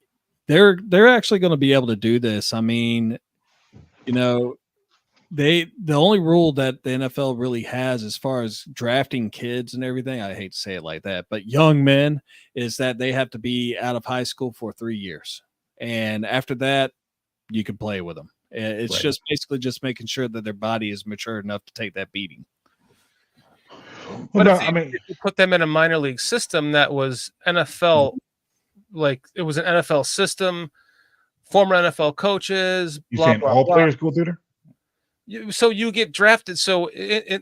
they're actually going to be able to do this. I mean, you know, the only rule that the NFL really has as far as drafting kids and everything, I hate to say it like that, but young men, is that they have to be out of high school for 3 years. And after that, you can play with them. It's just basically just making sure that their body is mature enough to take that beating. But if you put them in a minor league system that was NFL, like it was an NFL system, former NFL coaches, You saying all players go through there? So you get drafted. So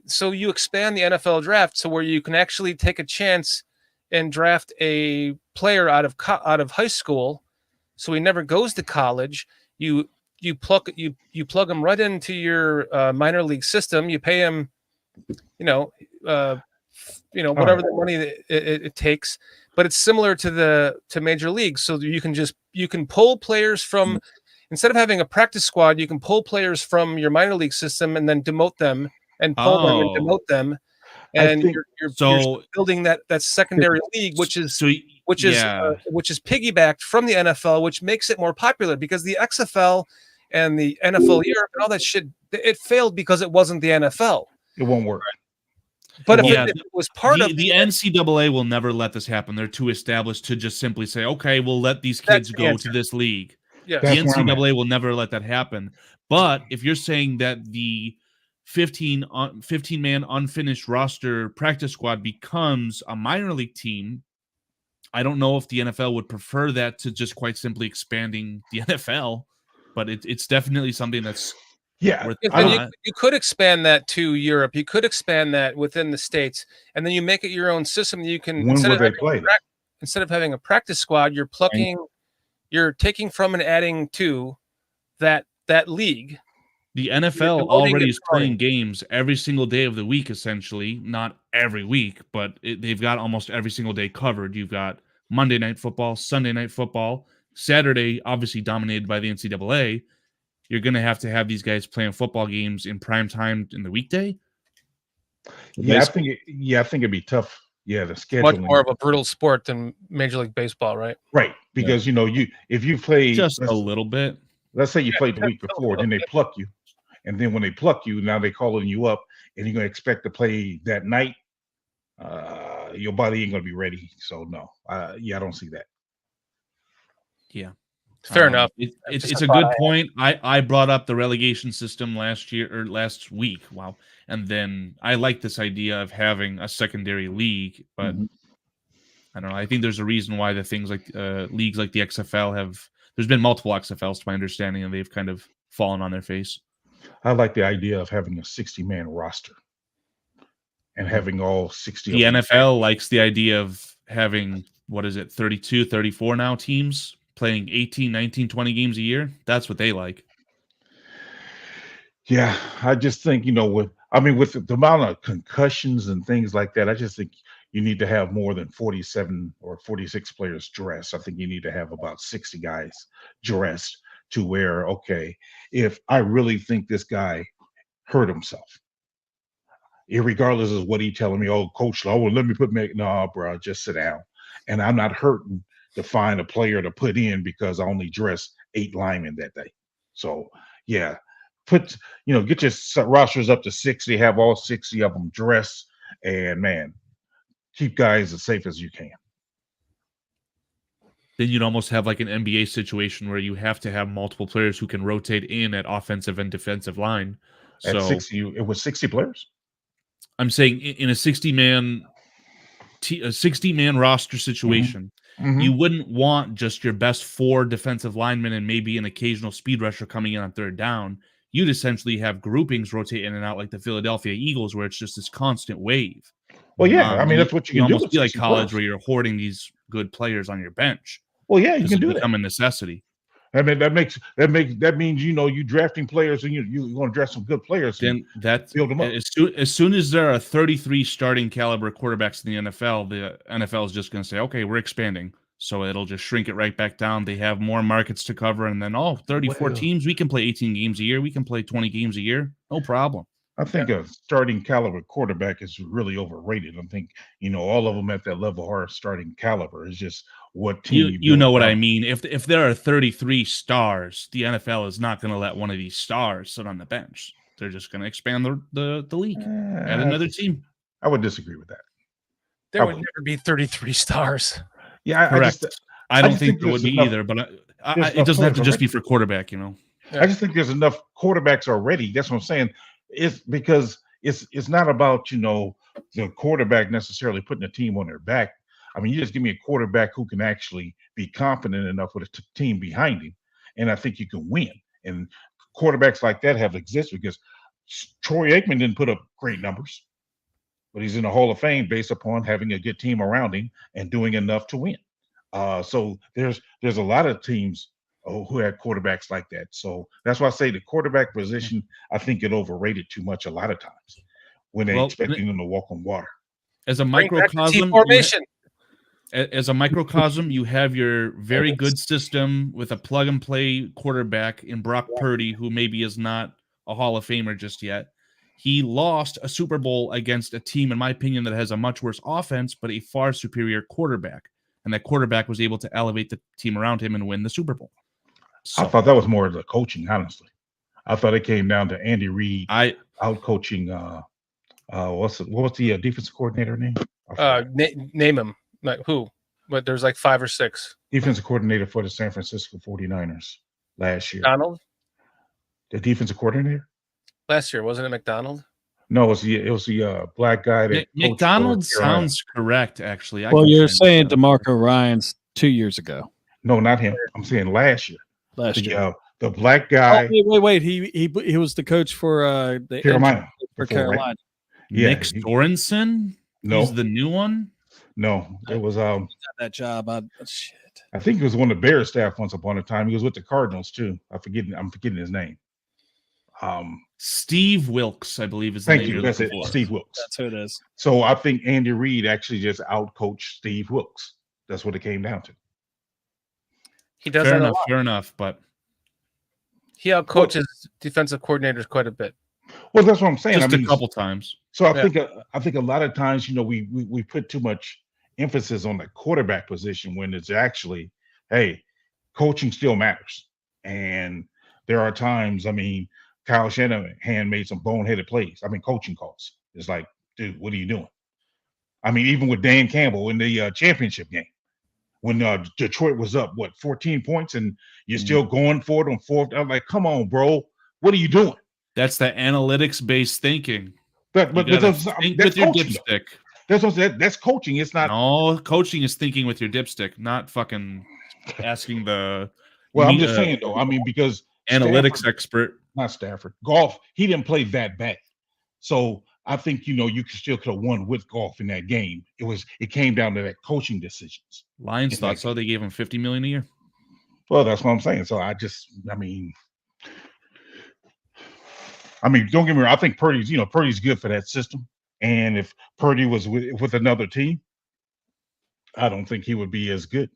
so you expand the NFL draft so where you can actually take a chance and draft a player out of high school, so he never goes to college. You plug him right into your minor league system. You pay him, whatever the money it takes. But it's similar to Major League. So you can pull players from. Instead of having a practice squad, you can pull players from your minor league system and then demote them and pull them and demote them, and you're building that secondary league, which is piggybacked from the NFL, which makes it more popular because the XFL and the NFL Europe and all that shit, it failed because it wasn't the NFL. It won't work. But if it was part of the NCAA will never let this happen. They're too established to just simply say, okay, we'll let these kids go to this league. Yeah. The NCAA will never let that happen. But if you're saying that the 15-man unfinished roster practice squad becomes a minor league team, I don't know if the NFL would prefer that to just quite simply expanding the NFL. But it's definitely something that's you could expand that to Europe. You could expand that within the States, and then you make it your own system. You can instead of having a practice squad, you're taking from and adding to that league. The NFL already is playing games every single day of the week, essentially. Not every week, but they've got almost every single day covered. You've got Monday Night Football, Sunday Night Football, Saturday, obviously dominated by the NCAA. You're going to have these guys playing football games in prime time in the weekday. I think it'd be tough. Yeah, the scheduling. Much more of a brutal sport than Major League Baseball, right? Right, because if you play just a little bit, let's say you played the week before, then they pluck you, and then when they pluck you, now they calling you up, and you're gonna expect to play that night. Your body ain't gonna be ready. So no, I don't see that. Yeah. Fair enough. It's a good point. I brought up the relegation system last week. Wow. And then I like this idea of having a secondary league, but I don't know. I think there's a reason why the things like leagues like the XFL there's been multiple XFLs to my understanding, and they've kind of fallen on their face. I like the idea of having a 60-man roster and having all 60. The NFL likes the idea of having, 32, 34 now teams playing 18, 19, 20 games a year. That's what they like. Yeah, I just think, with the amount of concussions and things like that, I just think you need to have more than 47 or 46 players dressed. I think you need to have about 60 guys dressed to where, okay, if I really think this guy hurt himself, irregardless of what he's telling me, oh, coach, let me no, bro, just sit down. And I'm not hurting to find a player to put in because I only dressed 8 linemen that day. So yeah, get your rosters up to 60, have all 60 of them dressed, and man, keep guys as safe as you can. Then you'd almost have like an NBA situation where you have to have multiple players who can rotate in at offensive and defensive line. At So 60, it was 60 players. I'm saying in a 60-man roster situation, you wouldn't want just your best 4 defensive linemen and maybe an occasional speed rusher coming in on third down. You'd essentially have groupings rotate in and out like the Philadelphia Eagles, where it's just this constant wave. Well, yeah, I mean that's what you can do. Almost be like college, where you're hoarding these good players on your bench. Well, yeah, you can do that. Become a necessity. I mean, that means you drafting players, and you're going to draft some good players. Then that build them up. As soon as there are 33 starting caliber quarterbacks in the NFL is just going to say, okay, we're expanding. So it'll just shrink it right back down. They have more markets to cover, and then 34 teams. We can play 18 games a year. We can play 20 games a year. No problem. I think a starting caliber quarterback is really overrated. I think all of them at that level are starting caliber. It's just what team you know what I mean. If there are 33 stars, the NFL is not going to let one of these stars sit on the bench. They're just going to expand the league, add another team. I would disagree with that. There would never be 33 stars. Yeah, correct. I don't think there would be either, but it doesn't have to just be for quarterback. Yeah. I just think there's enough quarterbacks already. That's what I'm saying. It's because it's not about the quarterback necessarily putting a team on their back. I mean, you just give me a quarterback who can actually be confident enough with a team behind him, and I think you can win. And quarterbacks like that have existed because Troy Aikman didn't put up great numbers, but he's in the Hall of Fame based upon having a good team around him and doing enough to win. So there's a lot of teams who had quarterbacks like that. So that's why I say the quarterback position, I think it overrated too much a lot of times when they're expecting them to walk on water. As a microcosm, you have your very good system with a plug-and-play quarterback in Brock Purdy, who maybe is not a Hall of Famer just yet. He lost a Super Bowl against a team, in my opinion, that has a much worse offense, but a far superior quarterback. And that quarterback was able to elevate the team around him and win the Super Bowl. So, I thought that was more of the coaching, honestly. I thought it came down to Andy Reid out coaching. What was the defensive coordinator name? Name him. Like who? But there's like 5 or 6. Defensive coordinator for the San Francisco 49ers last year. McDonald? The defensive coordinator? Last year, wasn't it McDonald? No, it was the black guy that McDonald sounds correct, actually. You're saying DeMarco Ryans 2 years ago. No, not him. I'm saying last year. Year. The black guy. Oh, wait. He was the coach for the Carolina. Carolina. Right? Yeah. Nick Sorensen? No. He's the new one? No. It was got that job. Shit. I think he was one of the Bears staff once upon a time. He was with the Cardinals too. I'm forgetting his name. Steve Wilkes, I believe is the name. Thank you. That's it. Steve Wilkes. That's who it is. So I think Andy Reid actually just outcoached Steve Wilkes. That's what it came down to. He does fair that enough, fair enough, but he outcoaches defensive coordinators quite a bit. Well, that's what I'm saying. Just a couple times. So I think a lot of times, we put too much emphasis on the quarterback position when it's actually, hey, coaching still matters. And there are times, Kyle Shanahan made some boneheaded plays. coaching calls. It's like, dude, what are you doing? Even with Dan Campbell in the championship game, when Detroit was up, 14 points, and you're still going for it on fourth. I'm like, come on, bro. What are you doing? That's the analytics-based thinking. But that's with your coaching, dipstick. That's coaching. It's not. No, coaching is thinking with your dipstick, not fucking asking the. Well, I'm just saying though. Because analytics expert, not Stafford. Golf, he didn't play that bad. So I think you still could have won with Golf in that game. It came down to that coaching decisions. Lions thought so. They gave him $50 million a year. Well, that's what I'm saying. So don't get me wrong. I think Purdy's good for that system. And if Purdy was with another team, I don't think he would be as good.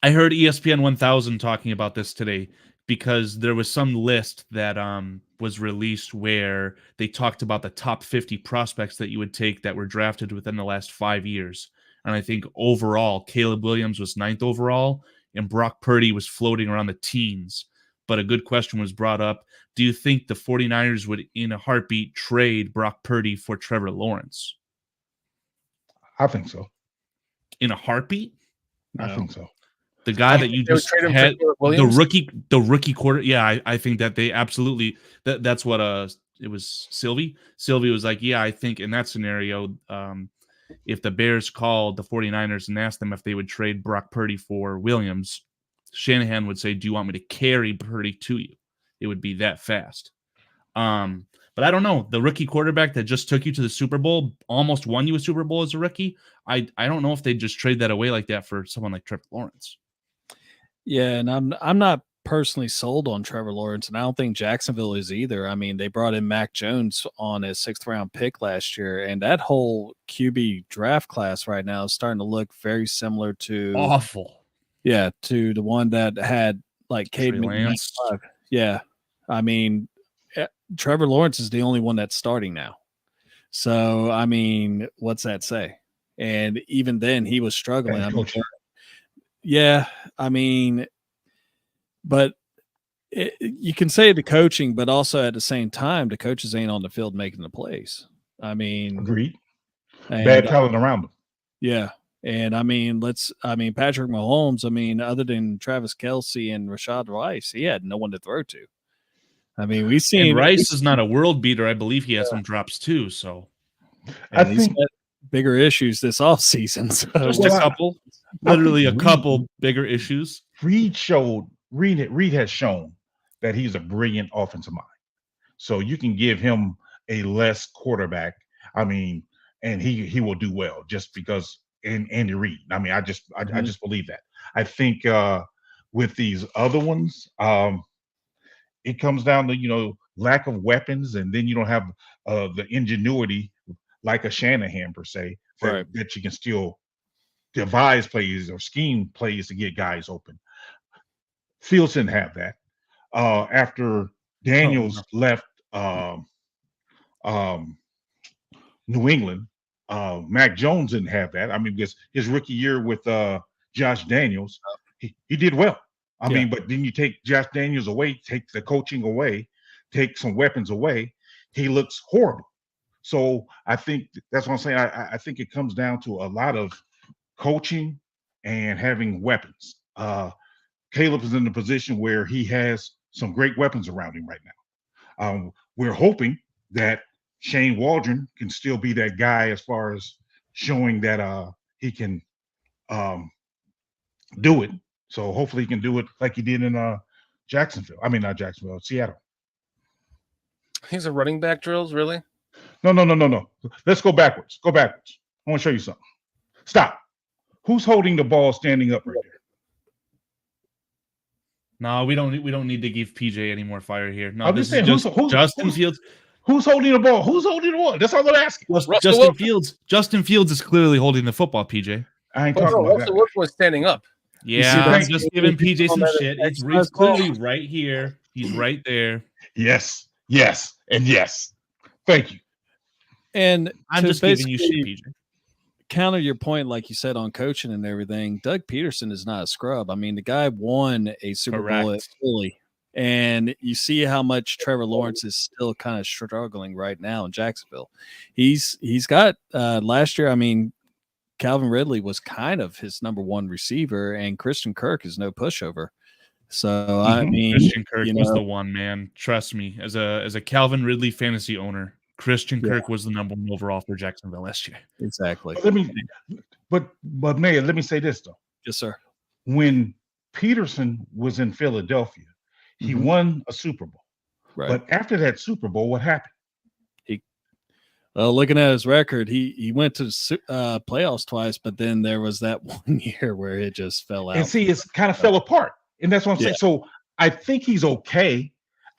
I heard ESPN 1000 talking about this today because there was some list that was released where they talked about the top 50 prospects that you would take that were drafted within the last 5 years. And I think overall, Caleb Williams was 9th overall, and Brock Purdy was floating around the teens. But a good question was brought up. Do you think the 49ers would, in a heartbeat, trade Brock Purdy for Trevor Lawrence? I think so. In a heartbeat? I think so. The guy that you just had, the rookie quarter. Yeah, I think that they absolutely, that's what it was Sylvie. Sylvie was like, yeah, I think in that scenario, if the Bears called the 49ers and asked them if they would trade Brock Purdy for Williams, Shanahan would say, do you want me to carry Purdy to you? It would be that fast. But I don't know. The rookie quarterback that just took you to the Super Bowl, almost won you a Super Bowl as a rookie. I don't know if they'd just trade that away like that for someone like Trevor Lawrence. Yeah, and I'm not personally sold on Trevor Lawrence, and I don't think Jacksonville is either. I mean, they brought in Mac Jones on a 6th round pick last year, and that whole QB draft class right now is starting to look very similar to awful. Yeah, to the one that had like Cade Lance. Yeah, I mean, Trevor Lawrence is the only one that's starting now. So I mean, what's that say? And even then, he was struggling. I mean, yeah, I mean, but you can say the coaching, but also at the same time, the coaches ain't on the field making the plays. I mean, agreed. Bad talent around them. Yeah. And I mean, Patrick Mahomes, I mean, other than Travis Kelce and Rashad Rice, he had no one to throw to. I mean, we've seen Rice is not a world beater. I believe he has some drops too. So I think bigger issues this offseason. So. Just a couple, literally a couple bigger issues. Reed has shown that he's a brilliant offensive mind. So you can give him a less quarterback. I mean, and he will do well just because in Andy Reid. I mean, I just believe that. I think with these other ones, it comes down to, lack of weapons, and then you don't have the ingenuity like a Shanahan per se that you can still devise plays or scheme plays to get guys open. Fields didn't have that. After Daniels left New England, Mac Jones didn't have that. I mean, because his rookie year with Josh Daniels, he did well. I mean, but then you take Josh Daniels away, take the coaching away, take some weapons away, he looks horrible. So I think that's what I'm saying. I think it comes down to a lot of coaching and having weapons. Caleb is in the position where he has some great weapons around him right now. We're hoping that Shane Waldron can still be that guy as far as showing that he can do it. So hopefully he can do it like he did in Seattle. He's a running back drills, really? No. Let's go backwards. I want to show you something. Stop. Who's holding the ball standing up right there? No, we don't need to give PJ any more fire here. No, I'm this just is saying, just Justin Fields. Who's holding the ball? That's all I'm asking. Justin Fields. Justin Fields is clearly holding the football, PJ. I ain't talking about that. Russell Wilson was standing up. Yeah, I'm just giving PJ some shit. It's clearly right here. He's right there. Yes, and yes. Thank you. And I'm just giving you shit, PJ. Counter your point, like you said, on coaching and everything. Doug Peterson is not a scrub. I mean, the guy won a Super Bowl at Philly, and you see how much Trevor Lawrence is still kind of struggling right now in Jacksonville. He's got last year. I mean, Calvin Ridley was kind of his number one receiver, and Christian Kirk is no pushover. So I mean, Christian Kirk was the one, man. Trust me, as a Calvin Ridley fantasy owner, Christian Kirk was the number one overall for Jacksonville last year. Exactly. But Mayor, let me say this though. Yes, sir. When Peterson was in Philadelphia, he won a Super Bowl. Right. But after that Super Bowl, what happened? Looking at his record, he went to playoffs twice, but then there was that one year where it just fell out. And see, it's kind of fell apart. And that's what I'm saying. So I think he's okay.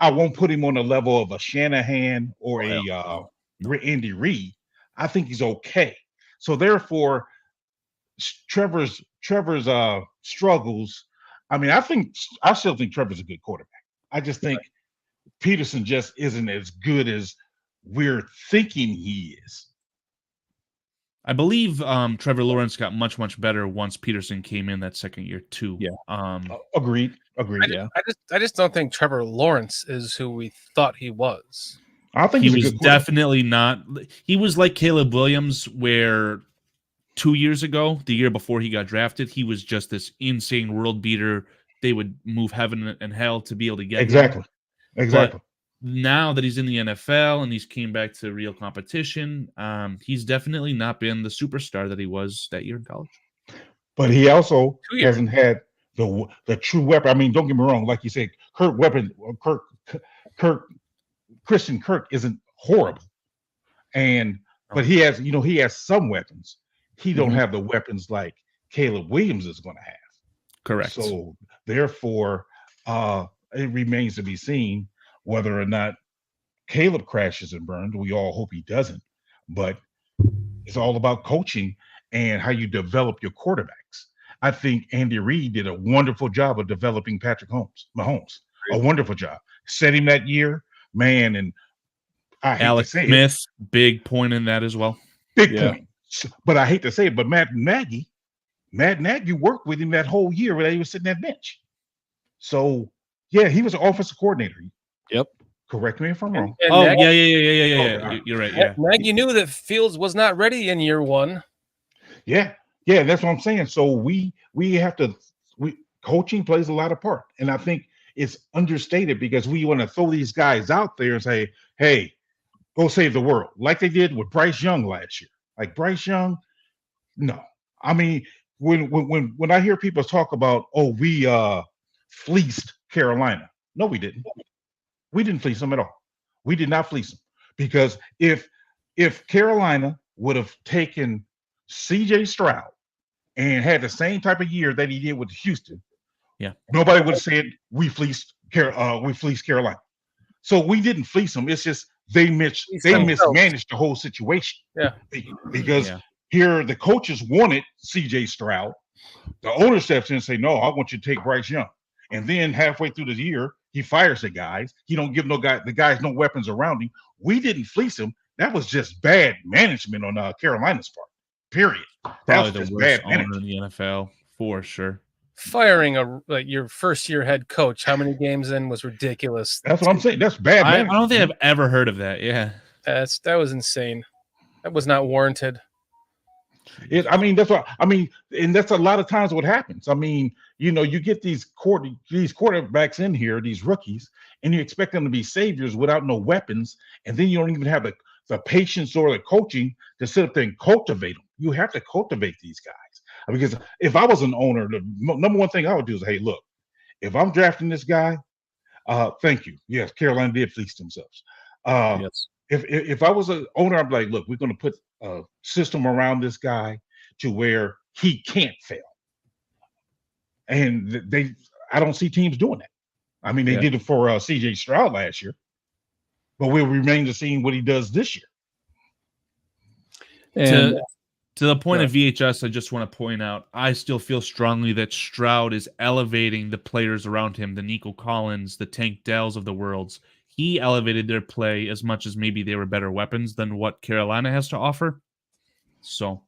I won't put him on the level of a Shanahan or Andy Reid. I think he's okay. So therefore, Trevor's struggles. I mean, I still think Trevor's a good quarterback. I just think Peterson just isn't as good as we're thinking he is. I believe Trevor Lawrence got much better once Peterson came in that second year too. Yeah. Agreed. Yeah. I just don't think Trevor Lawrence is who we thought he was. I think He he's a was good quarterback. definitely not. He was like Caleb Williams, where 2 years ago, the year before he got drafted, he was just this insane world beater. They would move heaven and hell to be able to get him. Exactly. Now that he's in the NFL and he's came back to real competition, he's definitely not been the superstar that he was that year in college. But he also 2 years. hasn't had the true weapon. I mean, don't get me wrong. Like you said, Christian Kirk isn't horrible, but he has some weapons. He don't have the weapons like Caleb Williams is going to have. Correct. So therefore, it remains to be seen whether or not Caleb crashes and burns. We all hope he doesn't, but it's all about coaching and how you develop your quarterbacks. I think Andy Reid did a wonderful job of developing Patrick Mahomes. A wonderful job. Set him that year, man, and I hate Alex to say Smith, big point in that as well. Big point. But I hate to say it, but Matt Nagy worked with him that whole year when he was sitting that bench. So yeah, he was an offensive coordinator. Yep. Correct me if I'm wrong. Oh, Nagy, yeah. You're right. Yeah. Nagy knew that Fields was not ready in year one. Yeah, that's what I'm saying. So we have to coaching plays a lot of part. And I think it's understated because we want to throw these guys out there and say, hey, go save the world, like they did with Bryce Young last year. Like Bryce Young, no. I mean, when I hear people talk about, oh, we fleeced Carolina. No, we didn't. We didn't fleece them at all. We did not fleece them. Because if Carolina would have taken CJ Stroud and had the same type of year that he did with Houston, nobody would have said we fleeced Carolina. So we didn't fleece them. It's just they mismanaged the whole situation. Yeah. Because here the coaches wanted CJ Stroud. The owner steps in and say, no, I want you to take Bryce Young. And then halfway through the year, he fires the guys. He don't give the guys no weapons around him. We didn't fleece him. That was just bad management on Carolina's part. Period. Probably the worst owner in the NFL for sure. Firing your first year head coach, how many games in was ridiculous. That's what I'm saying. That's bad. I don't think I've ever heard of that. Yeah. That was insane. That was not warranted. And that's a lot of times what happens. I mean, you get these quarterbacks in here, these rookies, and you expect them to be saviors without no weapons, and then you don't even have the patience or the coaching to sit up there and cultivate them. You have to cultivate these guys. Because if I was an owner, the number one thing I would do is, hey, look, if I'm drafting this guy, thank you. Yes, Carolina did fleece themselves. Yes. If I was an owner, I'm like, look, we're going to put a system around this guy to where he can't fail. And I don't see teams doing that. I mean, they did it for CJ Stroud last year, but we'll remain to see what he does this year. And to the point of VHS, I just want to point out, I still feel strongly that Stroud is elevating the players around him, the Nico Collins, the Tank Dells of the worlds. He elevated their play as much as maybe they were better weapons than what Carolina has to offer. So,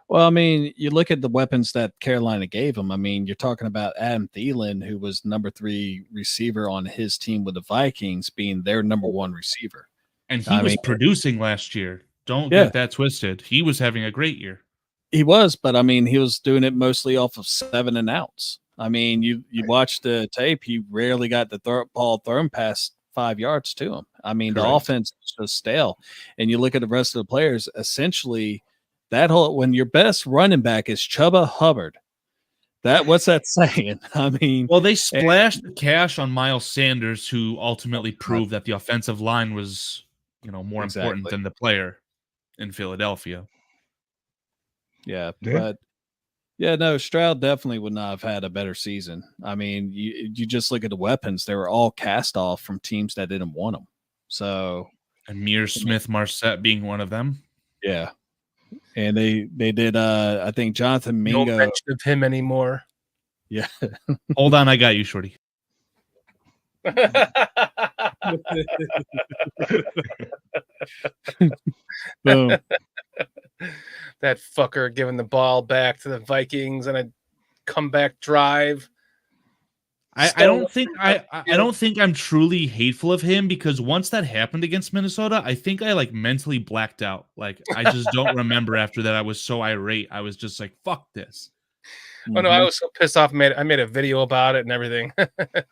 well, I mean, you look at the weapons that Carolina gave him. I mean, you're talking about Adam Thielen, who was number 3 receiver on his team with the Vikings, being their number 1 receiver. And he was producing last year. Don't get that twisted. He was having a great year. He was, but I mean, he was doing it mostly off of 7 and outs. I mean, you watch the tape, he rarely got the ball thrown past 5 yards to him. I mean, the offense is just stale. And you look at the rest of the players, essentially, when your best running back is Chuba Hubbard, what's that saying? I mean, well, they splashed the cash on Miles Sanders, who ultimately proved that the offensive line was, more important than the player in Philadelphia. Yeah, but Stroud definitely would not have had a better season. I mean, you just look at the weapons; they were all cast off from teams that didn't want them. So, Amir Smith-Marset being one of them. Yeah, and they did. I think Jonathan Mingo. No mention of him anymore. Yeah. Hold on, I got you, Shorty. Boom. that fucker giving the ball back to the Vikings and a comeback drive. I don't think I'm truly hateful of him, because once that happened against Minnesota, I think I like mentally blacked out. Like I just don't remember after that. I was so irate. I was just like, fuck this. Oh no, I was so pissed off. I made a video about it and everything.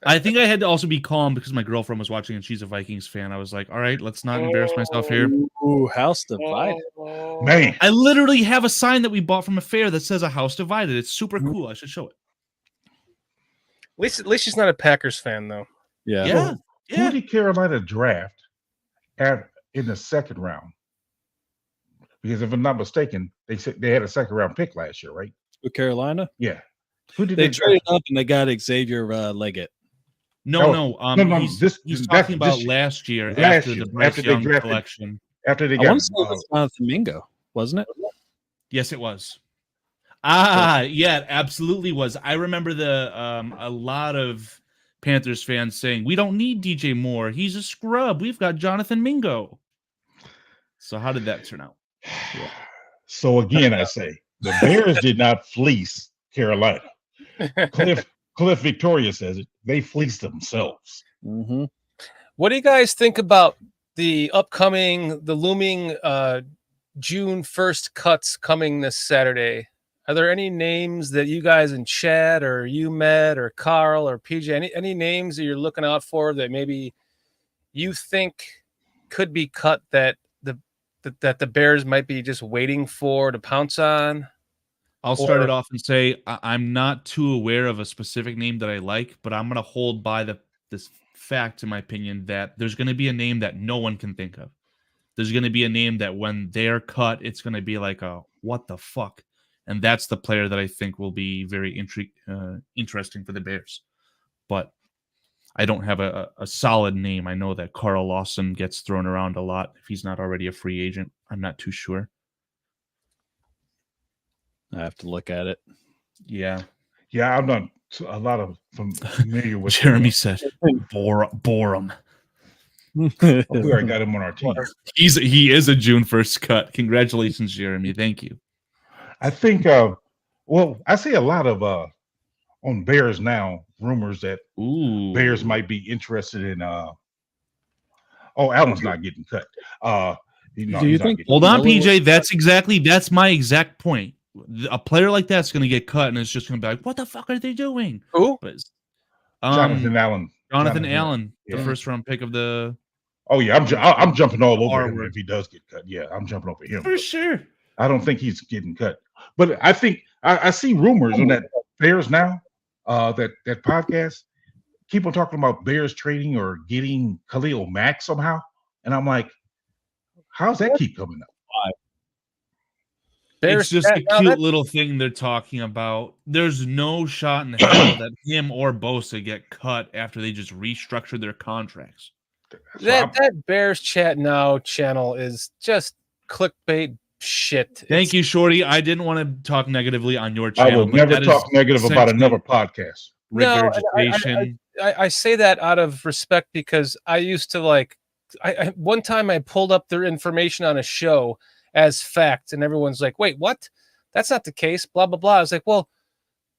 I think I had to also be calm because my girlfriend was watching and she's a Vikings fan. I was like, all right, let's not embarrass myself here. Ooh, house divided. Man, I literally have a sign that we bought from a fair that says a house divided. It's super cool. I should show it. At least she's not a Packers fan though. Yeah. who did Carolina draft in the second round? Because if I'm not mistaken, they said they had a second round pick last year, right? With Carolina? Yeah. Who did They draft? traded up and they got Xavier Leggett. No. He's talking about this last year last after year, the Bryce after they Young drafted- collection. After they I got want to say it was Jonathan Mingo, wasn't it? Yes, it was. Yeah, absolutely was. I remember a lot of Panthers fans saying, we don't need DJ Moore. He's a scrub. We've got Jonathan Mingo. So how did that turn out? So again, I say the Bears did not fleece Carolina. Cliff Victoria says it. They fleeced themselves. Mm-hmm. What do you guys think about the looming June 1st cuts coming this Saturday? Are there any names that you guys in chat or you met or Carl or PJ, any names that you're looking out for that maybe you think could be cut that the Bears might be just waiting for to pounce on? I'll start it off and say I'm not too aware of a specific name that I like, but I'm going to hold by this fact, in my opinion, that there's going to be a name that no one can think of. There's going to be a name that when they're cut, it's going to be like a what the fuck. And that's the player that I think will be very interesting for the Bears. But I don't have a solid name. I know that Carl Lawson gets thrown around a lot. If he's not already a free agent, I'm not too sure. I have to look at it. Yeah. Yeah, I'm not a lot of familiar with Jeremy said, bore him. We already got him on our team. He is a June 1st cut. Congratulations, Jeremy. Thank you. I think I see a lot of on Bears now rumors that Bears might be interested in Allen's not getting cut. Do you think? Hold on, PJ. That's my exact point. A player like that's going to get cut, and it's just going to be like, what the fuck are they doing? Who? But, Jonathan Allen. Jonathan Allen, the yeah. first round pick of the. Oh yeah, I'm jumping all over him if he does get cut. Yeah, I'm jumping over him for sure. I don't think he's getting cut, but I think I see rumors on that Bears now. That podcast keep on talking about Bears trading or getting Khalil Mack somehow, and I'm like, how's that keep coming up? It's just a cute little thing they're talking about. There's no shot in hell that him or Bosa get cut after they just restructure their contracts. That Bears Chat Now channel is just clickbait shit. Thank you, Shorty. I didn't want to talk negatively on your channel. I will never talk negative about another podcast. Regurgitation. I say that out of respect because I used to I one time I pulled up their information on a show as fact, and everyone's like, "Wait, what? That's not the case." Blah blah blah. I was like, "Well."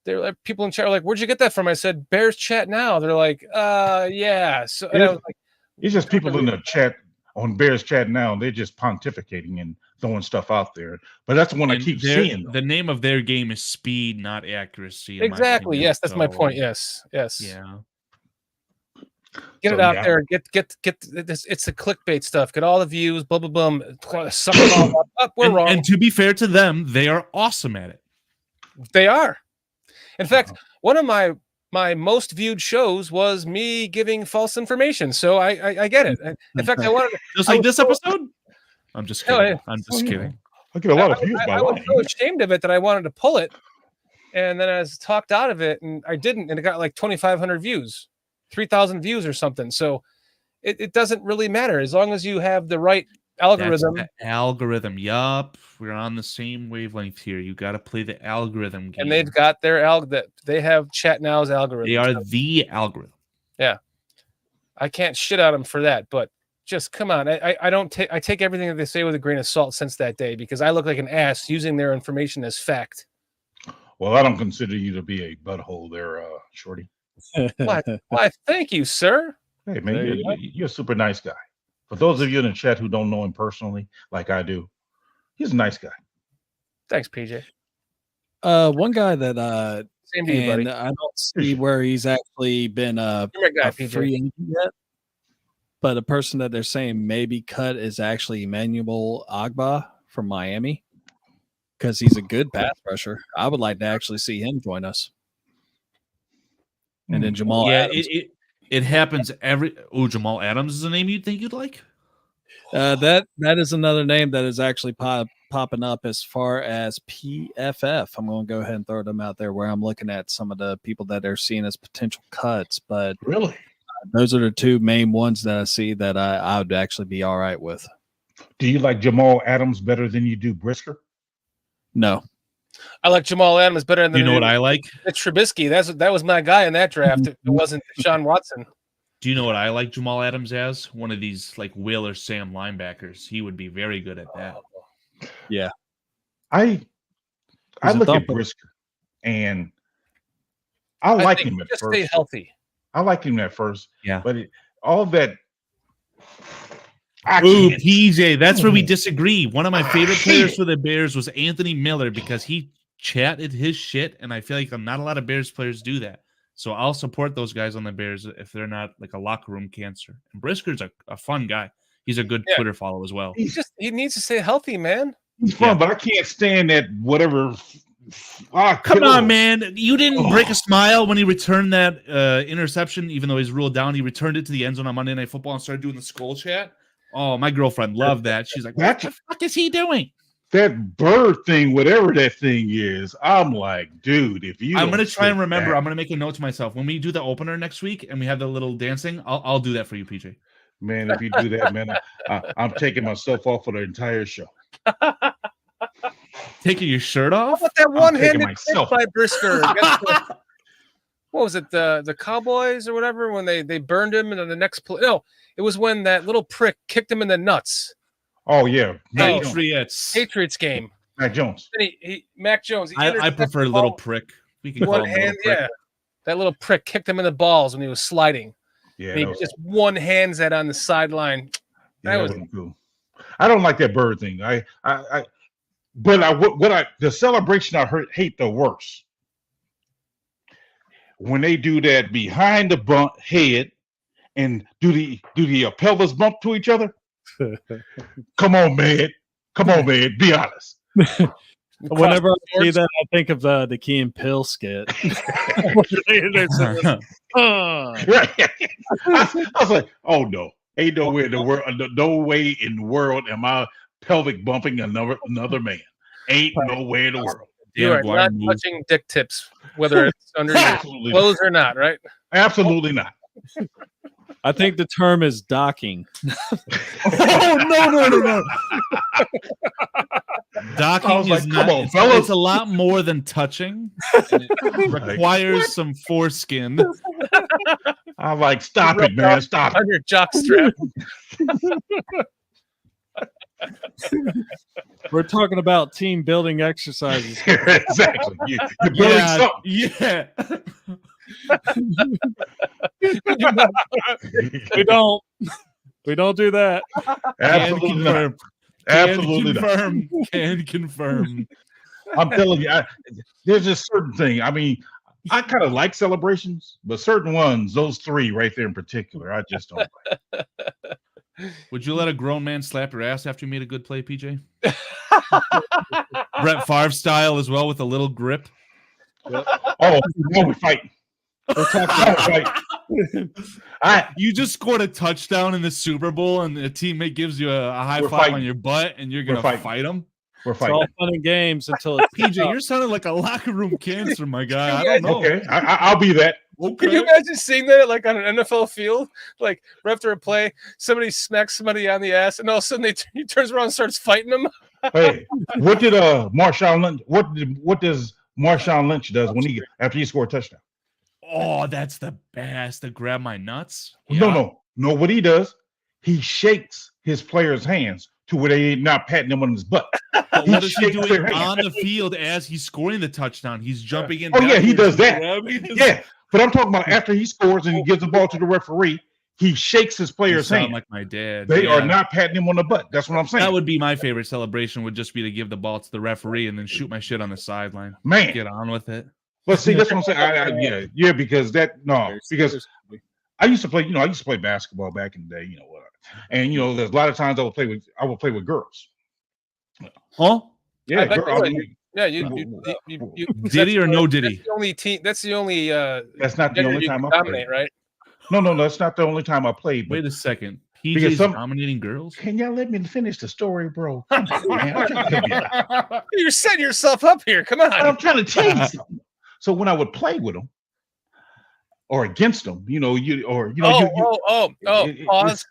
They're like, people in chat are like, "Where'd you get that from?" I said, "Bears Chat Now." They're like, yeah." So and I was like, it's just people in the chat on Bears Chat Now. They're just pontificating and throwing stuff out there. But that's the one I keep seeing. The name of their game is speed, not accuracy. Exactly. Yes, that's my point. Yes. Yeah. Get it out there. Get this. It's the clickbait stuff. Get all the views. Blah blah blah. Suck it all up. We're wrong. And to be fair to them, they are awesome at it. They are. In fact, one of my most viewed shows was me giving false information. So I get it. In fact, I wanted to, just like this episode. I'm just kidding. I'm just kidding. I get a lot of views. I was so ashamed of it that I wanted to pull it, and then I was talked out of it, and I didn't, and it got like 2,500 views, 3,000 views or something. So it doesn't really matter as long as you have the right algorithm. That's the algorithm. Yup. We're on the same wavelength here. You got to play the algorithm game. And they've got their they have Chat Now's algorithm. They are the algorithm. Yeah. I can't shit on them for that, but just come on. I don't take I take everything that they say with a grain of salt since that day because I look like an ass using their information as fact. Well, I don't consider you to be a butthole there, Shorty. Why? Thank you, sir. Hey, man, you're a super nice guy. For those of you in the chat who don't know him personally, like I do, he's a nice guy. Thanks, PJ. One guy that Same to you, buddy. I don't see where he's actually been You're my guy, a PJ. free agent yet. But a person that they're saying maybe cut is actually Emmanuel Agba from Miami because he's a good pass rusher. I would like to actually see him join us. And then Jamal Adams. It happens Jamal Adams is a name you'd think you'd like? That is another name that is actually popping up as far as PFF. I'm going to go ahead and throw them out there where I'm looking at some of the people that they're seeing as potential cuts. But really, those are the two main ones that I see that I would actually be all right with. Do you like Jamal Adams better than you do Brisker? No. I like Jamal Adams better than you know what I like? It's Trubisky. That was my guy in that draft. It wasn't Deshaun Watson. Do you know what I like Jamal Adams as? One of these like Will or Sam linebackers. He would be very good at that. Yeah. I look at Brisker and I like him at just first. Stay healthy. I like him at first. Yeah. But all that. Ooh, PJ, that's where we disagree. One of my favorite players for the Bears was Anthony Miller because he chatted his shit, and I feel like not a lot of Bears players do that. So I'll support those guys on the Bears if they're not like a locker room cancer. And Brisker's a fun guy. He's a good Twitter follow as well. He needs to stay healthy, man. He's fun, but I can't stand that whatever. Come on, man. You didn't break a smile when he returned that interception, even though he's ruled down. He returned it to the end zone on Monday Night Football and started doing the skull chat. Oh, my girlfriend loved that. She's like, what the fuck is he doing? That bird thing, whatever that thing is, I'm like, dude, if you I'm going to try and remember. I'm going to make a note to myself. When we do the opener next week and we have the little dancing, I'll do that for you, PJ. Man, if you do that, man, I'm taking myself off for the entire show. Taking your shirt off? How about that one-handed kick by Brisker? What was it, the Cowboys or whatever, when they burned him and then the next play? No, it was when that little prick kicked him in the nuts. Oh, yeah. Patriots game. Mac Jones. Mac Jones. I prefer little prick. We can call him little prick. That little prick kicked him in the balls when he was sliding. Yeah, and he just one hands that on the sideline. That was cool. I don't like that bird thing. The celebration I hate the worst when they do that behind the head and do the pelvis bump to each other. Come on, man. Be honest. Whenever I see that, I think of the Key and Peele skit. Right. I was like, oh no, ain't no way in the world, no way in the world am I pelvic bumping another man. Ain't no way in the world. You are not touching dick tips, whether it's under your clothes or not, right? Absolutely not. I think the term is docking. No. Docking is not. It's a lot more than touching. It requires some foreskin. I'm like, stop it, man. Stop it. On your jock strap. We're talking about team building exercises. Exactly. You're building something. Yeah. We don't do that. Absolutely not. Absolutely not. Can confirm. I'm telling you, there's a certain thing. I mean, I kind of like celebrations, but certain ones, those three right there in particular, I just don't like. Would you let a grown man slap your ass after you made a good play, PJ? Brett Favre style as well, with a little grip. Oh, we're fighting. We're talking about You just scored a touchdown in the Super Bowl, and a teammate gives you a high five on your butt, and you're going to fight him? We're fighting. It's all fun and games until it's PJ, you're sounding like a locker room cancer, my guy. I don't know. Okay, I'll be that. Okay. Can you imagine seeing that like on an NFL field? Like right after a play, somebody smacks somebody on the ass, and all of a sudden he turns around and starts fighting them. Hey, what did Marshawn Lynch? What does Marshawn Lynch does when after he scored a touchdown? Oh, that's the best. To grab my nuts. Yeah. No. What he does, he shakes his players' hands to where they not patting him on his butt. But what is he shakes doing their hand. on the field as he's scoring the touchdown? He's jumping in. Oh, yeah, he does that. grabbing his- Yeah, but I'm talking about after he scores and he gives the ball to the referee, he shakes his You players' sound hand. like my dad. They Yeah. are not patting him on the butt. That's what I'm saying. That would be my favorite celebration. Would just be to give the ball to the referee and then shoot my shit on the sideline. Man, Get on with it. but see, that's what I'm saying. Yeah, because because I used to play basketball back in the day, and there's a lot of times I would play with girls. Huh? Yeah, I bet girl, you would. Yeah, you Did he or no did he? That's the only team. That's the only. that's not the gender only you time can I dominate, played. right? No, that's not the only time I played. But Wait a second. Because PJ's dominating girls? can y'all let me finish the story, bro? Come on, man. I'm trying to help you out. You're setting yourself up here. Come on. I'm trying to tell you something. So when I would play with them or against them, Pause.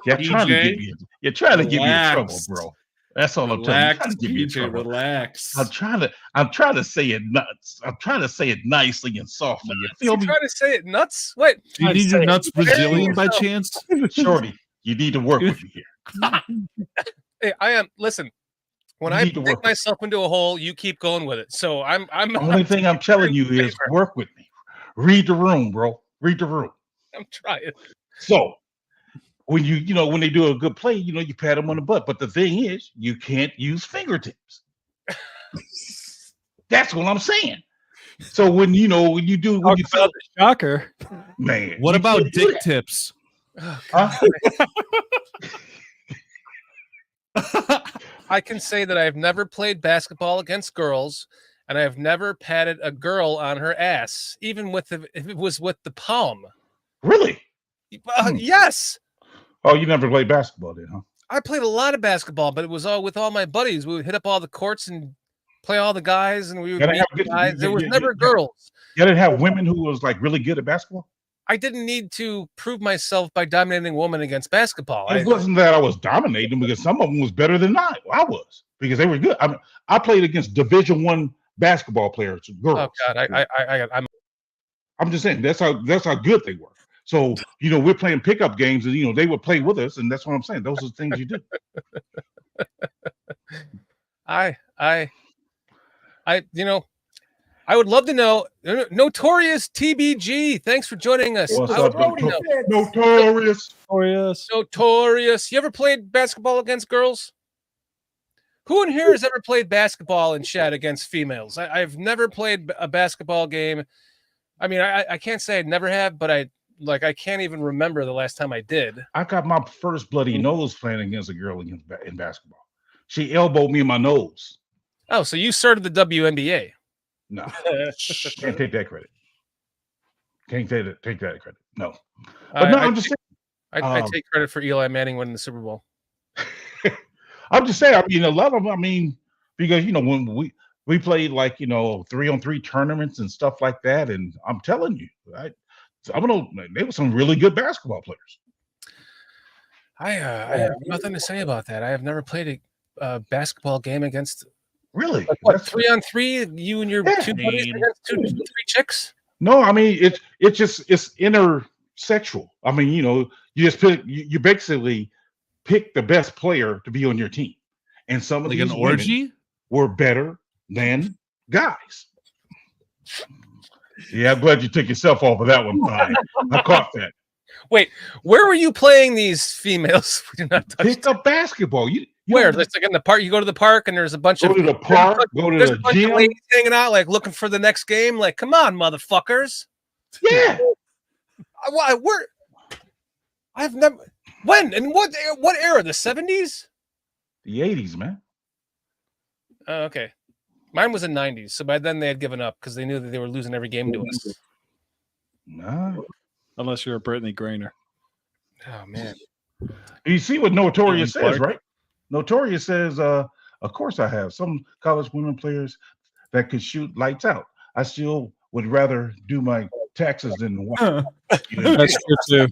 You're trying to PJ, get me. You're trying to get me in trouble, relax. bro. That's all I'm telling you. You're trying Relax, to get me in PJ, trouble. relax. I'm trying to say it nuts. I'm trying to say it nicely and softly. You You feel me? trying to say it nuts? Wait. Do you need your nuts Brazilian by chance? Shorty, you need to work with me here. Hey, I am. Listen, when You I need to dig work. myself into a hole, you keep going with it. So I'm. The only thing I'm telling you is favor. work with me. Read the room, bro. Read the room. I'm trying. So when when they do a good play, you pat them on the butt. But the thing is, you can't use fingertips. That's what I'm saying. So when you do Talk about the shocker. man, What you about can't do dick tips? that. Huh? I can say that I've never played basketball against girls, and I've never patted a girl on her ass, even if it was with the palm. Really? Yes, Oh, you never played basketball then, huh? I played a lot of basketball, but it was all with all my buddies. We would hit up all the courts and play all the guys, and we would Gotta meet have the good- guys. There was yeah, never yeah. girls. You didn't have women who was like really good at basketball. I didn't need to prove myself by dominating women against basketball. It wasn't that I was dominating because some of them was better than I was because they were good. I mean, I played against Division I basketball players, girls. Oh God, I'm just saying that's how good they were. So we're playing pickup games, and they would play with us, and that's what I'm saying. Those are the things you do. I would love to know. Notorious TBG, thanks for joining us. What's I would up, love to know. Notorious? Oh yes. Notorious. You ever played basketball against girls? Who in here has ever played basketball and shed against females? I've never played a basketball game. I mean, I can't say I never have, but I can't even remember the last time I did. I got my first bloody nose playing against a girl in basketball. She elbowed me in my nose. Oh, so you started the WNBA. No, can't take that credit. Can't take that credit. No, but no, I'm just saying. I take credit for Eli Manning winning the Super Bowl. I'm just saying. I mean, a lot of them. I mean, because when we played like 3-on-3 tournaments and stuff like that, and I'm telling you, right? I don't know. They were some really good basketball players. I have nothing to say about that. I have never played a basketball game against. Really? Like what, That's- 3-on-3? You and your two buddies against three chicks? No, I mean it's intersexual. I mean, you just pick. You basically pick the best player to be on your team, and some of Like these an women orgy? were better than guys. Yeah, I'm glad you took yourself off of that one, Brian. I caught that. Wait, where were you playing these females? We did not touch Pick up basketball. You where? don't It's like in the park. You go to the park and there's a bunch go of to the park, go to there's a the bunch of gym. ladies hanging out, like looking for the next game. Like, come on, motherfuckers! Yeah, Where? I've never. When and what era? The 70s? the 80s, man. Oh, okay. Mine was in 90s, so by then they had given up because they knew that they were losing every game to us. Nah. Unless you're a Brittany Griner. Oh man. You see what Notorious Caitlin says, Clark. right? Notorious says, of course I have some college women players that could shoot lights out. I still would rather do my taxes than watch. That's true too.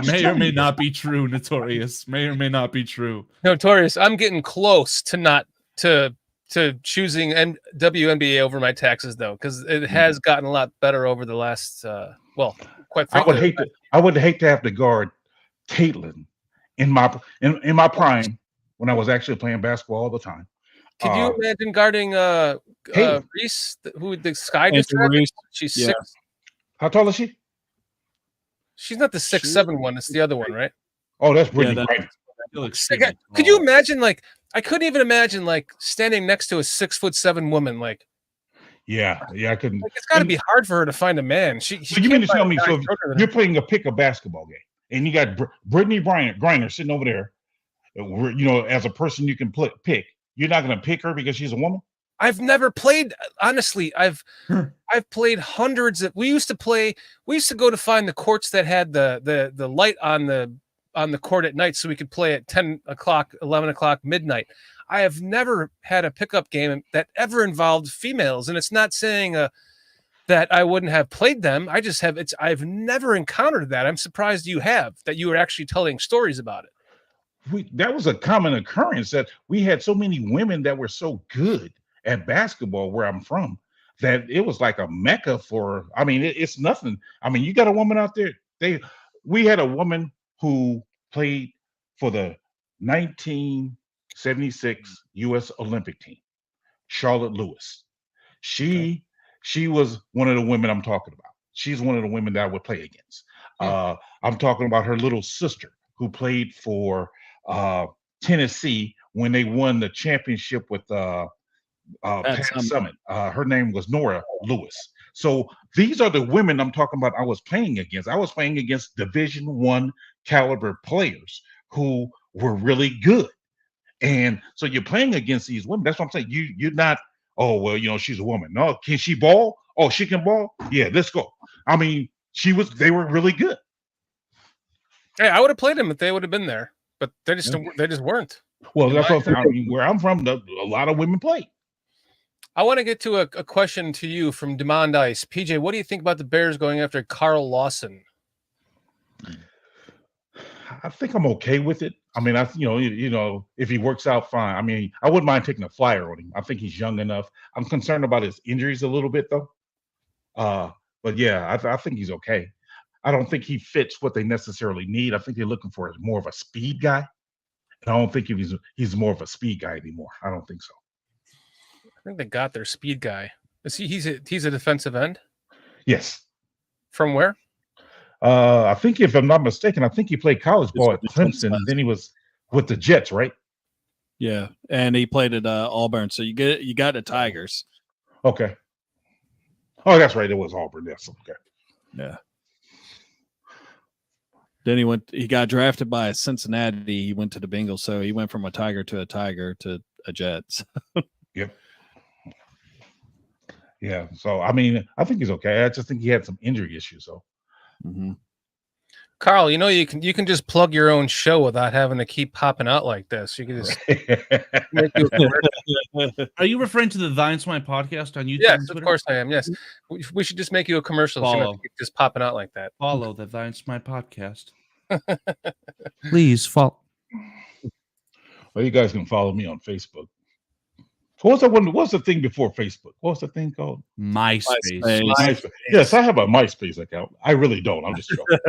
May or may not be true, Notorious. May or may not be true. Notorious. I'm getting close to not to to choosing WNBA over my taxes though, because it has gotten a lot better over the last. Quite I frankly, would hate to have to guard Caitlin in my prime when I was actually playing basketball all the time. Could you imagine guarding Caitlin. Reese, who the Sky Anthony just drafted? Reese. She's Yeah. 6. How tall is she? She's not the 6'7" one. It's the other one, right? Oh, that's Brittany that- Griner. Still Like, extremely could you tall. imagine? Like, I couldn't even imagine like standing next to a 6'7" woman. Like Yeah, I couldn't. it's got to And- be hard for her to find a man. She So you mean to can't tell find me, a guy so shorter than you're her. playing a pick-up basketball game, and you got Brittany Griner sitting over there, as a person you can pick, you're not going to pick her because she's a woman? I've never played. Honestly, I've played hundreds of. We used to go to find the courts that had the light on the court at night, so we could play at 10 o'clock, 11 o'clock, midnight. I have never had a pickup game that ever involved females, and it's not saying that I wouldn't have played them. I just have. I've never encountered that. I'm surprised you have. That you were actually telling stories about it. That was a common occurrence, that we had so many women that were so good at basketball where I'm from that it was like a mecca for. I mean, it's nothing. I mean, you got a woman out there. We had a woman who played for the 1976 U.S. Olympic team, Charlotte Lewis. She was one of the women I'm talking about. She's one of the women that I would play against. I'm talking about her little sister who played for Tennessee when they won the championship with Pat Summit. Her name was Nora Lewis. So these are the women I'm talking about I was playing against. I was playing against Division I caliber players who were really good. And so you're playing against these women. That's what I'm saying. You're not, she's a woman. No, can she ball? Oh, she can ball? Yeah, let's go. I mean, they were really good. Hey, I would have played them if they would have been there, but they just weren't. Well, that's what I'm saying. I mean, where I'm from, a lot of women play. I want to get to a question to you from Demand Ice. PJ, what do you think about the Bears going after Carl Lawson? I think I'm okay with it. I mean, if he works out fine. I mean, I wouldn't mind taking a flyer on him. I think he's young enough. I'm concerned about his injuries a little bit, though. But yeah, I think he's okay. I don't think he fits what they necessarily need. I think they're looking for more of a speed guy. And I don't think he's more of a speed guy anymore. I don't think so. I think they got their speed guy. He's a defensive end? Yes. From where? I think, if I'm not mistaken, I think he played college ball at Clemson, and then he was with the Jets, right? Yeah, and he played at Auburn. So you got the Tigers. Okay. Oh, that's right. It was Auburn. Yes. Okay. Yeah. Then he got drafted by Cincinnati. He went to the Bengals. So he went from a Tiger to a Jets. Yep. Yeah. So, I mean, I think he's okay. I just think he had some injury issues. So. Mm-hmm. Carl, you can just plug your own show without having to keep popping out like this. You can just make you a commercial. Are you referring to the Thine Smite podcast on YouTube? Yes, of course I am. Yes, we should just make you a commercial. So you don't have to keep just popping out like that. Follow the Thine Smite podcast. Please follow. Well, you guys can follow me on Facebook. What's that one? What's the thing before Facebook? What's the thing called? MySpace. MySpace. Yes, I have a MySpace account. I really don't. I'm just joking.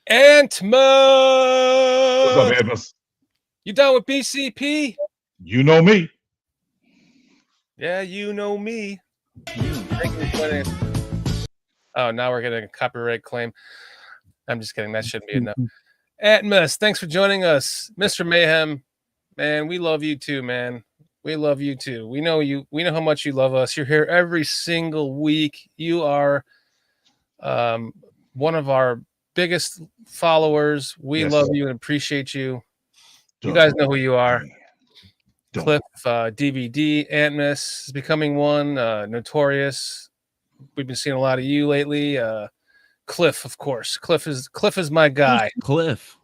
Antmus! What's up, Antmus? You down with BCP? You know me. Yeah, you know me. Oh, now we're getting a copyright claim. I'm just kidding. That shouldn't be enough. Atmos, thanks for joining us. Mr. Mayhem, man, we love you too, man. We love you too. We know you. We know how much you love us. You're here every single week. You are one of our biggest followers. We love you and appreciate you. You guys know who you are. Cliff, DVD, Antmus is becoming one. Notorious. We've been seeing a lot of you lately. Cliff, of course. Cliff is my guy. Cliff.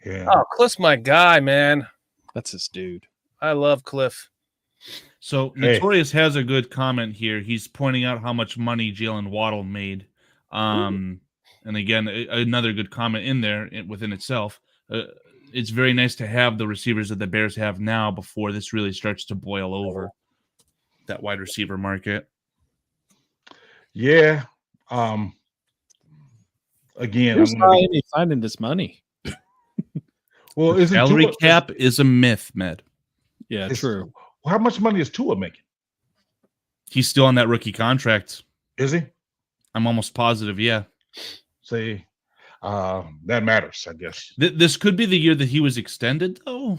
Yeah. Oh, Cliff's my guy, man. That's his dude. I love Cliff. So Notorious has a good comment here. He's pointing out how much money Jalen Waddle made. And again, another good comment in there within itself. it's very nice to have the receivers that the Bears have now before this really starts to boil over that wide receiver market. Yeah. Again, Who's finding this money? well, The salary cap is a myth, Med. Yeah, true. How much money is Tua making? He's still on that rookie contract. Is he? I'm almost positive, yeah. See, that matters, I guess. This could be the year that he was extended, though.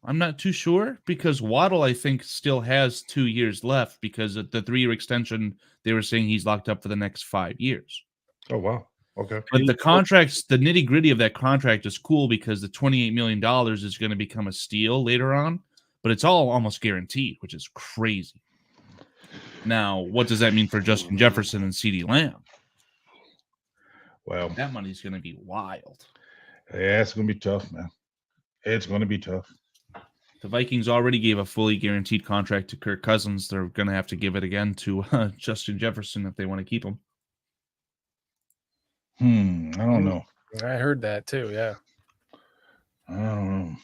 I'm not too sure because Waddle, I think, still has 2 years left because of the 3-year extension, they were saying he's locked up for the next 5 years. Oh, wow. Okay. But the contracts, the nitty gritty of that contract is cool because the $28 million is going to become a steal later on, but it's all almost guaranteed, which is crazy. Now, what does that mean for Justin Jefferson and CeeDee Lamb? Well, that money's going to be wild. Yeah, it's going to be tough, man. It's going to be tough. The Vikings already gave a fully guaranteed contract to Kirk Cousins. They're going to have to give it again to Justin Jefferson if they want to keep him. I don't know. I heard that too. Yeah. I don't know.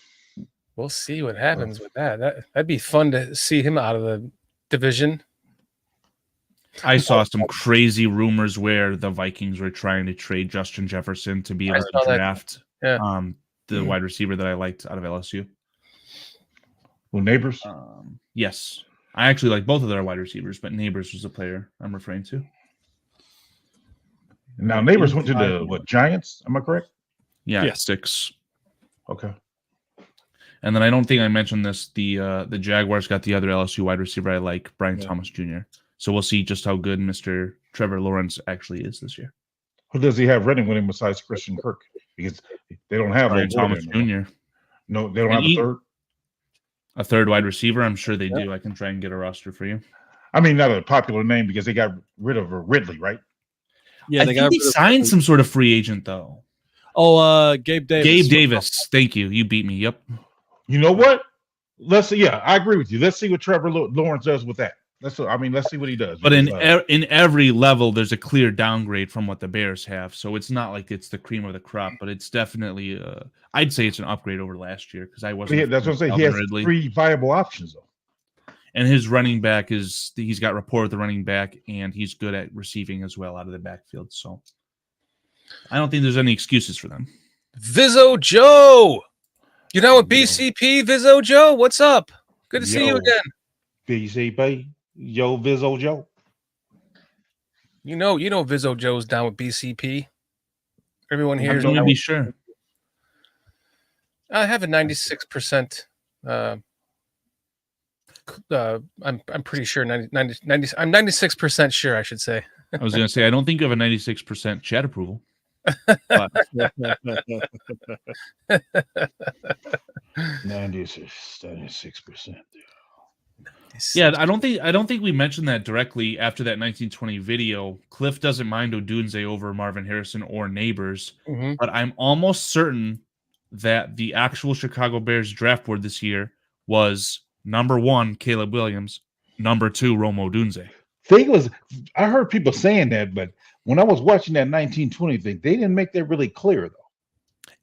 We'll see what happens with that. That'd be fun to see him out of the division. I saw some crazy rumors where the Vikings were trying to trade Justin Jefferson to be able to draft the wide receiver that I liked out of LSU. Well, Neighbors? Yes. I actually like both of their wide receivers, but Neighbors was the player I'm referring to. Now, Neighbors went to the Giants? Am I correct? Yeah, 6. Okay. And then I don't think I mentioned this. The Jaguars got the other LSU wide receiver I like, Brian Thomas Jr. So we'll see just how good Mr. Trevor Lawrence actually is this year. Who does he have running with him besides Christian Kirk? Because they don't have Brian Thomas Jr. No, they don't have a third? A third wide receiver? I'm sure they do. I can try and get a roster for you. I mean, not a popular name because they got rid of Ridley, right? Yeah, I think he signed some sort of free agent, though. Oh, Gabe Davis. Gabe Davis. Thank you. You beat me. Yep. You know what? Let's see. Yeah, I agree with you. Let's see what Trevor Lawrence does with that. Let's see what he does. But in every level, there's a clear downgrade from what the Bears have. So it's not like it's the cream of the crop, but it's definitely, I'd say it's an upgrade over last year because I wasn't. Yeah, that's what I'm saying. He has 3 viable options, though. And his running back he's got rapport with the running back, and he's good at receiving as well out of the backfield. So I don't think there's any excuses for them. Vizzo Joe, you know what BCP Vizzo Joe? What's up? Good to see you again. BCP, yo, Vizzo Joe. You know, Vizzo Joe's down with BCP. Everyone here. Let me be sure. I have a 96%. I'm pretty sure 90, I'm 96% sure, I should say. I was going to say, I don't think you have a 96% chat approval. But 96%. Yeah, I don't think we mentioned that directly after that 1920 video. Cliff doesn't mind Odunze over Marvin Harrison or Neighbors, but I'm almost certain that the actual Chicago Bears draft board this year was number 1, Caleb Williams, number 2, Rome Odunze. I heard people saying that, but when I was watching that 1920 thing, they didn't make that really clear, though.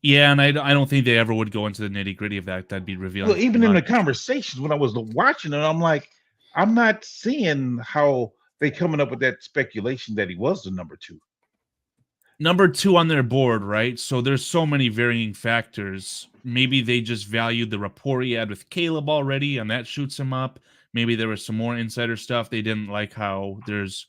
Yeah, and I don't think they ever would go into the nitty gritty of that. That'd be revealing. Well, even in the conversations when I was watching it, I'm like, I'm not seeing how they coming up with that speculation that he was the number 2. Number 2 on their board, right? So there's so many varying factors. Maybe they just valued the rapport he had with Caleb already, and that shoots him up. Maybe there was some more insider stuff. They didn't like how there's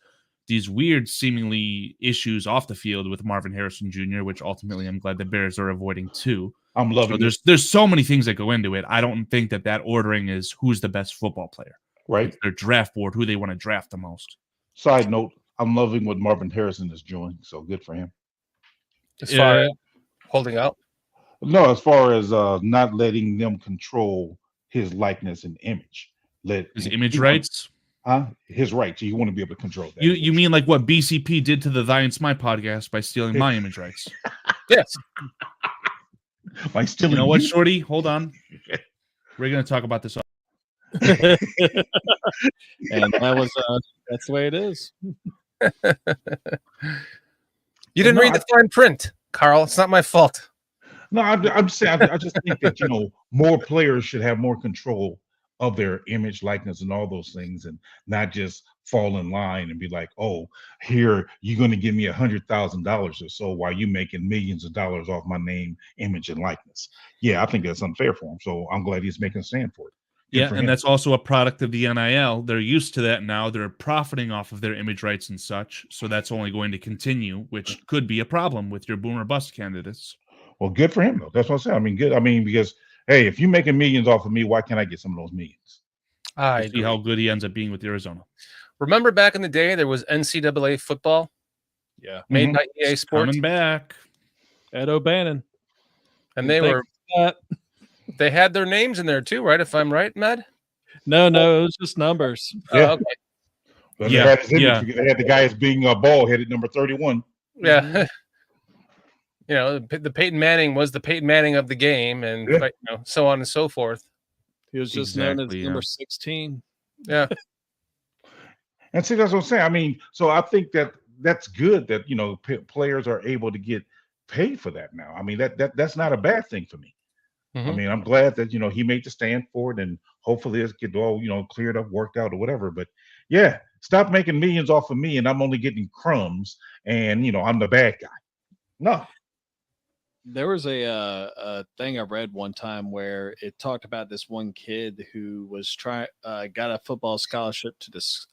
these weird, seemingly issues off the field with Marvin Harrison Jr., which ultimately I'm glad the Bears are avoiding too. I'm loving it. There's so many things that go into it. I don't think that ordering is who's the best football player. Right. It's their draft board, who they want to draft the most. Side note, I'm loving what Marvin Harrison is doing, so good for him. As far as holding out? No, as far as not letting them control his likeness and image. His image rights? His rights. You want to be able to control that. You mean like what BCP did to the Thy and Smite podcast by stealing my image rights? Yes. By stealing you know what, Shorty? Hold on. We're going to talk about this. And that's the way it is. You didn't read the fine print, Carl. It's not my fault. No, I'm saying I just think that more players should have more control of their image, likeness, and all those things, and not just fall in line and be like, "Oh, here you're going to give me $100,000 or so while you making millions of dollars off my name, image, and likeness." Yeah, I think that's unfair for him. So I'm glad he's making a stand for it. Good Yeah, for and him. that's also a product of the NIL. They're used to that now. They're profiting off of their image rights and such. So that's only going to continue, which could be a problem with your boom or bust candidates. Well, good for him though. That's what I'm saying. I mean, good. I mean, because hey, if you're making millions off of me, why can't I get some of those millions? I We'll see how good he ends up being with Arizona. remember back in the day there was NCAA football Yeah. made Mhm. by EA Sports, Coming back. Ed O'Bannon. and they had their names in there too, right? If I'm right, Matt. No, it was just numbers. Yeah. Oh, okay. But Yeah, they had his image. yeah. They had the guy as being ball headed number 31. Yeah. The Peyton Manning was the Peyton Manning of the game, and Yeah. so on and so forth. He was just known as Exactly, number yeah. 16. Yeah. And see, that's what I'm saying. I mean, so I think that's good that players are able to get paid for that now. I mean, that's not a bad thing for me. I Mhm. mean, I'm glad that he made the stand for it, and hopefully it's get all cleared up, worked out, or whatever. But yeah, stop making millions off of me, and I'm only getting crumbs, and I'm the bad guy. No. There was a thing I read one time where it talked about this one kid who was got a football scholarship to this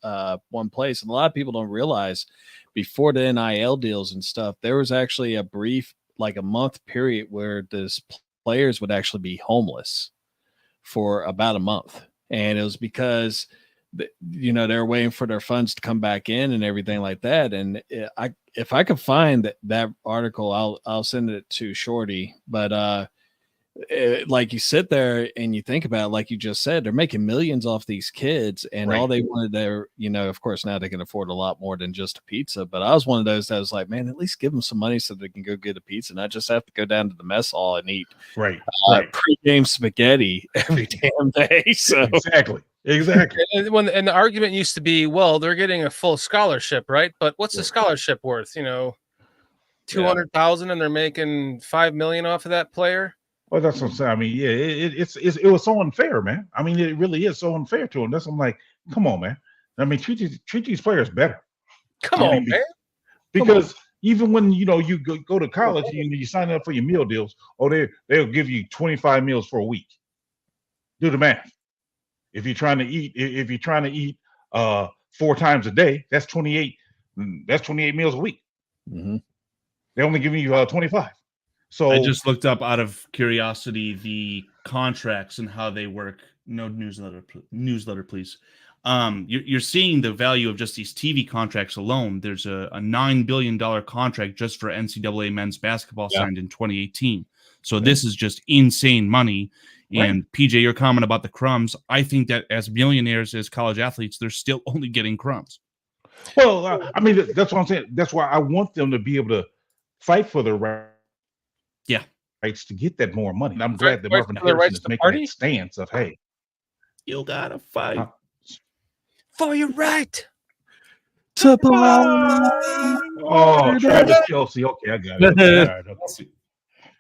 one place. And a lot of people don't realize before the NIL deals and stuff, there was actually a brief, like a month period where this players would actually be homeless for about a month. And it was because they're waiting for their funds to come back in and everything like that. And if I could find that article, I'll send it to Shorty. But like you sit there and you think about it, like you just said, they're making millions off these kids, and Right. all they wanted there, of course now they can afford a lot more than just a pizza. But I was one of those that was like, man, at least give them some money so they can go get a pizza, not just have to go down to the mess hall and eat Right. pre-game spaghetti every damn day. So Exactly. And the argument used to be, well, they're getting a full scholarship, right? But what's the scholarship worth? 200,000, and they're making $5 million off of that player. Well, that's what I'm saying. I mean, yeah, it was so unfair, man. I mean, it really is so unfair to him. That's I'm like, come on, man. I mean, treat these players better. Come I on, mean, man. Because even when you go to college, you sign up for your meal deals, they'll give you 25 meals for a week. Do the math. If you're trying to eat 4 times a day, that's 28. That's 28 meals a week. Mm-hmm. They're only giving you 25. So I just looked up out of curiosity the contracts and how they work. No newsletter, please. You're seeing the value of just these TV contracts alone. There's a $9 billion contract just for NCAA men's basketball signed in 2018. So this is just insane money. And PJ, your comment about the crumbs, I think that as millionaires, as college athletes, they're still only getting crumbs. Well, I mean, that's what I'm saying. That's why I want them to be able to fight for their rights to get that more money. And I'm glad that Marvin Harrison is making that stance of, hey, you gotta fight for your right to Oh, Travis Kelce. Okay, I got it. Okay, all right, okay.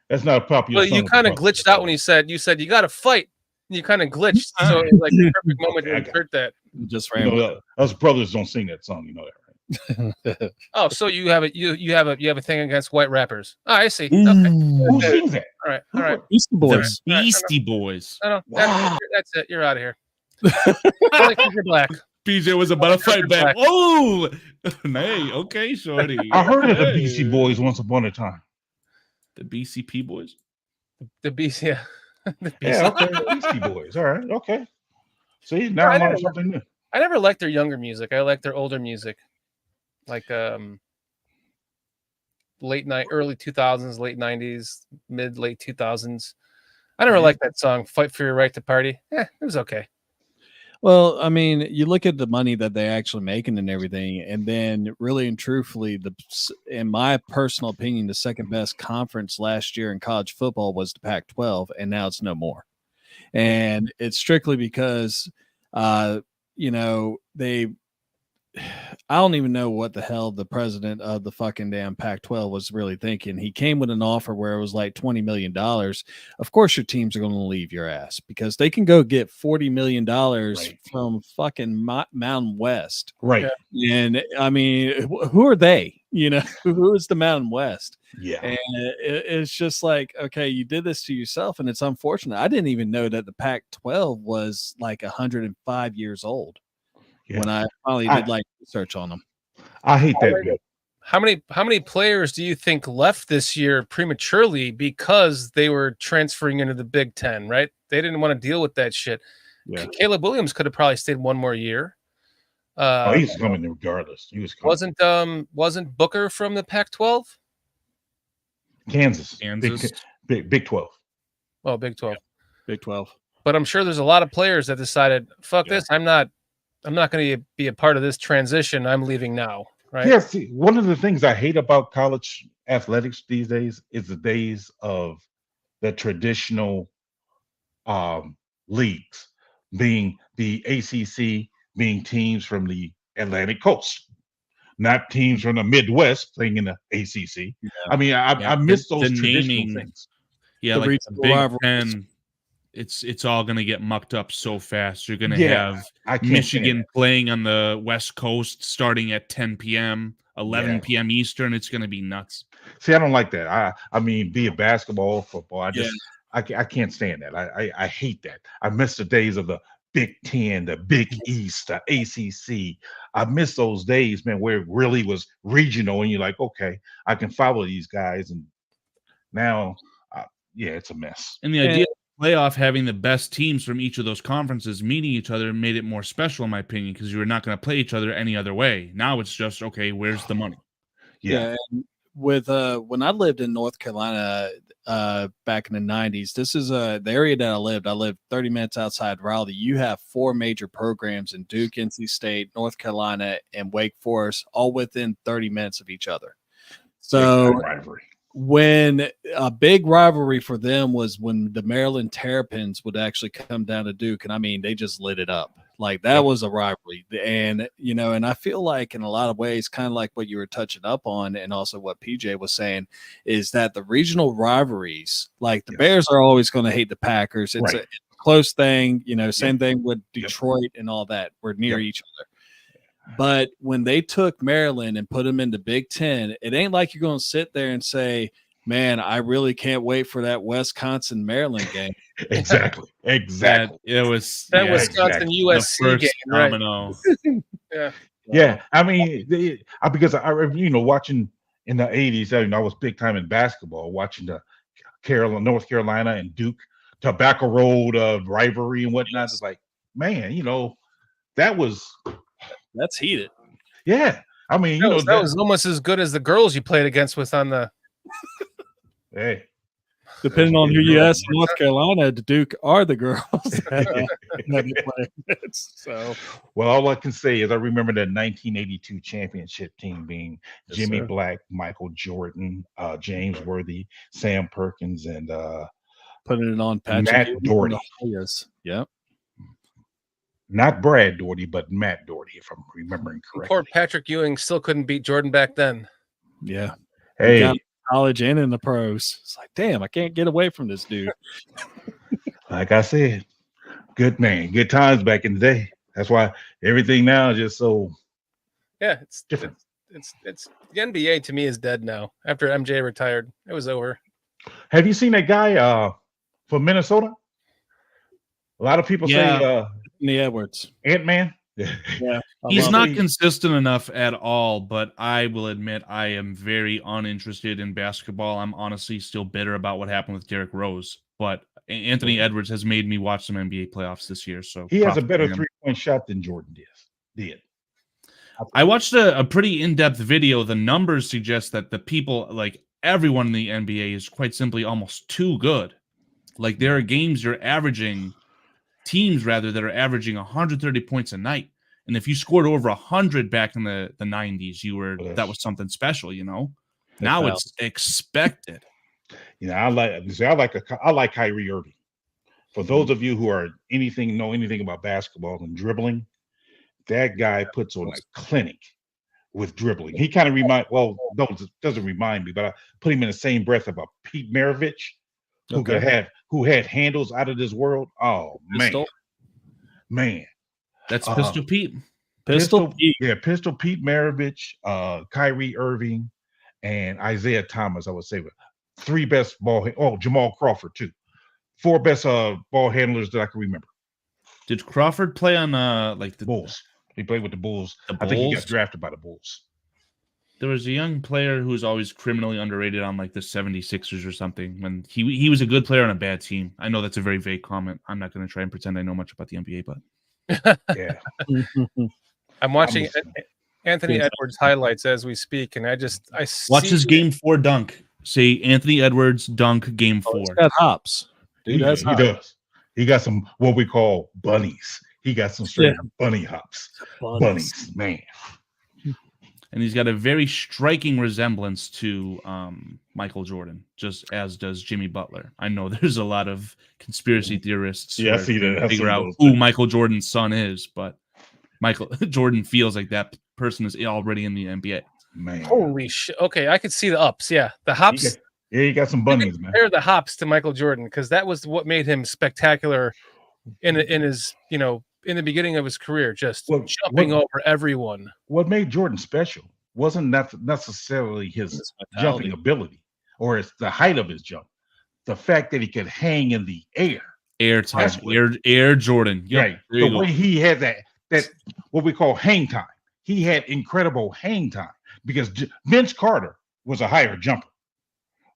That's not a popular. Well, you kind of glitched out when you said you got to fight. You kind of glitched, so it was like the perfect moment to insert that. Just ran. Us brothers don't sing that song, you know that, right? Oh, so you have a thing against white rappers? Oh, I see. Okay. Who sings that? All right. Beastie Boys. The Beastie Boys. No, Wow. that's it. You're out of here. You're black. PJ was about to fight back. Oh, nay, okay, shorty. I heard of the BC Boys once upon a time. The BCP Boys. The BC, yeah. The BC. Yeah, okay, Beastie Boys. All right, okay. See, now I'm on something new. I never liked their younger music. I liked their older music, like early 2000s, late 90s, late 2000s. I never liked that song, "Fight for Your Right to Party." It was okay. Well, I mean, you look at the money that they're actually making and everything, and then really and truthfully, in my personal opinion, the second best conference last year in college football was the Pac-12, and now it's no more. And it's strictly because, I don't even know what the hell the president of the fucking damn Pac-12 was really thinking. He came with an offer where it was like $20 million. Of course, your teams are going to leave your ass because they can go get $40 million from fucking Mountain West. Right. And I mean, who are they? You know, who is the Mountain West? Yeah. And it's just like, okay, you did this to yourself, and it's unfortunate. I didn't even know that the Pac-12 was like 105 years old. Yeah. When I finally did like research on them. I hate that bit. How many players do you think left this year prematurely because they were transferring into the Big Ten, right? They didn't want to deal with that shit. Yeah. Caleb Williams could have probably stayed one more year. He's coming regardless. He was coming. Wasn't Booker from the Pac-12? Kansas. Big 12. Oh, Big 12. Big 12. But I'm sure there's a lot of players that decided, fuck this, I'm not going to be a part of this transition. I'm leaving now, right? Yeah, see, one of the things I hate about college athletics these days is the days of the traditional leagues, being the ACC, being teams from the Atlantic Coast, not teams from the Midwest playing in the ACC. Yeah. I mean, I miss those traditional things. Yeah, like the Big Ten. It's all going to get mucked up so fast. You're going to have Michigan playing on the West Coast starting at 10 p.m., 11 p.m. Eastern. It's going to be nuts. See, I don't like that. I mean, be it basketball, football. I can't stand that. I hate that. I miss the days of the Big Ten, the Big East, the ACC. I miss those days, man, where it really was regional, and you're like, okay, I can follow these guys. And now, it's a mess. And the idea playoff having the best teams from each of those conferences meeting each other made it more special, in my opinion, because you were not going to play each other any other way. Now it's just, okay, where's the money? Yeah. With when I lived in North Carolina back in the 90s, this is the area that I lived 30 minutes outside Raleigh. You have 4 major programs in Duke, NC State, North Carolina, and Wake Forest, all within 30 minutes of each other. So when a big rivalry for them was when the Maryland Terrapins would actually come down to Duke, and I mean, they just lit it up. Like, that was a rivalry. And, you know, and I feel like in a lot of ways, kind of like what you were touching up on, and also what PJ was saying, is that the regional rivalries, like the Bears are always going to hate the Packers. It's a close thing, you know, same thing with Detroit and all that. We're near each other. But when they took Maryland and put them into Big Ten, it ain't like you're going to sit there and say, man, I really can't wait for that Wisconsin-Maryland game. Exactly. It was that Wisconsin USC game, domino. Right? Yeah. I mean, because I watching in the 80s, I was big time in basketball, watching the North Carolina and Duke Tobacco Road rivalry and whatnot. It's like, man, that's heated. Yeah. I mean, that was almost as good as the girls you played against with on the. Hey. Depending on who you ask in North Carolina, the Duke are the girls. So, well, all I can say is I remember the 1982 championship team being Jimmy Black, Michael Jordan, James Worthy, Sam Perkins, and putting it on Patrick Matt Doherty. Yep. Not Brad Doherty, but Matt Doherty, if I'm remembering correctly. Poor Patrick Ewing still couldn't beat Jordan back then. Yeah. Hey. College and in the pros. It's like, damn, I can't get away from this dude. Like I said, good times back in the day. That's why everything now is just so it's different. It's the NBA to me is dead now. After MJ retired, it was over. Have you seen that guy from Minnesota? A lot of people say Anthony Edwards. Ant-Man. Yeah. He's not consistent enough at all, but I will admit I am very uninterested in basketball. I'm honestly still bitter about what happened with Derrick Rose, but Anthony Edwards has made me watch some NBA playoffs this year. So he has a better 3-point shot than Jordan did. I watched a pretty in-depth video. The numbers suggest that the people, like everyone in the NBA, is quite simply almost too good. Like, there are teams that are averaging 130 points a night. And if you scored over 100 back in the 90s, that was something special, you know. Now it's expected. You know, I like Kyrie Irving. For those of you who know anything about basketball and dribbling, that guy puts on a clinic. with dribbling. He kind of doesn't remind me, but I put him in the same breath of a Pete Maravich, who had handles out of this world. Oh man. That's Pistol Pete. Pistol Pete Maravich, Kyrie Irving, and Isaiah Thomas. I would say 3 best Jamal Crawford too. 4 best ball handlers that I can remember. Did Crawford play on the Bulls? He played with the Bulls. I think he got drafted by the Bulls. There was a young player who was always criminally underrated on like the 76ers or something. When he was a good player on a bad team. I know that's a very vague comment. I'm not going to try and pretend I know much about the NBA, but yeah. I'm watching Anthony Edwards highlights as we speak, and I watch his Game 4 dunk. Say Anthony Edwards dunk Game 4. He's got hops. Dude, he does. He got some what we call bunnies. He got some straight bunny hops. Bunnies, man. And he's got a very striking resemblance to Michael Jordan, just as does Jimmy Butler. I know there's a lot of conspiracy theorists I see that. Figure out who Michael Jordan's son is, but Michael Jordan feels like that person is already in the NBA. Man. Holy shit. Okay, I could see the ups. Yeah, the hops. You got some bunnies, man. Compare the hops to Michael Jordan, because that was what made him spectacular in his, in the beginning of his career, just jumping over everyone. What made Jordan special wasn't necessarily his jumping ability or the height of his jump. The fact that he could hang in the air. Air Jordan. Yep. Right. The way he had that what we call hang time. He had incredible hang time because Vince Carter was a higher jumper.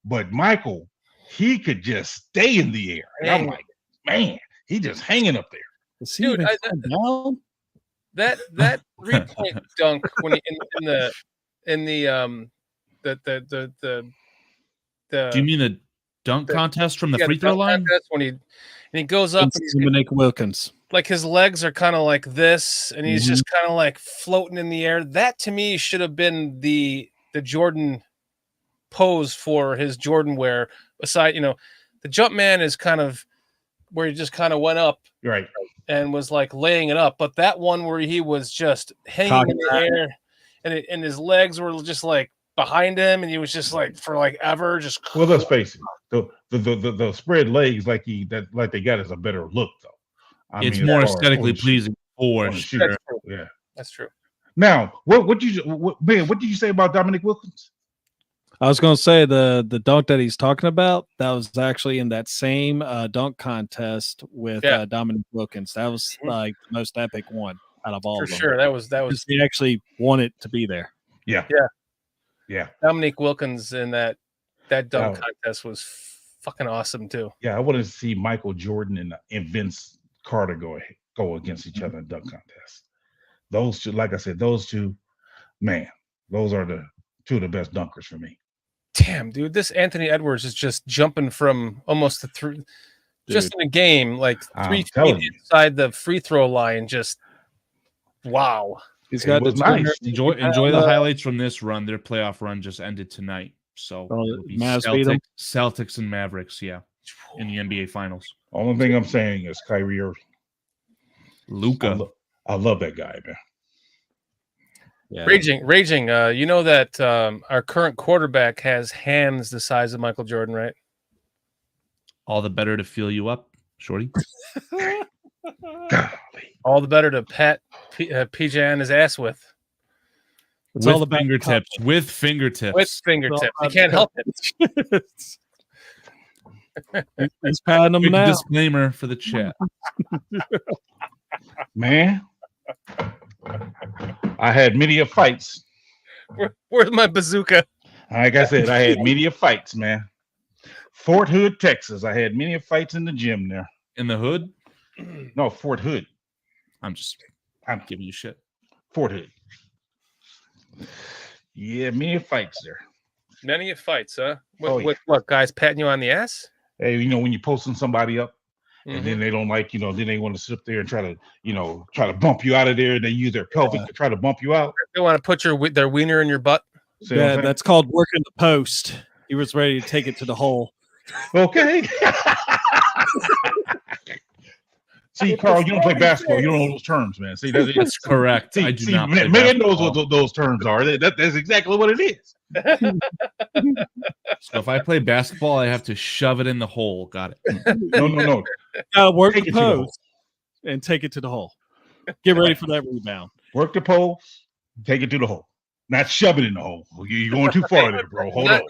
But Michael, he could just stay in the air. And I'm like, man, he just hanging up there. Dude, that 3-point dunk when he in the do you mean the dunk contest from the free throw line? When he goes up, Dominique Wilkins, like his legs are kind of like this, and he's just kind of like floating in the air. That to me should have been the Jordan pose for his Jordan wear. Aside, the jump man is kind of where he just kind of went up, right, and was like laying it up. But that one where he was just hanging in the air, and his legs were just like behind him, and he was just like for like ever just. Well, let's face it, the spread legs like they got is a better look though. It's more aesthetically pleasing for sure. Yeah, that's true. Now, what did you say about Dominique Wilkins? I was going to say the dunk that he's talking about, that was actually in that same dunk contest with Dominique Wilkins. That was like the most epic one out of all of them. For sure. That was he actually wanted to be there. Yeah. Dominique Wilkins in that dunk contest was fucking awesome too. Yeah, I wanted to see Michael Jordan and Vince Carter go against each other in dunk contest. Those two, like I said, those are the two of the best dunkers for me. Damn, dude, this Anthony Edwards is just jumping from almost just in a game, like 3 feet inside the free throw line. Just wow. He's got nice. Enjoy the highlights from this run. Their playoff run just ended tonight. So it'll be Celtics and Mavericks, in the NBA Finals. Only thing I'm saying is Kyrie Irving. Luka. I love that guy, man. Yeah. Raging. You know that our current quarterback has hands the size of Michael Jordan, right? All the better to feel you up, shorty. All the better to pat PJ on his ass with. It's with all the fingertips. With fingertips. With fingertips. You can't help it. He's patting them now. Disclaimer for the chat. Man, I had many fights. Where's my bazooka? Like I said, I had many fights, man. Fort Hood, Texas. I had many fights in the gym there. In the hood? No, Fort Hood. I'm giving you shit. Fort Hood. Yeah, many fights there. Many fights, huh? What guys patting you on the ass? Hey, when you're posting somebody up, and then they don't like, then they want to sit up there and try to bump you out of there. And they use their pelvic to try to bump you out. They want to put their wiener in your butt. Yeah, that's called working the post. He was ready to take it to the hole. Okay. See, Carl, you don't play basketball. You don't know those terms, man. See, That's correct. I do not play man knows basketball. what those terms are. That's exactly what it is. So if I play basketball, I have to shove it in the hole. Got it. No. Gotta work Take the it to the hole. post and take it to the hole. Get ready for that rebound. Work the post, take it to the hole. Not shove it in the hole. You're going too far there, bro. Hold on.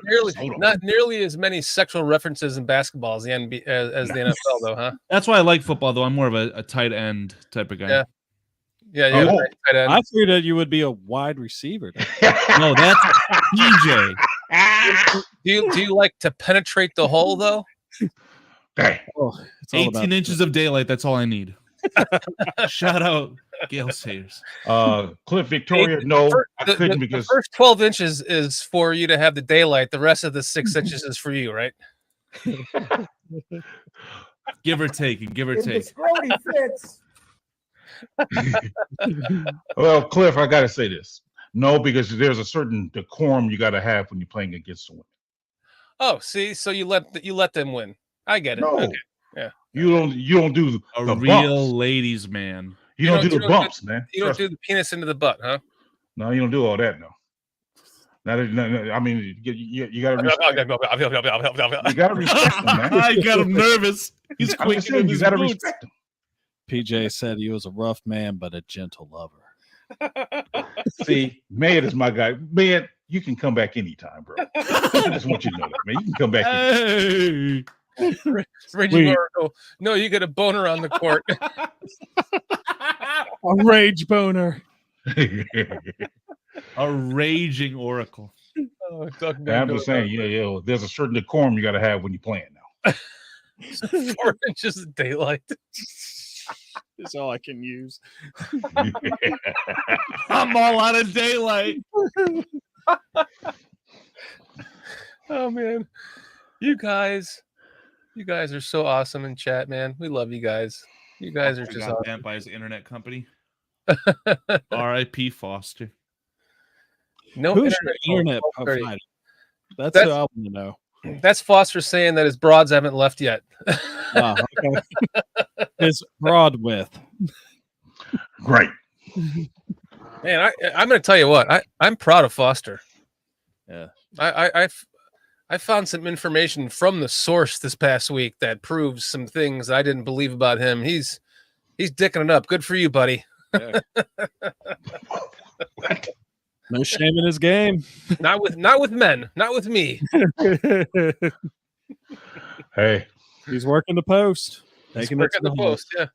Not nearly as many sexual references in basketball as the NFL, though, huh? That's why I like football, though. I'm more of a tight end type of guy. Yeah. Tight end. I figured that you would be a wide receiver. No, that's PJ. Do you like to penetrate the hole though? Hey. Oh, it's all 18 inches of daylight. That's all I need. Shout out Gale Sayers. Cliff Victoria, no, I couldn't because the first 12 inches is for you to have the daylight. The rest of the 6 inches is for you, right? Give or take. If the scrody fits. Well, Cliff, I gotta say this. No, because there's a certain decorum you gotta have when you're playing against someone. Oh, see, so you let them win. I get it. No. Okay. Yeah. You don't do A the real bumps. ladies' man. You don't do the bumps, man. You don't do the penis into the butt, huh? No, you don't do all that. No. No, I mean, you gotta respect. You gotta respect them, man. I got him nervous. He's I'm quick just in saying, you his gotta boots. respect them. PJ said he was a rough man, but a gentle lover. See, Man is my guy. Man, you can come back anytime, bro. I just want you to know that, man. You can come back anytime. Hey. Raging Oracle. No, you get a boner on the court. A rage boner. A raging oracle. Oh, I'm just saying, yeah, there's a certain decorum you gotta have when you're playing now. 4 inches of daylight. Is all I can use. I'm all out of daylight. Oh man, you guys are so awesome in chat, man. We love you guys. You guys are just got awesome. banned by his internet company. R.I.P. Foster. No Who's internet your phone, internet 12:30. provider? That's who I want to know. That's Foster saying that his broads haven't left yet. Oh, okay. His broad width. Great. Man, I'm going to tell you what. I'm proud of Foster. Yeah. I found some information from the source this past week that proves some things I didn't believe about him. He's dicking it up. Good for you, buddy. Yeah. No shame in his game. Not with men. Not with me. Hey, He's working the post. He's Taking it working to the the hole. post. Yeah.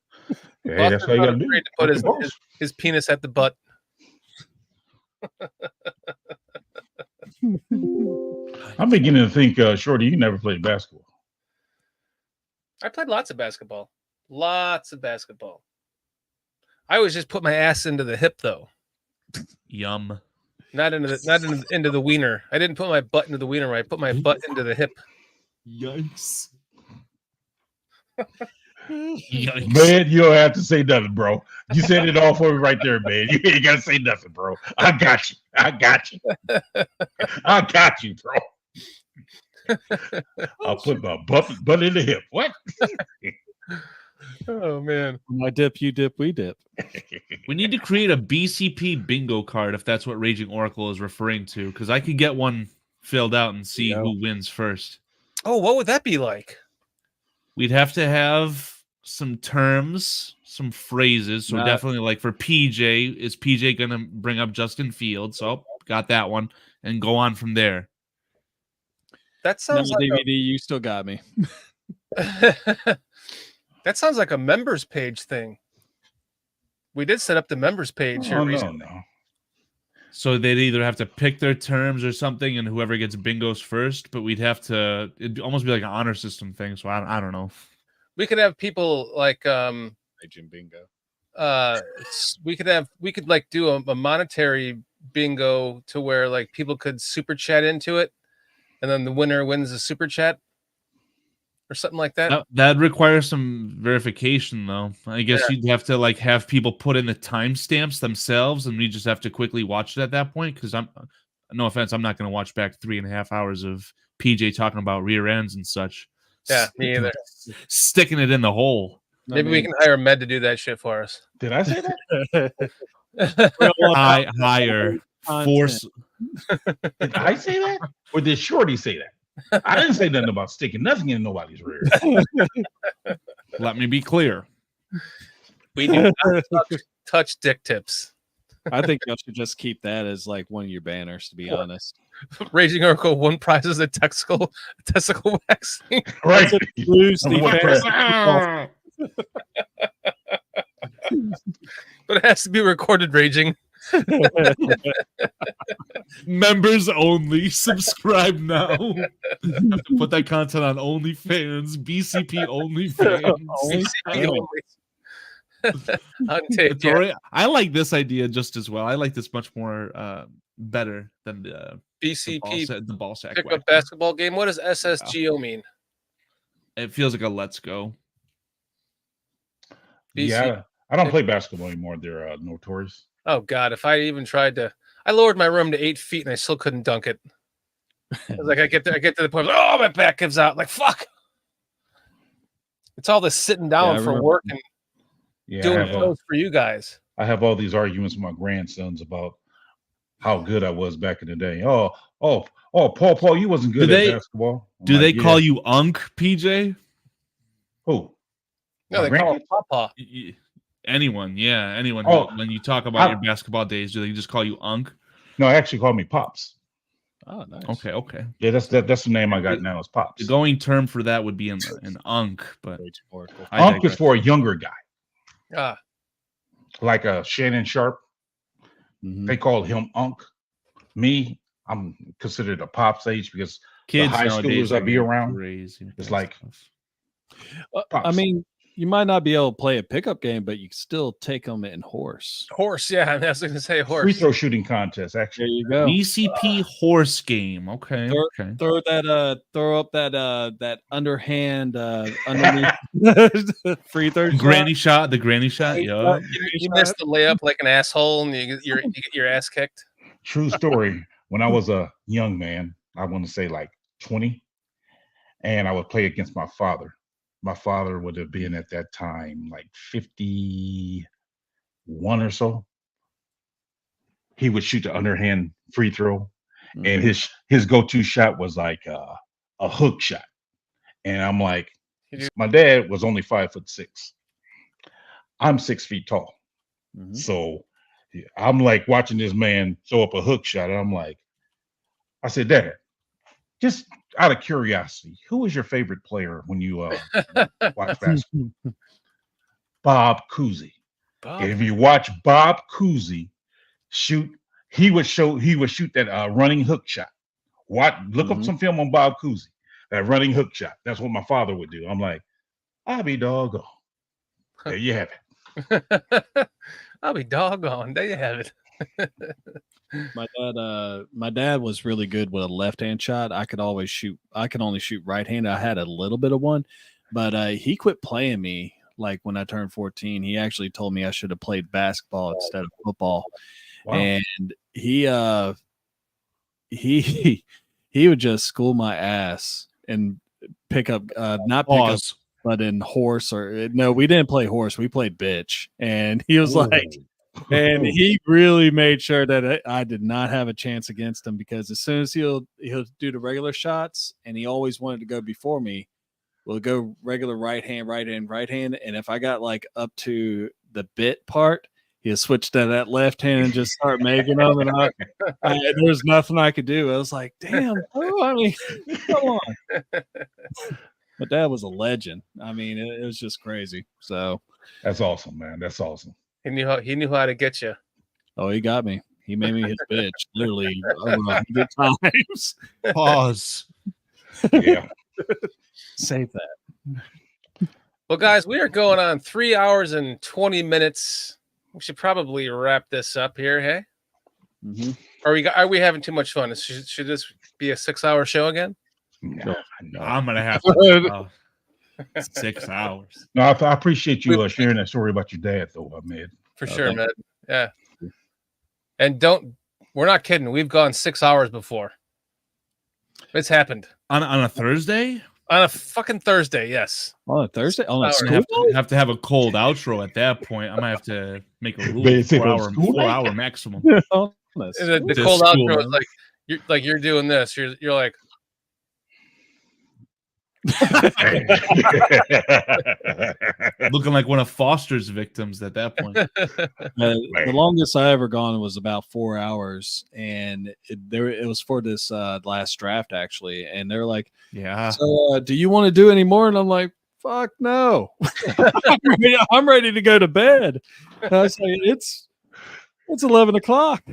hey, that's how you gotta do. Afraid to put Work the post. his penis at the butt. I'm beginning to think, Shorty, you never played basketball. I played lots of basketball. Lots of basketball. I always just put my ass into the hip though. Yum. Not into the wiener. I didn't put my butt into the wiener. I put my butt into the hip. Yikes. Yikes. Man, you don't have to say nothing, bro. You said it all for me right there, man. You ain't gotta say nothing, bro. I got you. I got you, bro. I'll put my butt in the hip. What? Oh man. I dip, you dip, we dip. We need to create a BCP bingo card if that's what Raging Oracle is referring to, because I could get one filled out and see who wins first. Oh, what would that be like? We'd have to have some terms, some phrases. So definitely like for PJ, is PJ going to bring up Justin Fields? So got that one and go on from there. That sounds No, like DVD, you still got me. that sounds like a members page thing. We did set up the members page here recently. No. So they'd either have to pick their terms or something, and whoever gets bingos first. But we'd have to, it'd almost be like an honor system thing. So I don't know. We could have people like Raging bingo. we could like do a monetary bingo to where like people could super chat into it, and then the winner wins the super chat or something like that. That'd require some verification, though. I guess you'd have to like have people put in the timestamps themselves, and we just have to quickly watch it at that point. Because no offense, I'm not going to watch back 3.5 hours of PJ talking about rear ends and such. Yeah, me either. Sticking it in the hole. Maybe we can hire Med to do that shit for us. Did I say that? Higher force. Did I say that? Or did Shorty say that? I didn't say nothing about sticking nothing in nobody's rear. Let me be clear. We do not touch dick tips. I think y'all should just keep that as like one of your banners, to be honest. Raging Oracle won prizes at testicle vaccine. Right. Lose Number the one fantasy prize. But it has to be recorded, Raging. Members only. Subscribe now. Have to put that content on OnlyFans. BCP OnlyFans. BCP only. On tape, It's all right. I like this idea just as well. I like this much more better than the BCP the ball sack. pickup basketball game. What does SSGO mean? It feels like a let's go. Yeah, I don't play basketball anymore. They're notorious. Oh God! If I even tried to, I lowered my rim to 8 feet and I still couldn't dunk it. I was like, I get to the point. Oh, my back gives out. Like fuck. It's all this sitting down for work and doing shows for you guys. I have all these arguments with my grandsons about how good I was back in the day. Paul, you wasn't good at basketball. Do they call you Unk, PJ? Who? No, they call him Papa. Anyone, anyone. When you talk about your basketball days, do they just call you Unk? No, they actually call me Pops. Oh, nice. Okay. Yeah, that's the name I got now is Pops. The going term for that would be an Unk, but Unk is for a younger guy. Ah, Like a Shannon Sharp. Mhm. They call him Unk. Me, I'm considered a Pops age because kids the high nowadays schoolers I be around, crazy. it's like I Pops. mean, you might not be able to play a pickup game, but you can still take them in horse. horse. Yeah, I was going to say horse. free throw shooting contest. There Actually, you go. BCP horse game. Okay. Throw up that underhand underneath free throw shot. Granny shot. The granny shot. Yeah. You missed the layup like an asshole, and you get your ass kicked. true story. When I was a young man, I want to say like 20, and I would play against my father. My father would have been at that time like 51 or so. He would shoot the underhand free throw, and his go-to shot was like a hook shot. And I'm like, my dad was only 5'6". I'm 6 feet tall. So I'm like watching this man throw up a hook shot, and I'm like, I said, Dad, just out of curiosity, who was your favorite player when you watch basketball? Bob Cousy. And if you watch Bob Cousy shoot, he would shoot that running hook shot. Look up some film on Bob Cousy, that running hook shot. That's what my father would do. I'm like, I'll be doggone. There you have it. I'll be doggone. There you have it. My dad was really good with a left-hand shot. I could only shoot right-handed. I had a little bit of one, but he quit playing me like when I turned 14. He actually told me I should have played basketball instead of football. Wow. And he would just school my ass and pick up not pick up, but in horse or no, we didn't play horse. We played bitch. And he was like, and he really made sure that I did not have a chance against him, because as soon as he'll do the regular shots, and he always wanted to go before me, we'll go regular right hand. And if I got like up to the bit part, he'll switch to that left hand and just start making them. And there was nothing I could do. I was like, damn, I mean, come on. But Dad was a legend. I mean, it was just crazy. So that's awesome, man. That's awesome. He knew how to get you. Oh, he got me. He made me his bitch literally over 100 times. Pause. Yeah. Save that. Well, guys, we are going on 3 hours and 20 minutes. We should probably wrap this up here, hey? Are we having too much fun? Should this be a 6-hour show again? No. I'm gonna have to 6 hours. No, I appreciate you sharing that story about your dad, though, Med. For sure, man. Yeah. And we're not kidding. We've gone 6 hours before. It's happened On a Thursday? On a fucking Thursday, yes. On a Thursday? On a Hours. school? Have to have a cold outro at that point. I might have to make a rule. They say for 4 school hour maximum. On a The school- cold school outro is night. you're doing this. You're like, Looking like one of Foster's victims at that point. The longest I ever gone was about 4 hours, and it was for this last draft actually, and they're like, Yeah. "So, do you want to do any more?" And I'm like, "Fuck no, I'm ready to go to bed." And I was like, "It's 11 o'clock,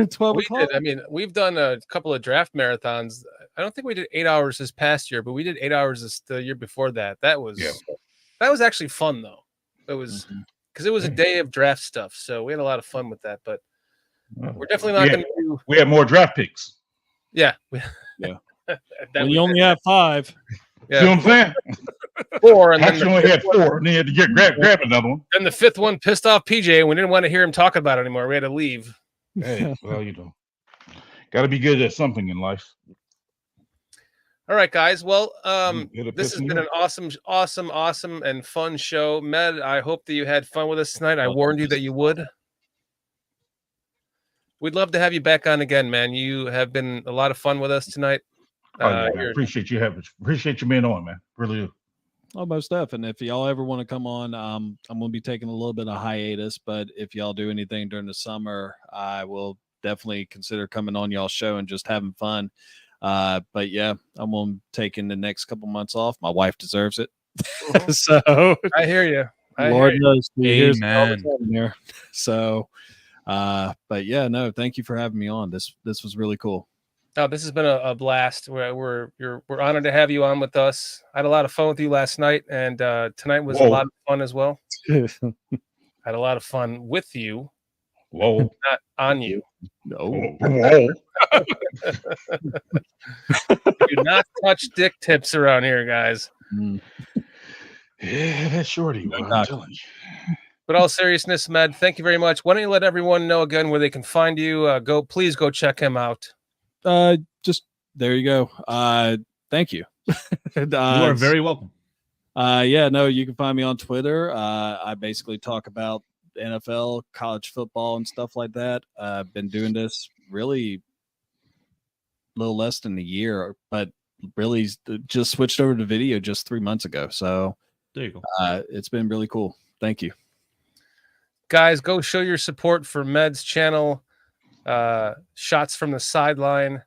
12 we o'clock." did. I mean, we've done a couple of draft marathons. I don't think we did 8 hours this past year, but we did 8 hours the year before that. That was actually fun though. It was because it was a day of draft stuff, so we had a lot of fun with that. But we're definitely not going to do. We had more draft picks. Yeah. Yeah. That When was you only have 5, See what I'm saying? 4, and then Actually, only had 4, and then you had to grab another one. and the fifth one pissed off PJ, and we didn't want to hear him talk about it anymore. We had to leave. Hey, well, got to be good at something in life. All right, guys. Well, It'll this piss has me been an off. awesome, and fun show. Med, I hope that you had fun with us tonight. I warned you that you would. We'd love to have you back on again, man. You have been a lot of fun with us tonight. Oh, yeah, man. Appreciate you being on, man. Really do. almost stuff. And if y'all ever want to come on, I'm going to be taking a little bit of hiatus, but if y'all do anything during the summer, I will definitely consider coming on y'all's show and just having fun. But yeah, I'm going to take in the next couple months off. My wife deserves it. So I hear you. Lord knows she hears it all the Amen. time here. So, but yeah, no, thank you for having me on. This was really cool. Oh, this has been a blast. We're honored to have you on with us. I had a lot of fun with you last night, and tonight was a lot of fun as well. I had a lot of fun with you, Whoa. not on you. No. Whoa. Do not touch dick tips around here, guys. Yeah, that's shorty. Well, I'm doctor. telling you. But all seriousness, Med, thank you very much. Why don't you let everyone know again where they can find you? Please go check him out. Just there you go. Thank you. You are very welcome. Yeah, no, you can find me on Twitter. I basically talk about the NFL, college football, and stuff like that. I've been doing this really a little less than a year, but really just switched over to video just 3 months ago. So There you go. it's been really cool. Thank you. Guys, go show your support for Med's channel. Shots from the sideline.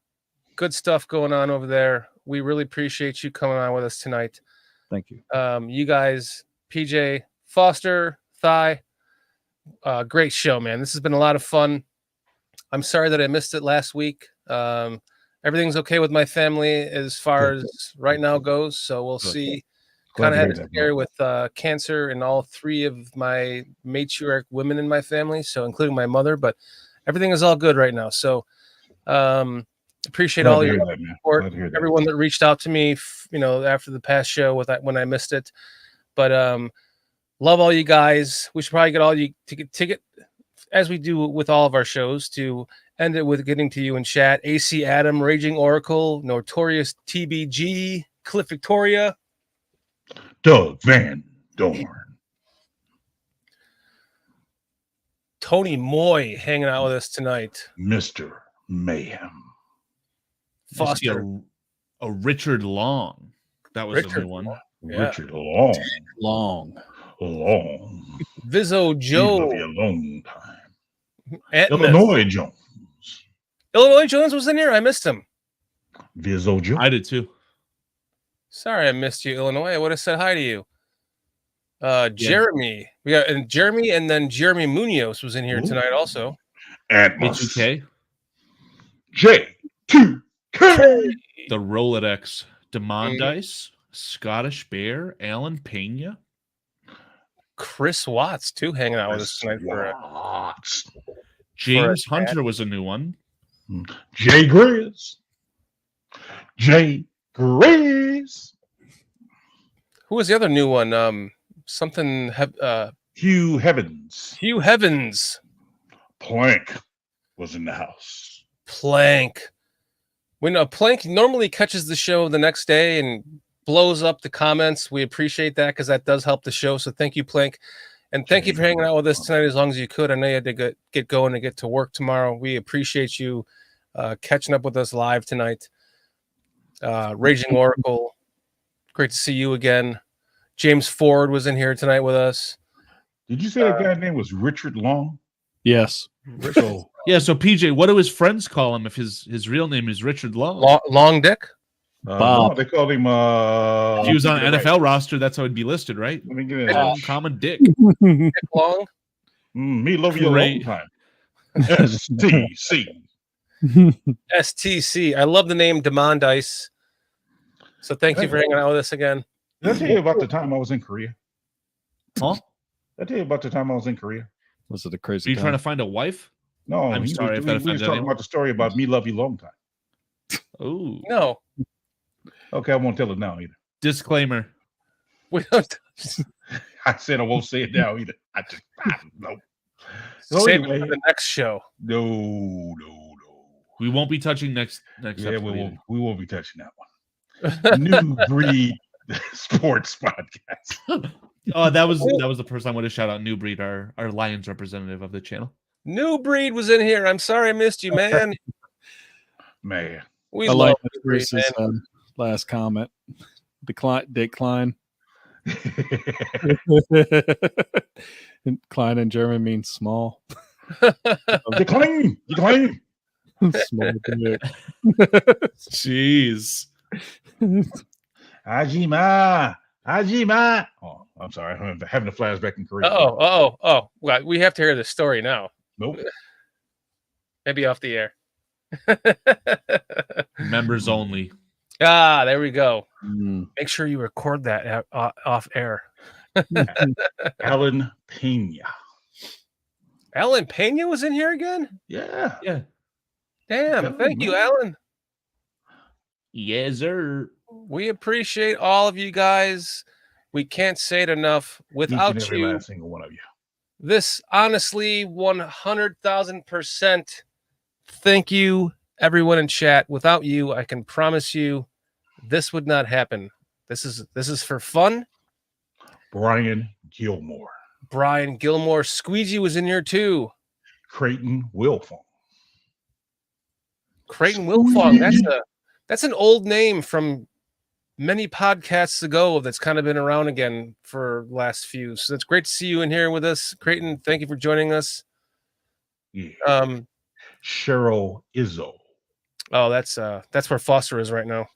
Good stuff going on over there. We really appreciate you coming on with us tonight. Thank you. You guys, PJ, Foster, Thigh, great show, man. This has been a lot of fun. I'm sorry that I missed it last week. Everything's okay with my family as far as right now goes, so we'll see. Glad Kind to of hear had a that, scare with cancer in all 3 of my matriarch women in my family, so including my mother, but everything is all good right now. So appreciate all your support, everyone that reached out to me, after the past show when I missed it. But love all you guys. We should probably get all you ticket as we do with all of our shows to end it with getting to you in chat. AC Adam, Raging Oracle, Notorious TBG, Cliff Victoria, Doug Van Dorn, Tony Moy hanging out with us tonight. Mr. Mayhem, Foster, a Richard Long. That was a new one. Yeah. Richard Long. Vizzo Joe, Be a long time. Illinois Jones was in here. I missed him. Vizzo Joe. I did too. Sorry, I missed you, Illinois. I would have said hi to you. Jeremy, we got Jeremy, and then Jeremy Munoz was in here tonight also. Atmos. H2K. J2K. The Rolodex. Demondice. Scottish Bear. Alan Pena. Chris Watts too, hanging out with us tonight. James Hunter was a new one. Jay Grizz. Who was the other new one? Hugh Heavens. Hugh Heavens. Plank was in the house. Plank. When Plank normally catches the show the next day and blows up the comments. We appreciate that because that does help the show. So thank you, Plank. And thank you for hanging out with us tonight as long as you could. I know you had to get going and get to work tomorrow. We appreciate you catching up with us live tonight. Raging Oracle, great to see you again. James Ford was in here tonight with us. Did you say that guy's name was Richard Long? Yes. So, Yeah, so PJ, what do his friends call him if his real name is Richard Long? Long Dick? no, they called him. If he was on an NFL roster, that's how it'd be listed, right? Let me get it. Common Dick. Dick Long? Me love you a long Great. time. STC. STC. I love the name Demond Dice. So thank you for hanging out with us again. Did I tell you about the time I was in Korea? Huh? Did I tell you about the time I was in Korea? Was it a Are crazy you time? trying to find a wife? No, I'm sorry if that we was offends talking anyone. about the story about me love you long time. Oh, No, Okay, I won't tell it now either. disclaimer. we don't. I said I won't say it now either. No. So Save it anyway, for the next show. no. We won't be touching next Yeah, episode. we won't be touching that one. New Breed Sports Podcast. Oh, that was the person I want to shout out. New Breed, our Lions representative of the channel. New Breed was in here. I'm sorry I missed you, man. Man, We I love like New Breed, Bruce's man. last comment. Dick Klein. Klein in German means small. decline. Small dick. Jeez. Hajima. Oh, I'm sorry. I'm having a flashback in Korea. Oh. Well, we have to hear the story now. Nope. Maybe off the air. Members only. There we go. Mm. Make sure you record that off air. Alan Pena. Alan Pena was in here again? Yeah. Yeah. Damn. Yeah, Thank you, man. Alan. Yes, sir. We appreciate all of you guys. We can't say it enough. Each and Without every you, last single one of you. this honestly 100,000% thank you, everyone in chat. Without you, I can promise you this would not happen. This is for fun. Brian Gilmore. Brian Gilmore. Squeegee was in here too. Creighton Wilfong. Creighton Wilfong. That's an old name from many podcasts ago that's kind of been around again for the last few. So it's great to see you in here with us. Creighton, thank you for joining us. Yeah. Cheryl Izzo. Oh, that's where Foster is right now.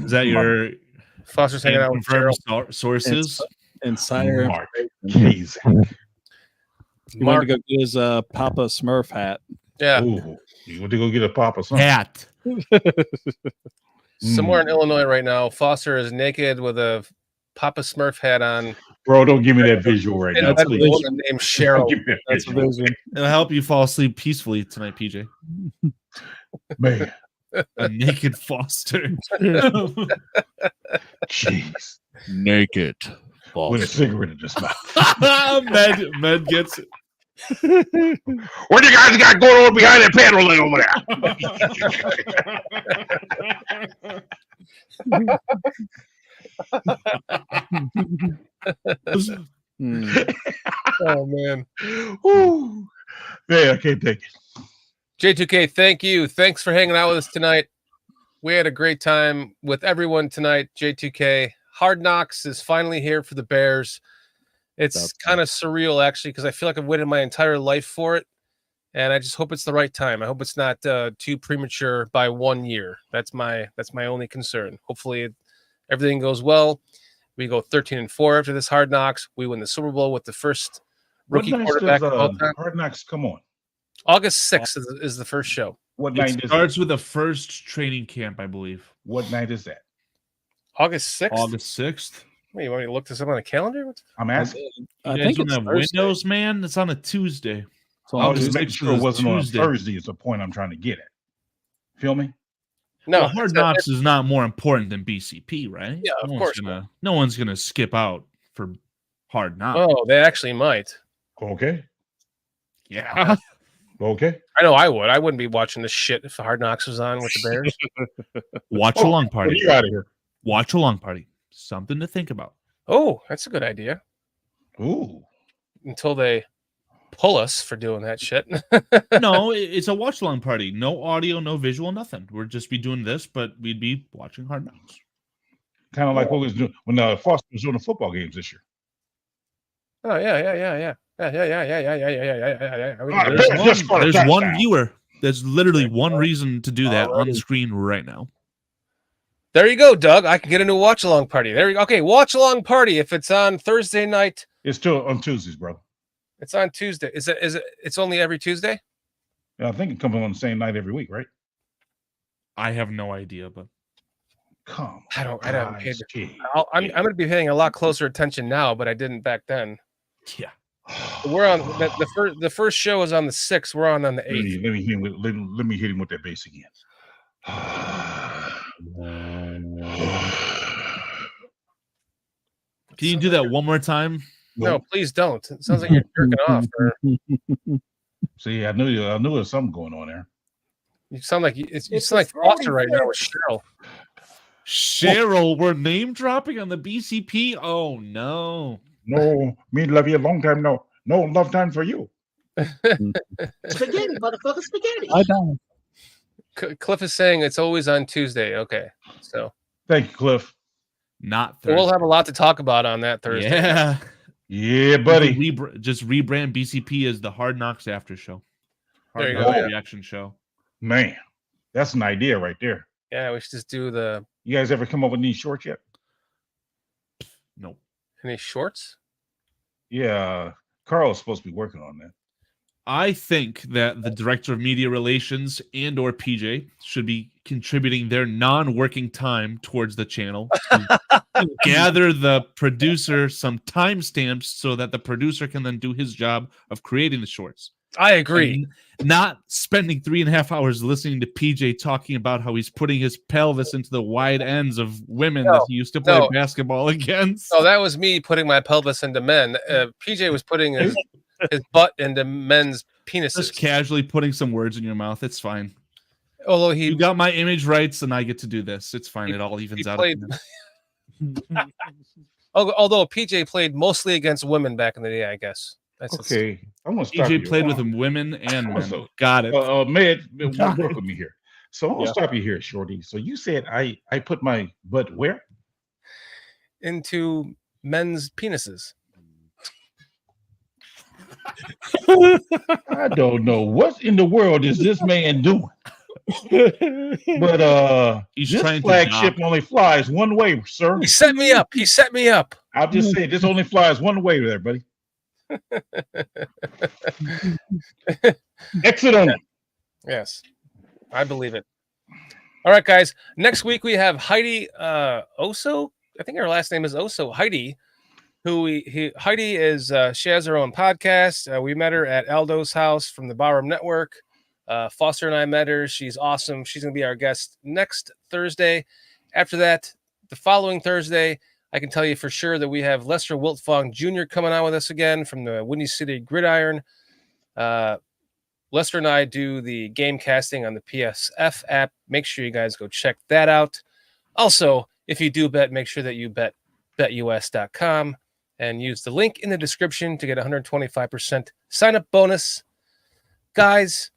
Is that your Foster's hanging out with Cheryl. confirmed sources? Insider. Mark Kazak? He wanted to go get his Papa Smurf hat. Yeah. Ooh, you want to go get a pop or something? Hat. Somewhere in Illinois right now, Foster is naked with a Papa Smurf hat on. Bro, don't give me that visual right And now, that's a please. woman named Don't Cheryl. give me that That's a visual. vision. It'll help you fall asleep peacefully tonight, PJ. Man, A naked Foster. jeez. Naked. With a cigarette in his mouth. Med gets it. What you guys got going on behind that panel over Mm. Oh man. there? Ooh. Man, I can't take it. J2K, thank you. Thanks for hanging out with us tonight. We had a great time with everyone tonight. J2K. Hard Knocks is finally here for the Bears. It's kind of surreal, actually, because I feel like I've waited my entire life for it. And I just hope it's the right time. I hope it's not too premature by 1 year. That's my only concern. Hopefully everything goes well. We go 13-4 after this Hard Knocks. We win the Super Bowl with the first rookie What night quarterback does of all time. Hard Knocks come on? August 6th is the first show. What night It is starts it? with the first training camp, I believe. What night is that? August 6th? August 6th. Wait, you want me to look this up on a calendar? I'm asking. I You think guys don't it's have Thursday. Windows, man. It's on a Tuesday. So I'll August just make 6th sure it is wasn't on a Tuesday. Thursday. Is the point I'm trying to get at. Feel me? No, Well, Hard it's not- Knocks is not more important than BCP, right? Yeah, of no course No one's gonna skip out for Hard Knocks. Oh, they actually might. Okay. Yeah. Okay. I know I would. I wouldn't be watching this shit if Hard Knocks was on with the Bears. Watch along party. You out of here. Watch along party. Something to think about. Oh, that's a good idea. Ooh. Until they pull us for doing that shit. No, it's a watch along party. No audio, no visual, nothing. We'd just be doing this, but we'd be watching Hard Knocks. Kind of like what we was doing when Foster was doing the football games this year. Oh yeah. There's one viewer. There's literally one reason to do that on screen right now. There you go, Doug. I can get into a watch along party. There you go. Okay, watch along party. If it's on Thursday night, It's still on Tuesdays, bro. it's on Tuesday. Is it? It's only every Tuesday? Yeah, I think it comes on the same night every week, right? I have no idea, but Come. I don't pay on, I'm going to be paying a lot closer attention now, but I didn't back then. yeah. We're on the first show is on the 6th. We're on the 8th. Let me hit him with that bass again. Can you do that one more time? No, please don't. It sounds like you're jerking off. Or See, I knew there was something going on there. you sound like you sound like Foster right now with Cheryl. Cheryl, we're name dropping on the BCP. Oh no. No, me love you a long time. No love time for you. Spaghetti, motherfucker, spaghetti. I don't. Cliff is saying it's always on Tuesday. Okay, so Thank you, Cliff. Not Thursday. we'll have a lot to talk about on that Thursday. Yeah. Yeah, buddy. Just rebrand BCP as the Hard Knocks After Show. There Hard you Knocks go. reaction show. Man, that's an idea right there. Yeah, we should just do the You guys ever come up with these shorts yet? Nope. any shorts. Yeah, Carl's supposed to be working on that. I think that the director of media relations and or PJ should be contributing their non-working time towards the channel to gather the producer some timestamps so that the producer can then do his job of creating the shorts. I agree. And not spending 3.5 hours listening to PJ talking about how he's putting his pelvis into the wide ends of women that he used to play basketball against. No, that was me putting my pelvis into men. PJ was putting his butt into men's penises. Just casually putting some words in your mouth. It's fine. Although You got my image rights and I get to do this. It's fine. It all evens out. Although PJ played mostly against women back in the day, I guess. That's Okay, I'm gonna stop PJ you. played with women and men. Also, Got it. Med, work with me here. So I'm gonna stop you here, Shorty. So you said I put my butt where? into men's penises. I don't know what in the world is this man doing. But He's this trying to flagship only flies one way, sir. He set me up. He set me up. I'll just say this only flies one way there, buddy. Exit on it. Yes, I believe it. All right, guys. Next week we have Heidi Oso. I think her last name is Oso. Heidi, Heidi is she has her own podcast. We met her at Aldo's house from the Barroom Network. Foster and I met her. She's awesome. She's going to be our guest next Thursday. After that, the following Thursday, I can tell you for sure that we have Lester Wiltfong Jr. coming on with us again from the Windy City Gridiron. Lester and I do the game casting on the PSF app. Make sure you guys go check that out. Also, if you do bet, make sure that you bet BetUS.com and use the link in the description to get 125% sign-up bonus. Guys,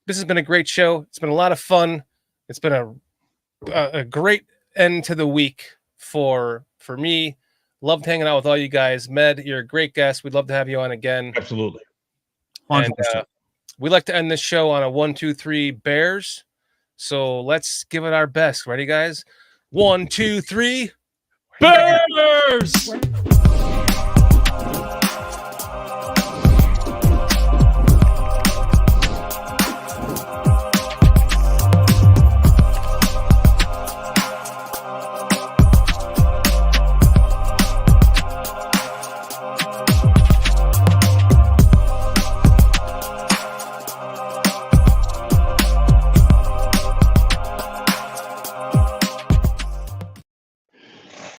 this has been a great show. It's been a lot of fun. It's been a great end to the week for me. Loved hanging out with all you guys. Med, you're a great guest. We'd love to have you on again. Absolutely. And we like to end this show on a 1, 2, 3 Bears. So let's give it our best. Ready, guys? 1, 2, 3 Bears!